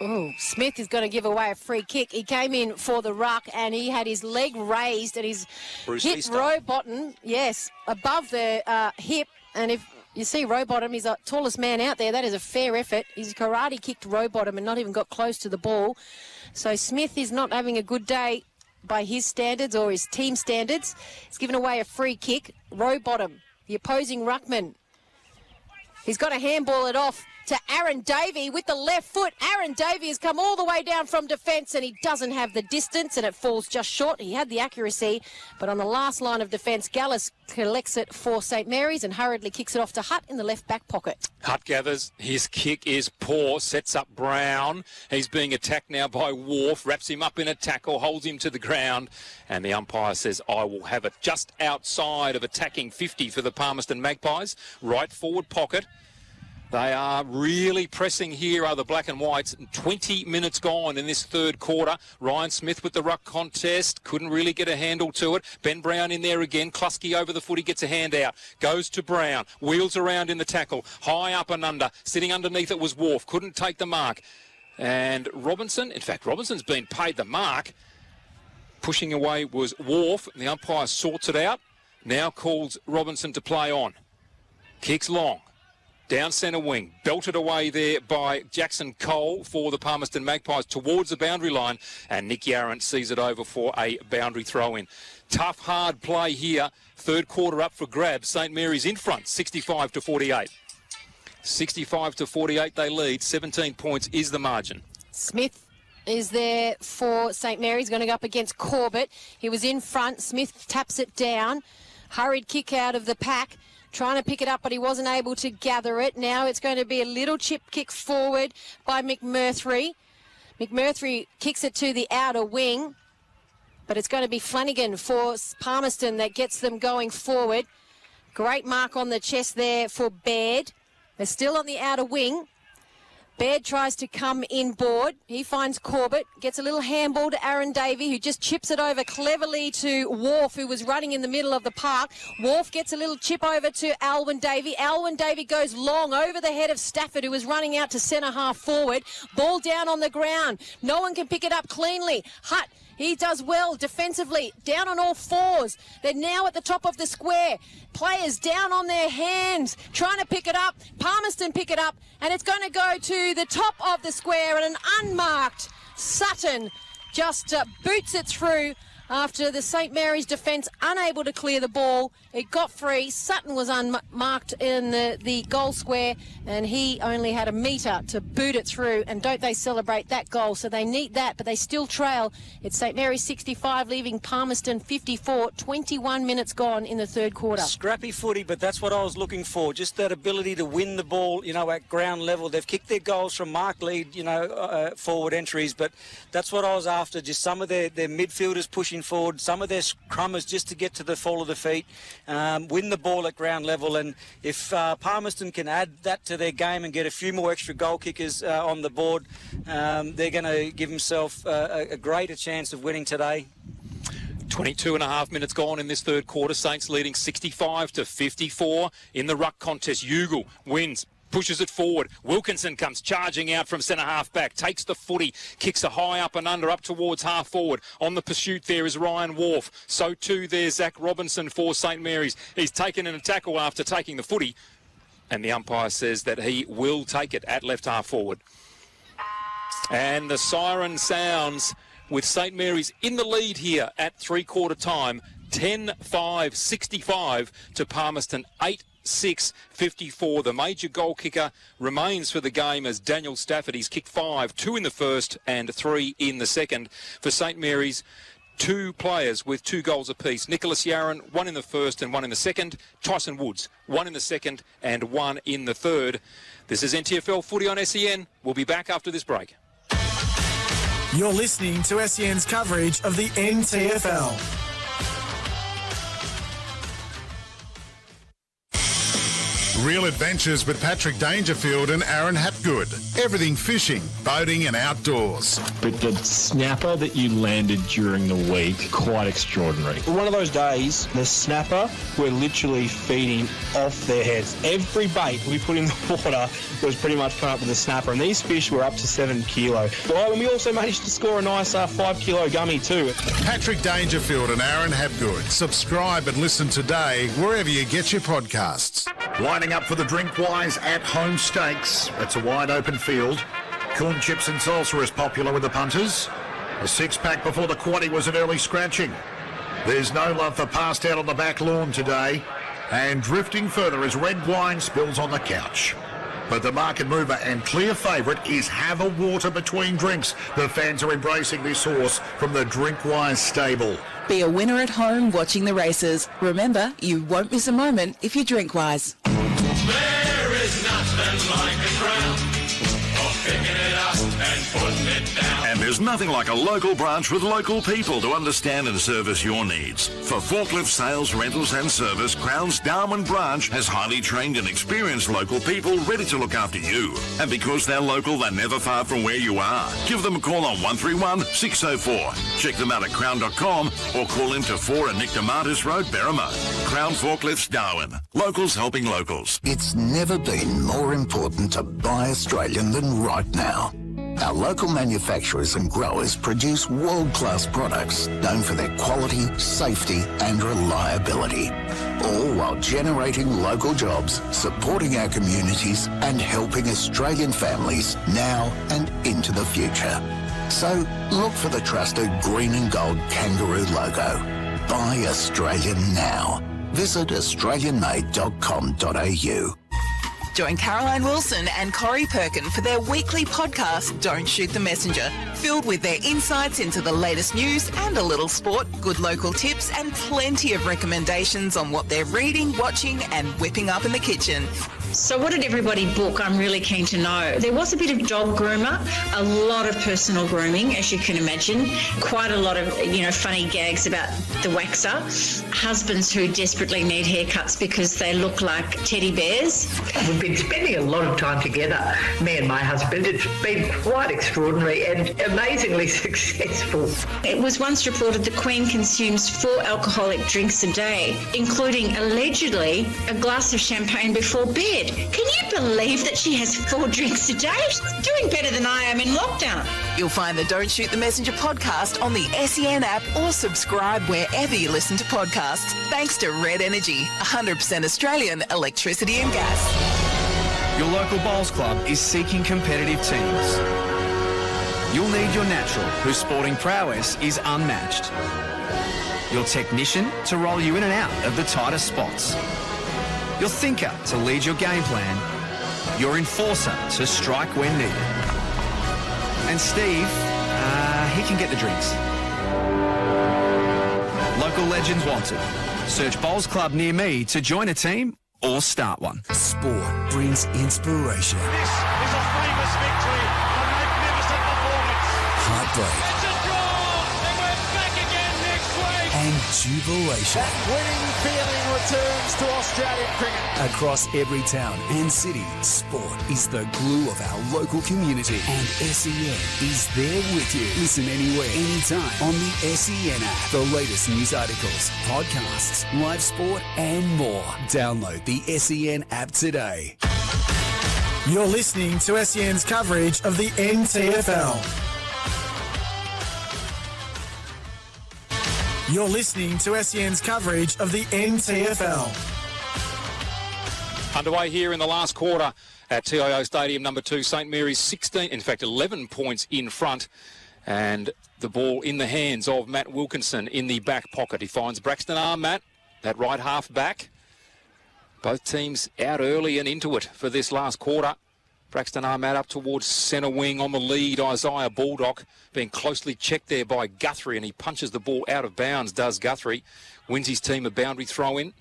Oh, Smith is going to give away a free kick. He came in for the ruck and he had his leg raised and he's hit Rowbottom, yes, above the hip. And if you see Rowbottom, he's the tallest man out there. That is a fair effort. He's karate kicked Rowbottom and not even got close to the ball. So Smith is not having a good day by his standards or his team standards. He's given away a free kick. Rowbottom, the opposing ruckman. He's got to handball it off to Aaron Davey with the left foot. Aaron Davey has come all the way down from defence and he doesn't have the distance and it falls just short. He had the accuracy, but on the last line of defence, Gallus collects it for St. Mary's and hurriedly kicks it off to Hutt in the left back pocket. Hutt gathers. His kick is poor. Sets up Brown. He's being attacked now by Wharf. Wraps him up in a tackle. Holds him to the ground. And the umpire says, I will have it. Just outside of attacking 50 for the Palmerston Magpies. Right forward pocket. They are really pressing here, are the black and whites. 20 minutes gone in this third quarter. Ryan Smith with the ruck contest. Couldn't really get a handle to it. Ben Brown in there again. Klusky over the footy, gets a hand out. Goes to Brown. Wheels around in the tackle. High up and under. Sitting underneath it was Wharf. Couldn't take the mark. And Robinson, in fact, Robinson's been paid the mark. Pushing away was Wharf. The umpire sorts it out. Now calls Robinson to play on. Kicks long. Down centre wing, belted away there by Jackson Cole for the Palmerston Magpies towards the boundary line, and Nick Yarrant sees it over for a boundary throw-in. Tough, hard play here. Third quarter up for grabs. St. Mary's in front, 65-48. 65-48 they lead. 17 points is the margin. Smith is there for St. Mary's, going to go up against Corbett. He was in front. Smith taps it down. Hurried kick out of the pack. Trying to pick it up, but he wasn't able to gather it. Now it's going to be a little chip kick forward by McMurtry. McMurtry kicks it to the outer wing, but it's going to be Flanagan for Palmerston that gets them going forward. Great mark on the chest there for Baird. They're still on the outer wing. Baird tries to come inboard. He finds Corbett, gets a little handball to Aaron Davey, who just chips it over cleverly to Wharf, who was running in the middle of the park. Wharf gets a little chip over to Alwyn Davey. Alwyn Davey goes long over the head of Stafford, who was running out to centre half forward. Ball down on the ground. No one can pick it up cleanly. Hutt, he does well defensively, down on all fours. They're now at the top of the square. Players down on their hands, trying to pick it up. Palmerston pick it up, and it's going to go to the top of the square, and an unmarked Sutton just boots it through after the St. Mary's defence unable to clear the ball. It got free. Sutton was unmarked in the goal square, and he only had a metre to boot it through. And don't they celebrate that goal? So they need that, but they still trail. It's St. Mary's 65, leaving Palmerston 54. 21 minutes gone in the third quarter. Scrappy footy, but that's what I was looking for. Just that ability to win the ball, at ground level. They've kicked their goals from mark lead, forward entries, but that's what I was after. Just some of their midfielders pushing forward, some of their scrummers just to get to the fall of the feet, win the ball at ground level. And if Palmerston can add that to their game and get a few more extra goal kickers on the board, they're going to give themselves a greater chance of winning today. 22 and a half minutes gone in this third quarter. Saints leading 65-54 in the ruck contest. Ugle wins, pushes it forward. Wilkinson comes charging out from centre half back, takes the footy, kicks a high up and under up towards half forward. On the pursuit there is Ryan Wharf. So too there's Zach Robinson for St Mary's. He's taken in a tackle after taking the footy, and the umpire says that he will take it at left half forward. And the siren sounds with St Mary's in the lead here at three-quarter time. 10-5-65 to Palmerston 8-6-54. The major goal kicker remains for the game as Daniel Stafford. He's kicked 5, 2 in the first and 3 in the second. For St Mary's, 2 players with 2 goals apiece. Nicholas Yarran, 1 in the first and 1 in the second. Tyson Woods, 1 in the second and 1 in the third. This is NTFL Footy on SEN. We'll be back after this break. You're listening to SEN's coverage of the NTFL. Real adventures with Patrick Dangerfield and Aaron Hapgood. Everything fishing, boating and outdoors. But the snapper that you landed during the week, quite extraordinary. One of those days, the snapper were literally feeding off their heads. Every bait we put in the water was pretty much coming up with a snapper, and these fish were up to 7 kilo. Well, and we also managed to score a nice 5 kilo gummy too. Patrick Dangerfield and Aaron Hapgood. Subscribe and listen today wherever you get your podcasts. Lining up for the Drinkwise at-home stakes. It's a wide-open field. Corn chips and salsa is popular with the punters. A six-pack before the quaddie was an early scratching. There's no love for passed out on the back lawn today. And drifting further as red wine spills on the couch. But the market mover and clear favourite is Have a Water Between Drinks. The fans are embracing this horse from the Drinkwise stable. Be a winner at home watching the races. Remember, you won't miss a moment if you Drinkwise. There is nothing like a crown, or picking it up and putting it down. And there's nothing like a local branch with local people to understand and service your needs. For forklift sales, rentals and service, Crown's Darwin branch has highly trained and experienced local people ready to look after you. And because they're local, they're never far from where you are. Give them a call on 131 604. Check them out at crown.com or call into 4 at Nick DeMartis Road, Berrima. Crown Forklifts Darwin. Locals helping locals. It's never been more important to buy Australian than right now. Our local manufacturers and growers produce world-class products known for their quality, safety and reliability, all while generating local jobs, supporting our communities and helping Australian families now and into the future. So look for the trusted green and gold kangaroo logo. Buy Australian now. Visit australianmade.com.au. Join Caroline Wilson and Corey Perkin for their weekly podcast, Don't Shoot the Messenger, filled with their insights into the latest news and a little sport, good local tips and plenty of recommendations on what they're reading, watching and whipping up in the kitchen. So what did everybody book? I'm really keen to know. There was a bit of dog groomer, a lot of personal grooming, as you can imagine. Quite a lot of, funny gags about the waxer. Husbands who desperately need haircuts because they look like teddy bears. We've been spending a lot of time together, me and my husband. It's been quite extraordinary and amazingly successful. It was once reported the Queen consumes 4 alcoholic drinks a day, including allegedly a glass of champagne before bed. Can you believe that she has 4 drinks a day? She's doing better than I am in lockdown. You'll find the Don't Shoot the Messenger podcast on the SEN app or subscribe wherever you listen to podcasts. Thanks to Red Energy, 100% Australian electricity and gas. Your local bowls club is seeking competitive teams. You'll need your natural, whose sporting prowess is unmatched. Your technician to roll you in and out of the tightest spots. Your thinker to lead your game plan. Your enforcer to strike when needed. And Steve, he can get the drinks. Local legends wanted. Search Bowls Club near me to join a team or start one. Sport brings inspiration. This is a famous victory, a magnificent performance. Heartbreak. It's a draw, and we're back again next week. And jubilation. That winning feeling was returns to Australian cricket. Across every town and city, sport is the glue of our local community. And SEN is there with you. Listen anywhere, anytime on the SEN app. The latest news articles, podcasts, live sport and more. Download the SEN app today. You're listening to SEN's coverage of the NTFL. You're listening to SEN's coverage of the NTFL. Underway here in the last quarter at TIO Stadium, number 2, St Mary's 16, in fact 11 points in front. And the ball in the hands of Matt Wilkinson in the back pocket. He finds Braxton Armat, that right half back. Both teams out early and into it for this last quarter. Braxton Armat up towards centre wing on the lead. Isaiah Baldock being closely checked there by Guthrie, and he punches the ball out of bounds, does Guthrie. Wins his team a boundary throw in.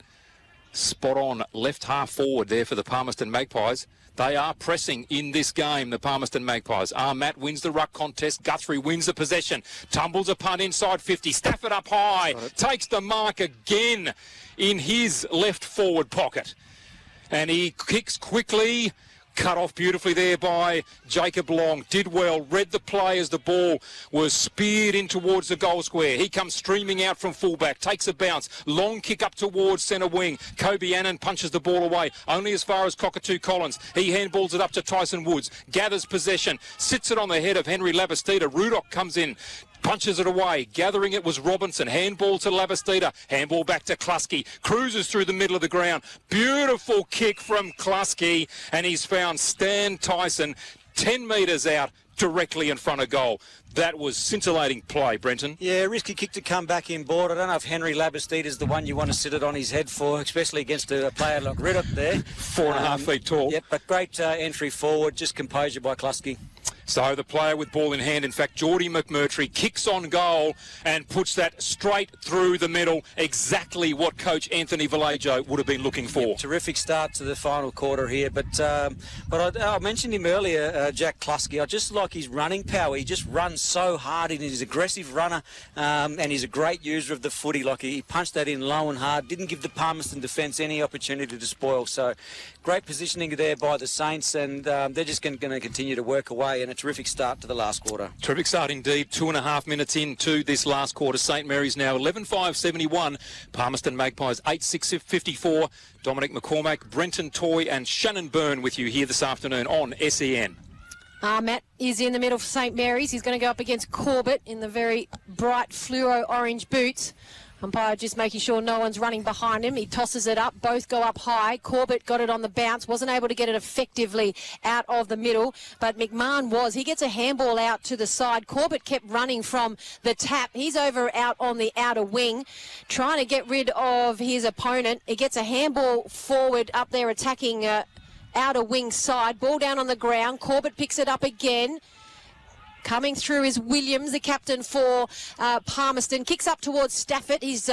Spot on left half forward there for the Palmerston Magpies. They are pressing in this game, the Palmerston Magpies. Armat wins the ruck contest. Guthrie wins the possession. Tumbles a punt inside 50. Stafford up high. Takes the mark again in his left forward pocket. And he kicks quickly. Cut off beautifully there by Jacob Long. Did well, read the play as the ball was speared in towards the goal square. He comes streaming out from fullback, takes a bounce. Long kick up towards centre wing. Kobe Annan punches the ball away, only as far as Cockatoo Collins. He handballs it up to Tyson Woods, gathers possession, sits it on the head of Henry Labastida. Rudock comes in, punches it away. Gathering it was Robinson. Handball to Labastida. Handball back to Klusky. Cruises through the middle of the ground. Beautiful kick from Klusky. And he's found Stan Tyson 10 metres out directly in front of goal. That was scintillating play, Brenton. Yeah, risky kick to come back in board. I don't know if Henry Labastida is the one you want to sit it on his head for, especially against a player like Riddock there. 4.5 feet tall. Yep, but great entry forward. Just composure by Klusky. So the player with ball in hand, in fact, Geordie McMurtry, kicks on goal and puts that straight through the middle. Exactly what coach Anthony Vallejo would have been looking for. Yep, terrific start to the final quarter here. But I mentioned him earlier, Jack Klusky. I just like his running power. He just runs so hard. He's an aggressive runner and he's a great user of the footy. Like he punched that in low and hard. Didn't give the Palmerston defence any opportunity to spoil. So great positioning there by the Saints, and they're just going to continue to work away. And a terrific start to the last quarter. Terrific start indeed. 2.5 minutes into this last quarter. St Mary's now 11-5-71. Palmerston Magpies 8-6-54. Dominic McCormack, Brenton Toy and Shannon Byrne with you here this afternoon on SEN. Matt is in the middle for St Mary's. He's going to go up against Corbett in the very bright fluoro orange boots. Umpire just making sure no one's running behind him. He tosses it up. Both go up high. Corbett got it on the bounce. Wasn't able to get it effectively out of the middle. But McMahon was. He gets a handball out to the side. Corbett kept running from the tap. He's over out on the outer wing, trying to get rid of his opponent. He gets a handball forward up there attacking outer wing side. Ball down on the ground. Corbett picks it up again. Coming through is Williams, the captain for Palmerston. Kicks up towards Stafford. He's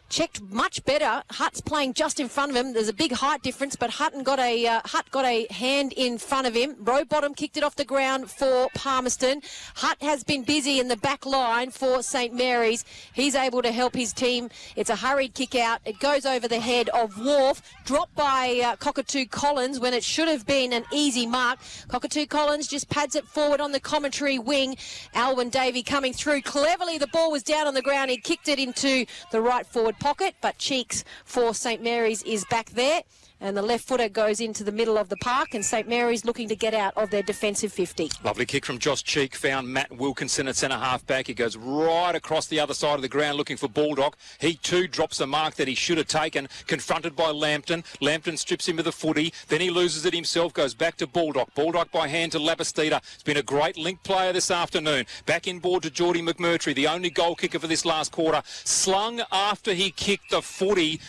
checked much better. Hutt's playing just in front of him. There's a big height difference, but Hutt got a hand in front of him. Rowbottom kicked it off the ground for Palmerston. Hutt has been busy in the back line for St Mary's. He's able to help his team. It's a hurried kick out. It goes over the head of Wharf. Dropped by Cockatoo Collins when it should have been an easy mark. Cockatoo Collins just pads it forward on the commentary wing. Alwyn Davey coming through. Cleverly, the ball was down on the ground. He kicked it into the right forward pocket, but Cheeks for St Mary's is back there, and the left footer goes into the middle of the park, and St Mary's looking to get out of their defensive 50. Lovely kick from Josh Cheek, found Matt Wilkinson at centre half back. He goes right across the other side of the ground looking for Baldock. He too drops a mark that he should have taken, confronted by Lambton. Lambton strips him of the footy, then he loses it himself, goes back to Baldock. Baldock by hand to Labastida. It's been a great link player this afternoon. Back in board to Geordie McMurtry, the only goal kicker for this last quarter. Slung after he kicked the footy.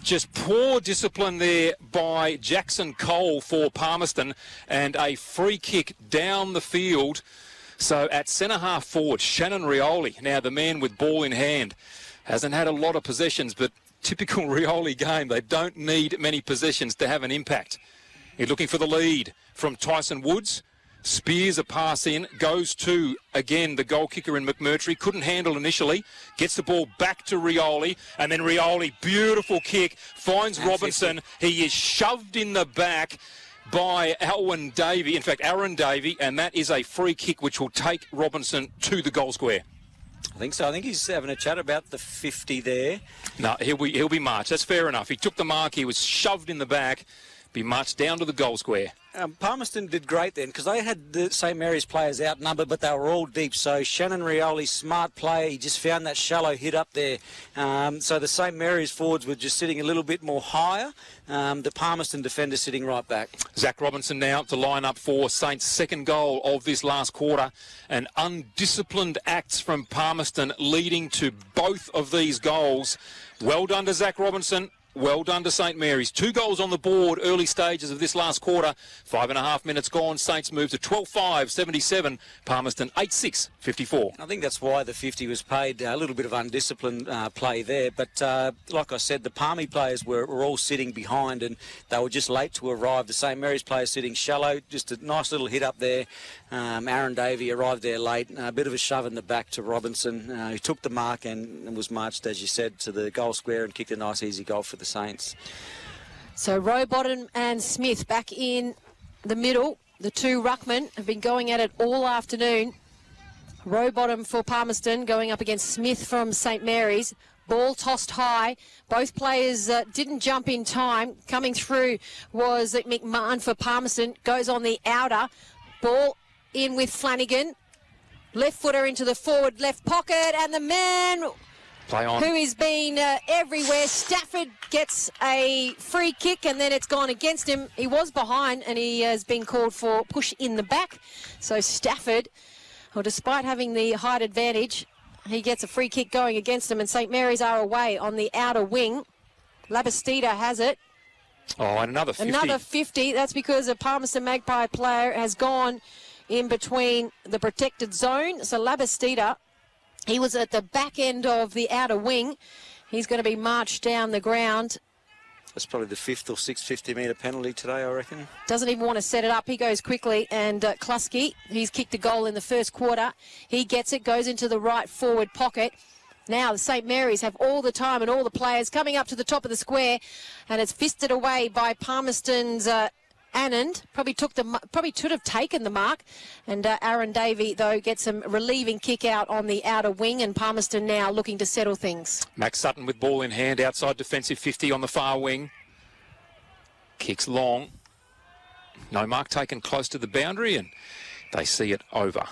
Just poor discipline there by Jackson Cole for Palmerston, and a free kick down the field. So at centre half forward, Shannon Rioli, now the man with ball in hand, hasn't had a lot of possessions, but typical Rioli game. They don't need many possessions to have an impact. He's looking for the lead from Tyson Woods. Spears a pass in, goes to, again, the goal kicker in McMurtry. Couldn't handle initially. Gets the ball back to Rioli. And then Rioli, beautiful kick, finds Robinson. He is shoved in the back by Aaron Davey. In fact, Aaron Davey. And that is a free kick which will take Robinson to the goal square. I think so. I think he's having a chat about the 50 there. No, he'll be marched. That's fair enough. He took the mark. He was shoved in the back. Be marched down to the goal square. Palmerston did great then because they had the St Mary's players outnumbered, but they were all deep. So Shannon Rioli, smart player, he just found that shallow hit up there. So the St Mary's forwards were just sitting a little bit more higher. The Palmerston defender sitting right back. Zach Robinson now to line up for Saints' second goal of this last quarter. And undisciplined acts from Palmerston leading to both of these goals. Well done to Zach Robinson. Well done to St Mary's. 2 goals on the board, early stages of this last quarter. 5.5 minutes gone. Saints move to 12-5, 77. Palmerston 8-6, 54. I think that's why the 50 was paid. A little bit of undisciplined play there. But like I said, the Palmy players were all sitting behind and they were just late to arrive. The St Mary's players sitting shallow. Just a nice little hit up there. Aaron Davey arrived there late. A bit of a shove in the back to Robinson, who took the mark and was marched, as you said, to the goal square and kicked a nice easy goal for the Saints. So Rowbottom and Smith back in the middle. The two ruckmen have been going at it all afternoon. Rowbottom for Palmerston going up against Smith from St Mary's. Ball tossed high. Both players didn't jump in time. Coming through was McMahon for Palmerston. Goes on the outer. Ball in with Flanagan. Left footer into the forward left pocket. And the man play on, who has been everywhere, Stafford, gets a free kick and then it's gone against him. He was behind and he has been called for push in the back. So Stafford, well, despite having the height advantage, he gets a free kick going against him, and St Mary's are away on the outer wing. Labastida has it. Oh, and another 50. Another 50. That's because a Palmerston Magpie player has gone in between the protected zone. So Labastida, he was at the back end of the outer wing. He's going to be marched down the ground. That's probably the 5th or 6th 50-metre penalty today, I reckon. Doesn't even want to set it up. He goes quickly, and Klusky, he's kicked a goal in the first quarter. He gets it, goes into the right forward pocket. Now the St Mary's have all the time and all the players coming up to the top of the square, and it's fisted away by Palmerston's Anand. Probably should have taken the mark, and Aaron Davey though gets some relieving kick out on the outer wing, and Palmerston now looking to settle things. Max Sutton with ball in hand, outside defensive 50 on the far wing. Kicks long. No mark taken close to the boundary, and they see it over.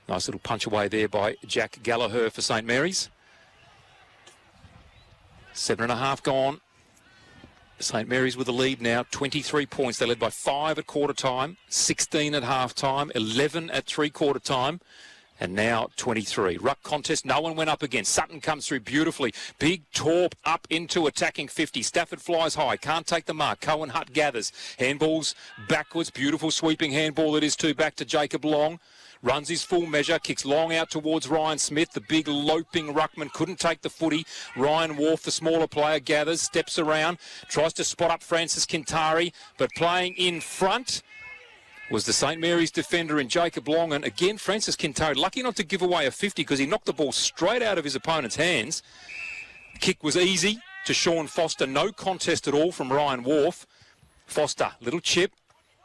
Nice little punch away there by Jack Gallagher for St Mary's. 7.5 gone. St Mary's with the lead now, 23 points. They led by 5 at quarter time, 16 at half time, 11 at three-quarter time, and now 23. Ruck contest, no one went up against. Sutton comes through beautifully. Big torp up into attacking 50. Stafford flies high, can't take the mark. Cohen Hutt gathers. Handballs backwards, beautiful sweeping handball it is too, back to Jacob Long. Runs his full measure, kicks long out towards Ryan Smith. The big loping ruckman couldn't take the footy. Ryan Wharf, the smaller player, gathers, steps around, tries to spot up Francis Kintari, but playing in front was the St Mary's defender in Jacob Long. And again, Francis Kintari, lucky not to give away a 50 because he knocked the ball straight out of his opponent's hands. Kick was easy to Sean Foster. No contest at all from Ryan Wharf. Foster, little chip,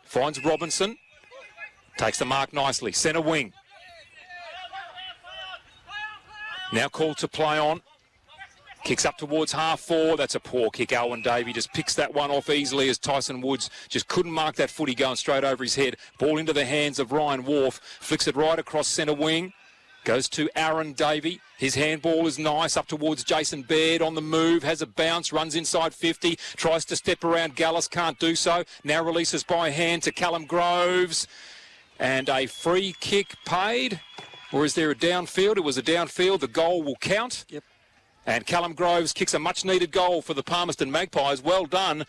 finds Robinson. Takes the mark nicely. Centre wing. Now called to play on. Kicks up towards half forward. That's a poor kick. Alwyn Davey just picks that one off easily as Tyson Woods just couldn't mark that footy going straight over his head. Ball into the hands of Ryan Wharf. Flicks it right across centre wing. Goes to Aaron Davey. His handball is nice up towards Jason Baird on the move. Has a bounce, runs inside 50. Tries to step around Gallus, can't do so. Now releases by hand to Callum Groves. And a free kick paid. Or is there a downfield? It was a downfield. The goal will count. Yep. And Callum Groves kicks a much-needed goal for the Palmerston Magpies. Well done.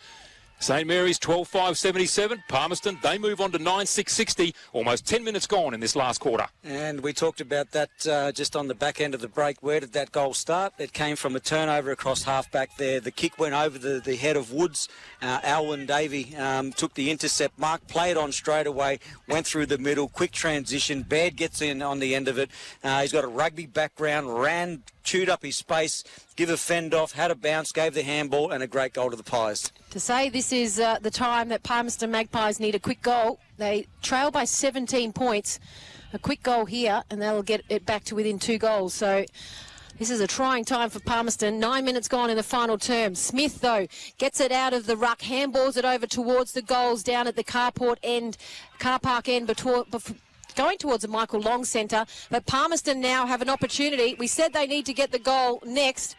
St Mary's 12.577. Palmerston, they move on to 9.660. Almost 10 minutes gone in this last quarter. And we talked about that just on the back end of the break. Where did that goal start? It came from a turnover across half-back there. The kick went over the head of Woods. Alwyn Davey took the intercept. Mark played on straight away, went through the middle, quick transition. Baird gets in on the end of it. He's got a rugby background, ran, chewed up his space, give a fend off, had a bounce, gave the handball, and a great goal to the Pies. To say this is the time that Palmerston Magpies need a quick goal. They trail by 17 points. A quick goal here, and they'll get it back to within 2 goals. So this is a trying time for Palmerston. 9 minutes gone in the final term. Smith, though, gets it out of the ruck, handballs it over towards the goals down at the car park end, going towards the Michael Long Centre. But Palmerston now have an opportunity. We said they need to get the goal next.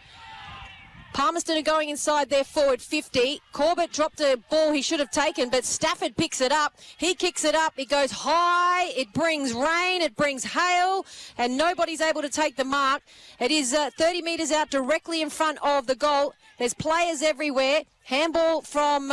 Palmerston are going inside their forward 50. Corbett dropped a ball he should have taken, but Stafford picks it up. He kicks it up. It goes high. It brings rain. It brings hail, and nobody's able to take the mark. It is 30 metres out directly in front of the goal. There's players everywhere. Handball from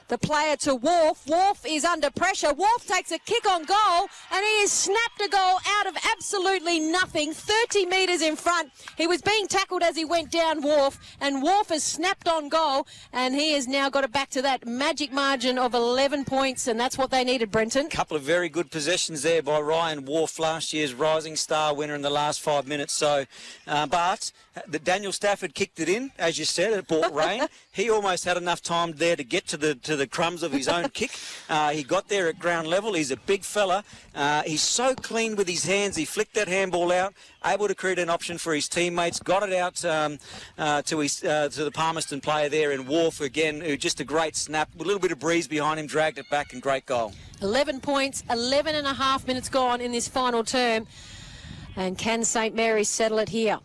the player to Wharf. Wharf is under pressure. Wharf takes a kick on goal, and he has snapped a goal out of absolutely nothing. 30 metres in front. He was being tackled as he went down, Wharf, and Wharf has snapped on goal, and he has now got it back to that magic margin of 11 points, and that's what they needed, Brenton. Couple of very good possessions there by Ryan Wharf, last year's Rising Star winner in the last 5 minutes. So, but the Daniel Stafford kicked it in, as you said. It brought rain. He almost had enough time there to get to the crumbs of his own kick. He got there at ground level. He's a big fella. He's so clean with his hands. He flicked that handball out, able to create an option for his teammates. Got it out to the Palmerston player there in Wharf again, who just a great snap. A little bit of breeze behind him, dragged it back, and great goal. 11 points, 11 and a half minutes gone in this final term. And can St Mary's settle it here?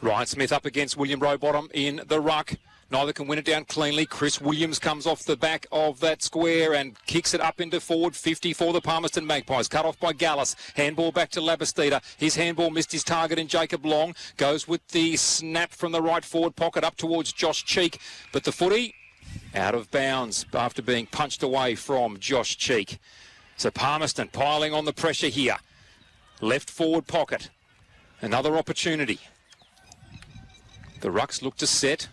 Ryan Smith up against William Rowbottom in the ruck. Neither can win it down cleanly. Chris Williams comes off the back of that square and kicks it up into forward 50 for the Palmerston Magpies. Cut off by Gallus. Handball back to Labastida. His handball missed his target in Jacob Long. Goes with the snap from the right forward pocket up towards Josh Cheek. But the footy out of bounds after being punched away from Josh Cheek. So Palmerston piling on the pressure here. Left forward pocket. Another opportunity. The rucks look to set.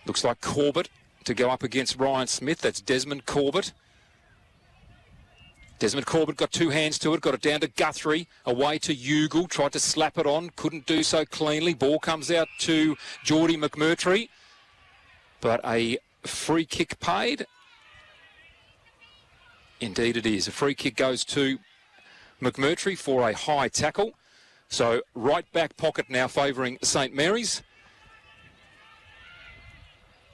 Looks like Corbett to go up against Ryan Smith. That's Desmond Corbett. Desmond Corbett got 2 hands to it, got it down to Guthrie, away to Ugle, tried to slap it on, couldn't do so cleanly. Ball comes out to Geordie McMurtry, but a free kick paid. Indeed it is. A free kick goes to McMurtry for a high tackle. So right back pocket now favouring St Mary's.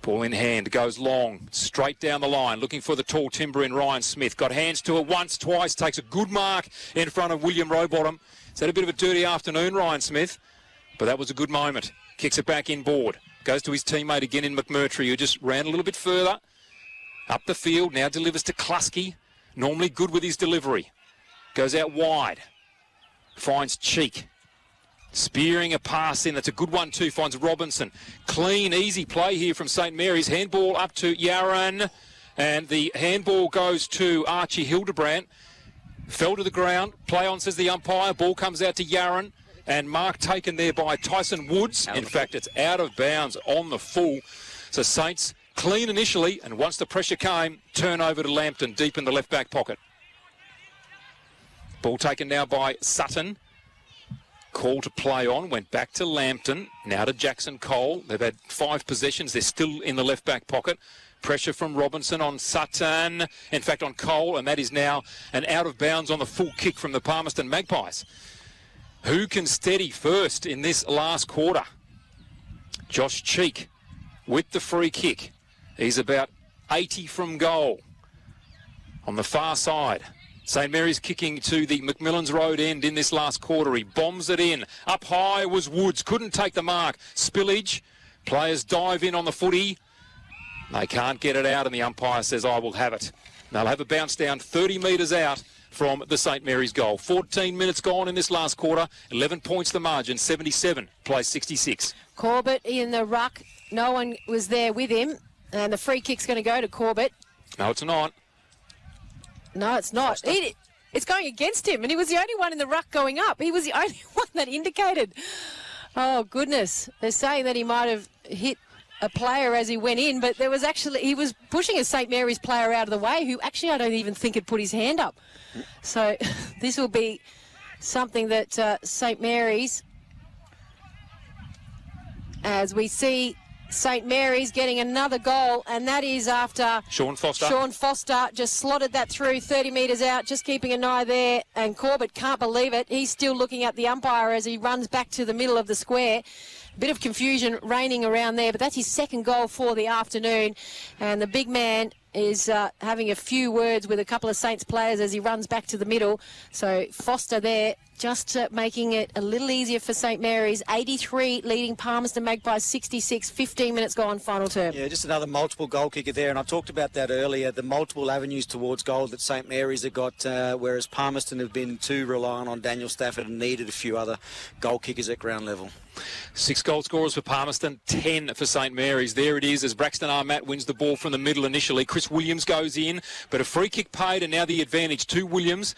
Ball in hand, goes long, straight down the line, looking for the tall timber in Ryan Smith. Got hands to it once, twice, takes a good mark in front of William Rowbottom. He's had a bit of a dirty afternoon, Ryan Smith, but that was a good moment. Kicks it back inboard. Goes to his teammate again in McMurtry, who just ran a little bit further. Up the field, now delivers to Klusky. Normally good with his delivery. Goes out wide. Finds Cheek. Spearing a pass in. That's a good one too. Finds Robinson. Clean, easy play here from St Mary's. Handball up to Yaron. And the handball goes to Archie Hildebrandt. Fell to the ground. Play on, says the umpire. Ball comes out to Yaron. And mark taken there by Tyson Woods. In fact, it's out of bounds on the full. So Saints clean initially. And once the pressure came, turn over to Lambton deep in the left back pocket. Ball taken now by Sutton. Call to play on, went back to Lambton, now to Jackson Cole. They've had 5 possessions. They're still in the left back pocket. Pressure from Robinson on Sutton, in fact on Cole, and that is now an out of bounds on the full kick from the Palmerston Magpies. Who can steady first in this last quarter? Josh Cheek with the free kick. He's about 80 from goal on the far side. St Mary's kicking to the McMillan's Road end in this last quarter. He bombs it in. Up high was Woods. Couldn't take the mark. Spillage. Players dive in on the footy. They can't get it out, and the umpire says, I will have it. They'll have a bounce down 30 metres out from the St Mary's goal. 14 minutes gone in this last quarter. 11 points the margin. 77 plays 66. Corbett in the ruck. No one was there with him. And the free kick's going to go to Corbett. No, it's not. No, it's not. It's going against him, and he was the only one in the ruck going up. He was the only one that indicated. Oh, goodness. They're saying that he might have hit a player as he went in, but there was actually, he was pushing a St. Mary's player out of the way, who actually I don't even think had put his hand up. So this will be something that St. Mary's, as we see St. Mary's getting another goal, and that is after Sean Foster. Sean Foster just slotted that through 30 metres out, just keeping an eye there, and Corbett can't believe it. He's still looking at the umpire as he runs back to the middle of the square. A bit of confusion reigning around there, but that's his second goal for the afternoon, and the big man is having a few words with a couple of Saints players as he runs back to the middle. So Foster there just making it a little easier for St. Mary's. 83 leading Palmerston Magpies 66, 15 minutes gone, final term. Yeah, just another multiple goal kicker there, and I talked about that earlier, the multiple avenues towards goal that St. Mary's have got, whereas Palmerston have been too reliant on Daniel Stafford and needed a few other goal kickers at ground level. 6 goal scorers for Palmerston, 10 for St. Mary's. There it is as Braxton Armat wins the ball from the middle initially. Chris Williams goes in, but a free kick paid, and now the advantage to Williams.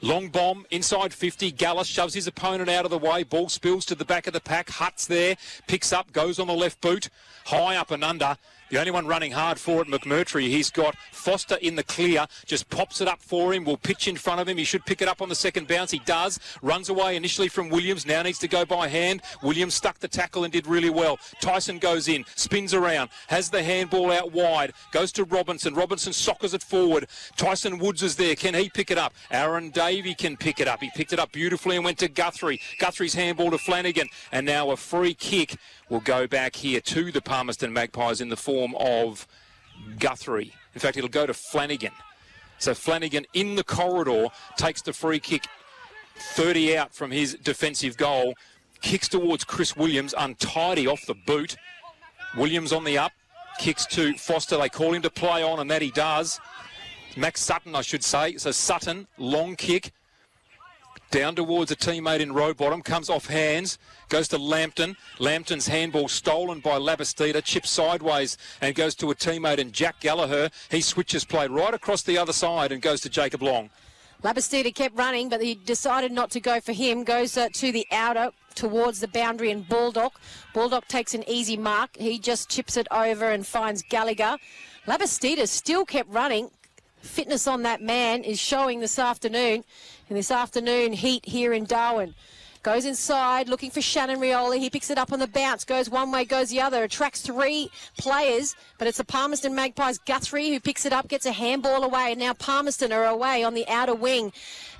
Long bomb, inside 50. Gallus shoves his opponent out of the way. Ball spills to the back of the pack. Hutt's there, picks up, goes on the left boot. High up and under. The only one running hard for it, McMurtry. He's got Foster in the clear, just pops it up for him, will pitch in front of him. He should pick it up on the second bounce. He does. Runs away initially from Williams, now needs to go by hand. Williams stuck the tackle and did really well. Tyson goes in, spins around, has the handball out wide, goes to Robinson. Robinson soccers it forward. Tyson Woods is there. Can he pick it up? Aaron Davey can pick it up. He picked it up beautifully and went to Guthrie. Guthrie's handball to Flanagan. And now a free kick will go back here to the Palmerston Magpies in the form of Guthrie. In fact, it'll go to Flanagan. So Flanagan in the corridor takes the free kick 30 out from his defensive goal. Kicks towards Chris Williams, untidy off the boot. Williams on the up. Kicks to Foster. They call him to play on, and that he does. Max Sutton, I should say. So Sutton, long kick. Down towards a teammate in row bottom, comes off hands, goes to Lambton. Lambton's handball stolen by Labastida, chips sideways and goes to a teammate in Jack Gallagher. He switches play right across the other side and goes to Jacob Long. Labastida kept running, but he decided not to go for him. Goes to the outer towards the boundary and Baldock. Baldock takes an easy mark. He just chips it over and finds Gallagher. Labastida still kept running. Fitness on that man is showing this afternoon. In this afternoon heat here in Darwin. Goes inside, looking for Shannon Rioli. He picks it up on the bounce, goes one way, goes the other. Attracts 3 players, but it's the Palmerston Magpies. Guthrie who picks it up, gets a handball away, and now Palmerston are away on the outer wing.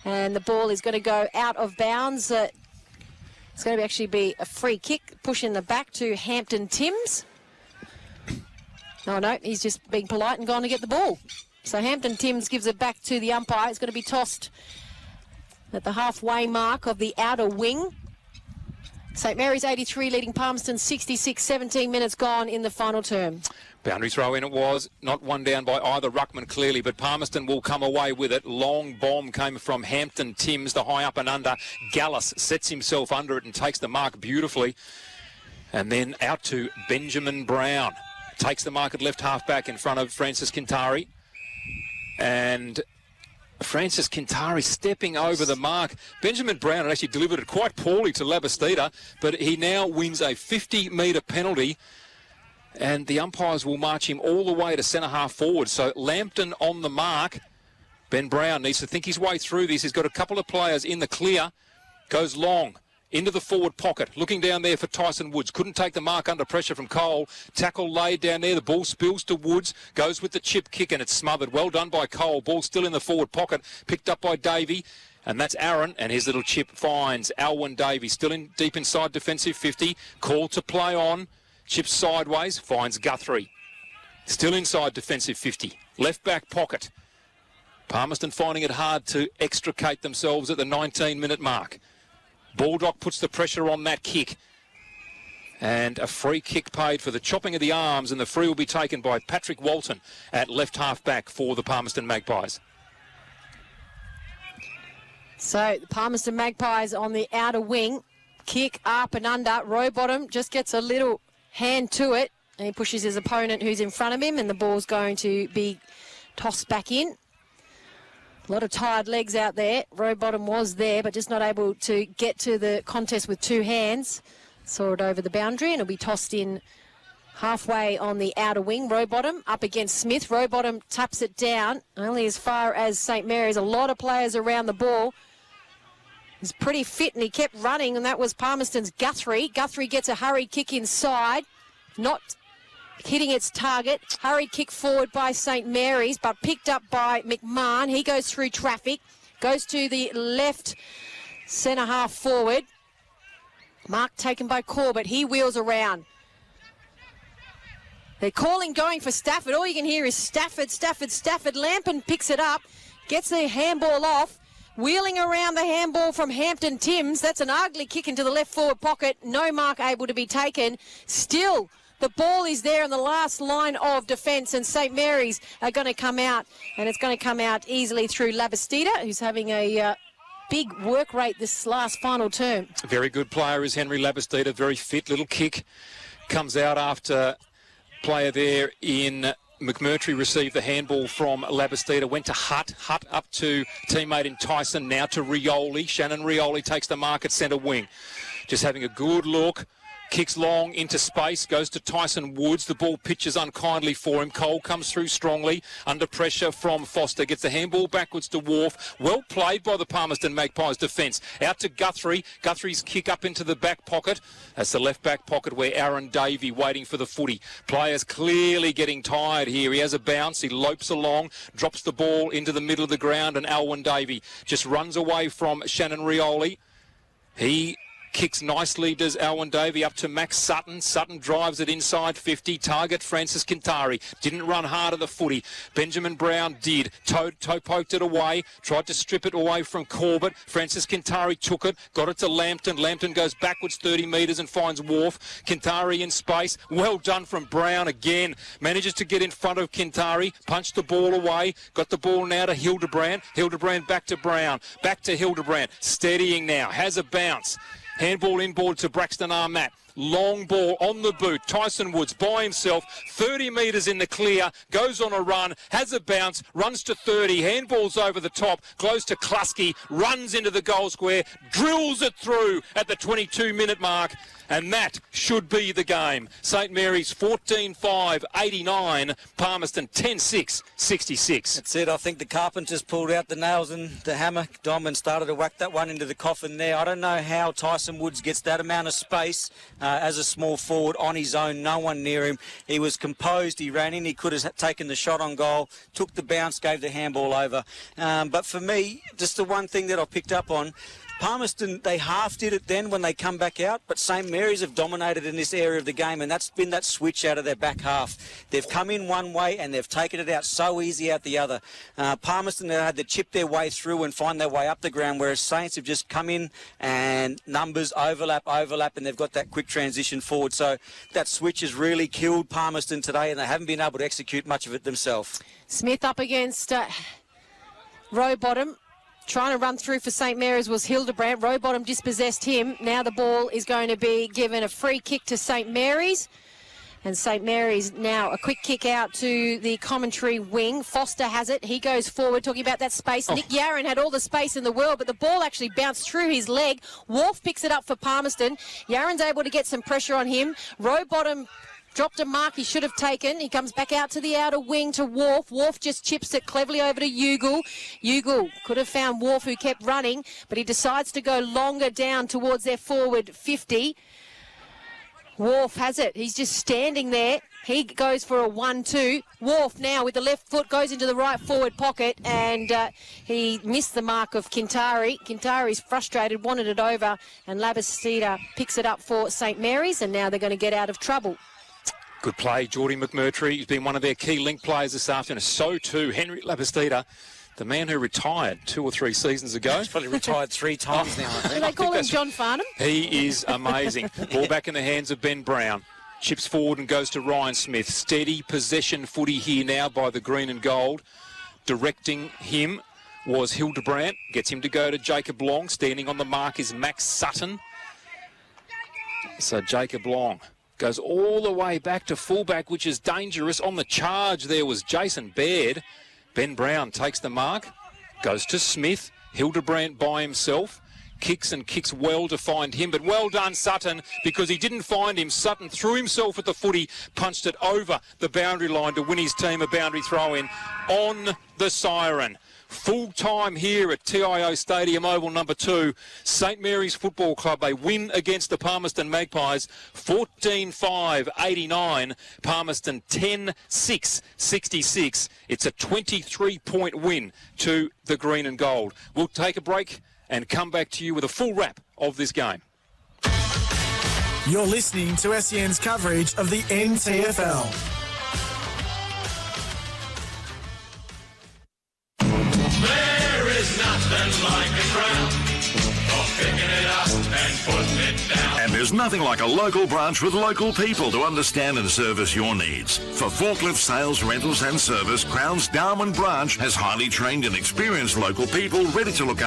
And the ball is going to go out of bounds. It's going to actually be a free kick, push in the back to Hampton Timms. Oh no, he's just being polite and gone to get the ball. So Hampton Timms gives it back to the umpire. It's going to be tossed at the halfway mark of the outer wing. St. Mary's 83 leading Palmerston 66, 17 minutes gone in the final term. Boundary throw in it was, not one down by either ruckman clearly, but Palmerston will come away with it. Long bomb came from Hampton Timms, the high up and under. Gallus sets himself under it and takes the mark beautifully. And then out to Benjamin Brown. Takes the mark at left half back in front of Francis Quintari. And Francis Quintari stepping over the mark. Benjamin Brown had actually delivered it quite poorly to Labastida, but he now wins a 50-metre penalty, and the umpires will march him all the way to centre-half forward. So Lambton on the mark. Ben Brown needs to think his way through this. He's got a couple of players in the clear. Goes long. Into the forward pocket, looking down there for Tyson Woods. Couldn't take the mark under pressure from Cole. Tackle laid down there. The ball spills to Woods. Goes with the chip kick and it's smothered. Well done by Cole. Ball still in the forward pocket. Picked up by Davey. And that's Aaron. And his little chip finds Alwyn Davey. Still in deep inside defensive 50. Call to play on. Chips sideways. Finds Guthrie. Still inside defensive 50. Left back pocket. Palmerston finding it hard to extricate themselves at the 19-minute mark. Baldock puts the pressure on that kick. And a free kick paid for the chopping of the arms, and the free will be taken by Patrick Walton at left half back for the Palmerston Magpies. So the Palmerston Magpies on the outer wing. Kick up and under. Rowbottom just gets a little hand to it. He pushes his opponent who's in front of him, and the ball's going to be tossed back in. A lot of tired legs out there. Rowbottom was there, but just not able to get to the contest with two hands. Saw it over the boundary, and it'll be tossed in halfway on the outer wing. Rowbottom up against Smith. Rowbottom taps it down, only as far as St Mary's. A lot of players around the ball. He's pretty fit, and he kept running, and that was Palmerston's Guthrie. Guthrie gets a hurried kick inside, not hitting its target. Hurried kick forward by St Mary's, but picked up by McMahon. He goes through traffic, goes to the left centre half forward. Mark taken by Corbett. He wheels around. They're calling going for Stafford. All you can hear is Stafford, Stafford, Stafford. Lampin picks it up, gets the handball off, wheeling around the handball from Hampton Timms. That's an ugly kick into the left forward pocket. No mark able to be taken. Still, the ball is there in the last line of defence, and St Mary's are going to come out, and it's going to come out easily through Labastida, who's having a big work rate this last final term. A very good player is Henry Labastida, very fit. Little kick comes out after player there in McMurtry received the handball from Labastida, went to Hutt up to teammate in Tyson, now to Rioli. Shannon Rioli takes the mark at centre wing. Just having a good look. Kicks long into space, goes to Tyson Woods. The ball pitches unkindly for him. Cole comes through strongly, under pressure from Foster. Gets the handball backwards to Wharf. Well played by the Palmerston Magpies defence. Out to Guthrie. Guthrie's kick up into the back pocket. That's the left back pocket where Aaron Davey waiting for the footy. Players clearly getting tired here. He has a bounce. He lopes along, drops the ball into the middle of the ground, and Alwyn Davey just runs away from Shannon Rioli. He kicks nicely, does Alwyn Davey, up to Max Sutton. Sutton drives it inside 50. Target Francis Kintari. Didn't run hard at the footy. Benjamin Brown did. Toe poked it away. Tried to strip it away from Corbett. Francis Kintari took it. Got it to Lambton. Lambton goes backwards 30 metres and finds Wharf. Kintari in space. Well done from Brown again. Manages to get in front of Kintari. Punched the ball away. Got the ball now to Hildebrand. Hildebrand back to Brown. Back to Hildebrand. Steadying now. Has a bounce. Handball inboard to Braxton Armat. Long ball on the boot. Tyson Woods by himself. 30 metres in the clear. Goes on a run. Has a bounce. Runs to 30. Handballs over the top. Goes to Klusky. Runs into the goal square. Drills it through at the 22-minute mark. And that should be the game. St Mary's 14-5, 89. Palmerston 10-6, 66. That's it. I think the Carpenters pulled out the nails and the hammer, Dom, and started to whack that one into the coffin there. I don't know how Tyson Woods gets that amount of space as a small forward on his own. No one near him. He was composed. He ran in. He could have taken the shot on goal, took the bounce, gave the handball over. But for me, just the one thing that I picked up on, Palmerston, they half did it then when they come back out, but St Mary's have dominated in this area of the game, and that's been that switch out of their back half. They've come in one way and they've taken it out so easy out the other. Palmerston, they had to chip their way through and find their way up the ground, whereas Saints have just come in and numbers overlap, and they've got that quick transition forward. So that switch has really killed Palmerston today, and they haven't been able to execute much of it themselves. Smith up against Rowbottom. Trying to run through for St Mary's was Hildebrand. Rowbottom dispossessed him. Now the ball is going to be given a free kick to St Mary's. And St Mary's now a quick kick out to the commentary wing. Foster has it. He goes forward, talking about that space. Nick Yarran had all the space in the world, but the ball actually bounced through his leg. Wharf picks it up for Palmerston. Yarran's able to get some pressure on him. Rowbottom dropped a mark he should have taken. He comes back out to the outer wing to Wharf. Wharf just chips it cleverly over to Ugle. Ugle could have found Wharf, who kept running, but he decides to go longer down towards their forward 50. Wharf has it. He's just standing there. He goes for a 1-2. Wharf now with the left foot goes into the right forward pocket, and he missed the mark of Kintari. Kintari's frustrated, wanted it over, and Labastida picks it up for St Mary's, and now they're going to get out of trouble. Good play, Geordie McMurtry. He's been one of their key link players this afternoon. So too, Henry Labastida, the man who retired 2 or 3 seasons ago. He's probably retired 3 times now, I think. Do they call him John Farnham? He is amazing. Ball back in the hands of Ben Brown. Chips forward and goes to Ryan Smith. Steady possession footy here now by the green and gold. Directing him was Hildebrand. Gets him to go to Jacob Long. Standing on the mark is Max Sutton. So Jacob Long Goes all the way back to fullback, which is dangerous. On the charge there was Jason Baird. Ben Brown takes the mark. Goes to Smith. Hildebrandt by himself. Kicks and kicks well to find him. But well done, Sutton, because he didn't find him. Sutton threw himself at the footy, punched it over the boundary line to win his team a boundary throw-in on the siren. Full time here at TIO Stadium Oval number 2. St Mary's Football Club, they win against the Palmerston Magpies 14-5-89. Palmerston 10-6-66. It's a 23-point win to the green and gold. We'll take a break and come back to you with a full wrap of this game. You're listening to SEN's coverage of the NTFL. There is nothing like a crown for picking it up and putting it down. And there's nothing like a local branch with local people to understand and service your needs. For forklift sales, rentals and service, Crown's Darwin branch has highly trained and experienced local people ready to look after